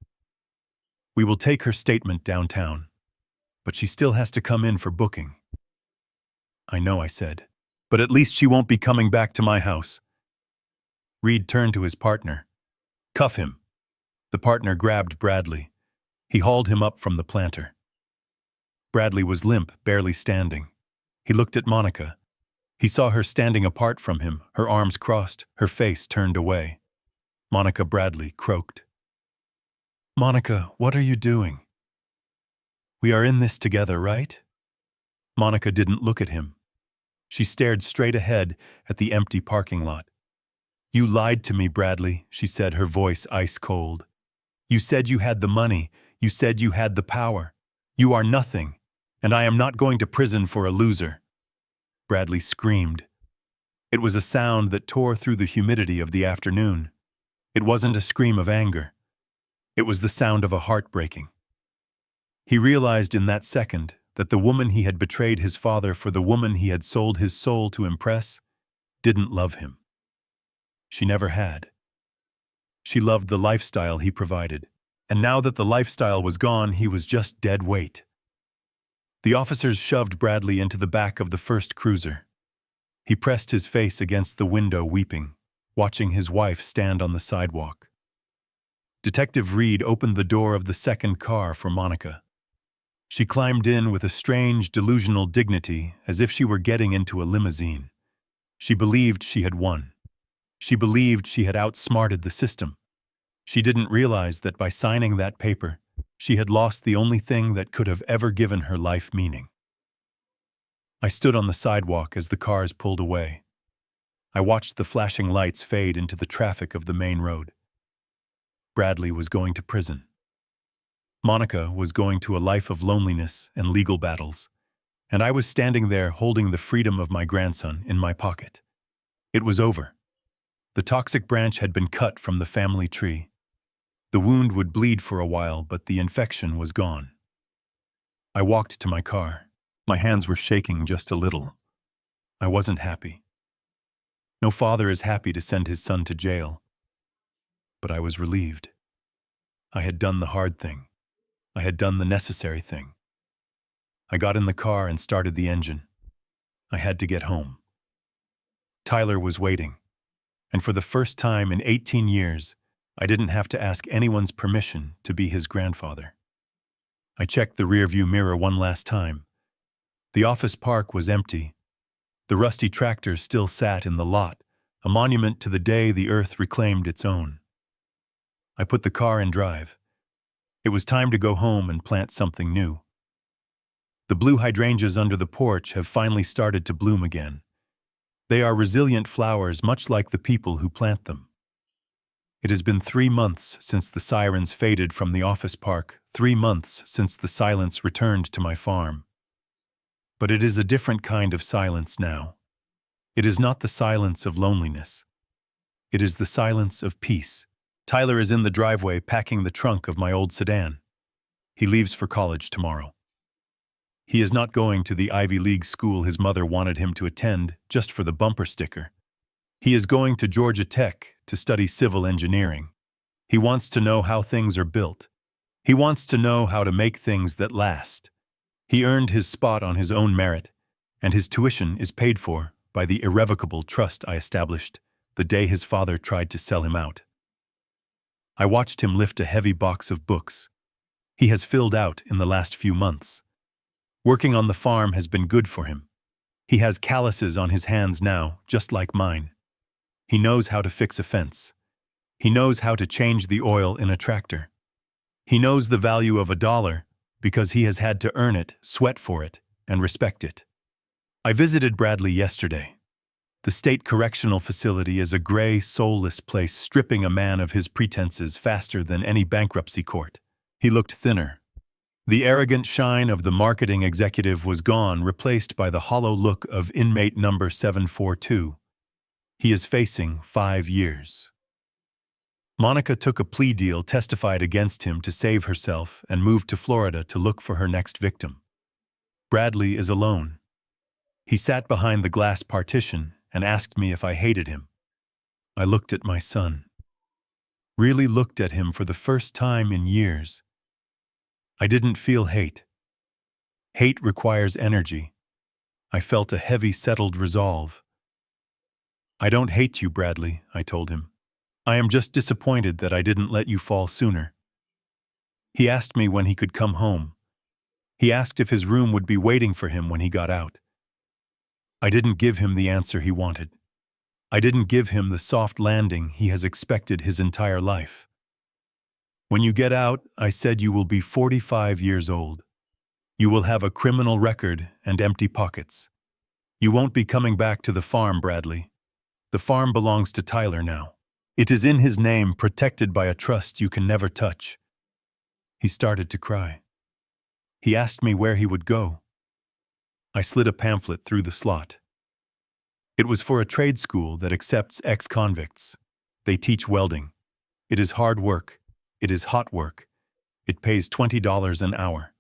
[SPEAKER 1] "We will take her statement downtown, but she still has to come in for booking." "I know," I said, "but at least she won't be coming back to my house." Reed turned to his partner. "Cuff him." The partner grabbed Bradley. He hauled him up from the planter. Bradley was limp, barely standing. He looked at Monica. He saw her standing apart from him, her arms crossed, her face turned away. Monica Bradley croaked. "Monica, what are you doing? We are in this together, right?" Monica didn't look at him. She stared straight ahead at the empty parking lot. "You lied to me, Bradley," she said, her voice ice cold. "You said you had the money. You said you had the power. You are nothing, and I am not going to prison for a loser." Bradley screamed. It was a sound that tore through the humidity of the afternoon. It wasn't a scream of anger. It was the sound of a heart breaking. He realized in that second that the woman he had betrayed his father for, the woman he had sold his soul to impress, didn't love him. She never had. She loved the lifestyle he provided, and now that the lifestyle was gone, he was just dead weight. The officers shoved Bradley into the back of the first cruiser. He pressed his face against the window, weeping, watching his wife stand on the sidewalk. Detective Reed opened the door of the second car for Monica. She climbed in with a strange, delusional dignity, as if she were getting into a limousine. She believed she had won. She believed she had outsmarted the system. She didn't realize that by signing that paper, she had lost the only thing that could have ever given her life meaning. I stood on the sidewalk as the cars pulled away. I watched the flashing lights fade into the traffic of the main road. Bradley was going to prison. Monica was going to a life of loneliness and legal battles, and I was standing there holding the freedom of my grandson in my pocket. It was over. The toxic branch had been cut from the family tree. The wound would bleed for a while, but the infection was gone. I walked to my car. My hands were shaking just a little. I wasn't happy. No father is happy to send his son to jail. But I was relieved. I had done the hard thing. I had done the necessary thing. I got in the car and started the engine. I had to get home. Tyler was waiting, and for the first time in 18 years, I didn't have to ask anyone's permission to be his grandfather. I checked the rearview mirror one last time. The office park was empty. The rusty tractor still sat in the lot, a monument to the day the earth reclaimed its own. I put the car in drive. It was time to go home and plant something new. The blue hydrangeas under the porch have finally started to bloom again. They are resilient flowers, much like the people who plant them. It has been 3 months since the sirens faded from the office park, 3 months since the silence returned to my farm. But it is a different kind of silence now. It is not the silence of loneliness. It is the silence of peace. Tyler is in the driveway packing the trunk of my old sedan. He leaves for college tomorrow. He is not going to the Ivy League school his mother wanted him to attend just for the bumper sticker. He is going to Georgia Tech to study civil engineering. He wants to know how things are built. He wants to know how to make things that last. He earned his spot on his own merit, and his tuition is paid for by the irrevocable trust I established the day his father tried to sell him out. I watched him lift a heavy box of books he has filled out in the last few months. Working on the farm has been good for him. He has calluses on his hands now, just like mine. He knows how to fix a fence. He knows how to change the oil in a tractor. He knows the value of $1 because he has had to earn it, sweat for it, and respect it. I visited Bradley yesterday. The state correctional facility is a gray, soulless place stripping a man of his pretenses faster than any bankruptcy court. He looked thinner. The arrogant shine of the marketing executive was gone, replaced by the hollow look of inmate number 742. He is facing 5 years. Monica took a plea deal, testified against him to save herself, and moved to Florida to look for her next victim. Bradley is alone. He sat behind the glass partition and asked me if I hated him. I looked at my son. Really looked at him for the first time in years. I didn't feel hate. Hate requires energy. I felt a heavy, settled resolve. I don't hate you, Bradley, I told him. I am just disappointed that I didn't let you fall sooner. He asked me when he could come home. He asked if his room would be waiting for him when he got out. I didn't give him the answer he wanted. I didn't give him the soft landing he has expected his entire life. When you get out, I said, you will be 45 years old. You will have a criminal record and empty pockets. You won't be coming back to the farm, Bradley. The farm belongs to Tyler now. It is in his name, protected by a trust you can never touch. He started to cry. He asked me where he would go. I slid a pamphlet through the slot. It was for a trade school that accepts ex-convicts. They teach welding. It is hard work. It is hot work. It pays $20 an hour.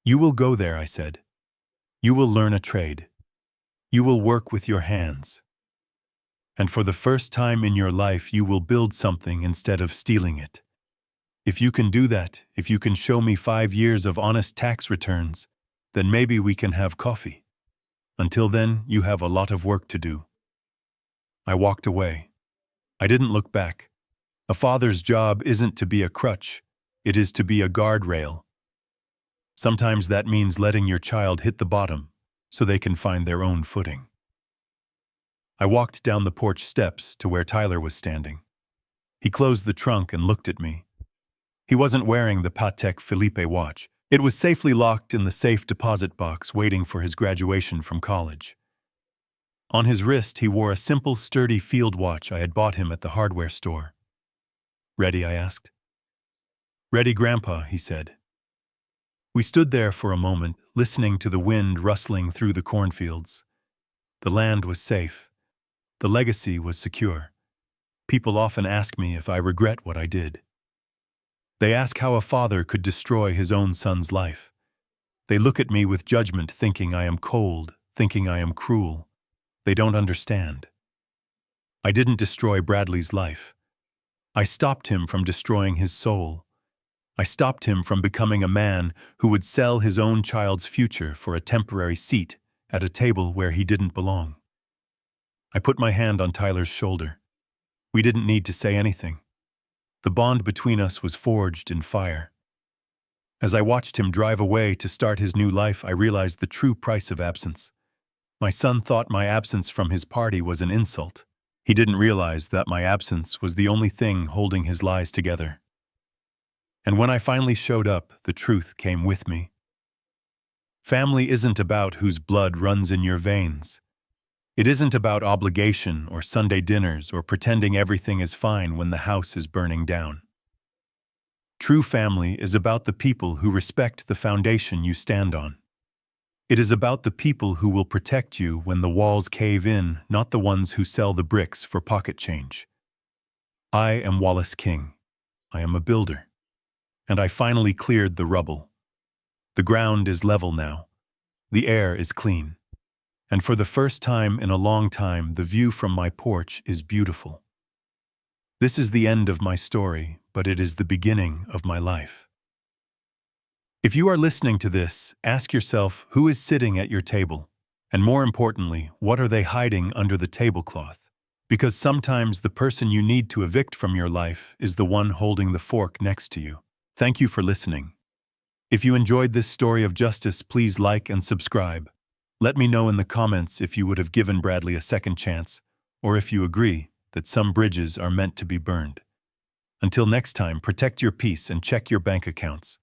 [SPEAKER 1] You will go there, I said. You will learn a trade. You will work with your hands. And for the first time in your life, you will build something instead of stealing it. If you can do that, if you can show me 5 years of honest tax returns, then maybe we can have coffee. Until then, you have a lot of work to do. I walked away. I didn't look back. A father's job isn't to be a crutch. It is to be a guardrail. Sometimes that means letting your child hit the bottom so they can find their own footing. I walked down the porch steps to where Tyler was standing. He closed the trunk and looked at me. He wasn't wearing the Patek Philippe watch. It was safely locked in the safe deposit box waiting for his graduation from college. On his wrist, he wore a simple, sturdy field watch I had bought him at the hardware store. Ready? I asked. Ready, Grandpa, he said. We stood there for a moment, listening to the wind rustling through the cornfields. The land was safe. The legacy was secure. People often ask me if I regret what I did. They ask how a father could destroy his own son's life. They look at me with judgment, thinking I am cold, thinking I am cruel. They don't understand. I didn't destroy Bradley's life. I stopped him from destroying his soul. I stopped him from becoming a man who would sell his own child's future for a temporary seat at a table where he didn't belong. I put my hand on Tyler's shoulder. We didn't need to say anything. The bond between us was forged in fire. As I watched him drive away to start his new life, I realized the true price of absence. My son thought my absence from his party was an insult. He didn't realize that my absence was the only thing holding his lies together. And when I finally showed up, the truth came with me. Family isn't about whose blood runs in your veins. It isn't about obligation or Sunday dinners or pretending everything is fine when the house is burning down. True family is about the people who respect the foundation you stand on. It is about the people who will protect you when the walls cave in, not the ones who sell the bricks for pocket change. I am Wallace King. I am a builder. And I finally cleared the rubble. The ground is level now. The air is clean. And for the first time in a long time, the view from my porch is beautiful. This is the end of my story, but it is the beginning of my life. If you are listening to this, ask yourself who is sitting at your table, and more importantly, what are they hiding under the tablecloth? Because sometimes the person you need to evict from your life is the one holding the fork next to you. Thank you for listening. If you enjoyed this story of justice, please like and subscribe. Let me know in the comments if you would have given Bradley a second chance, or if you agree that some bridges are meant to be burned. Until next time, protect your peace and check your bank accounts.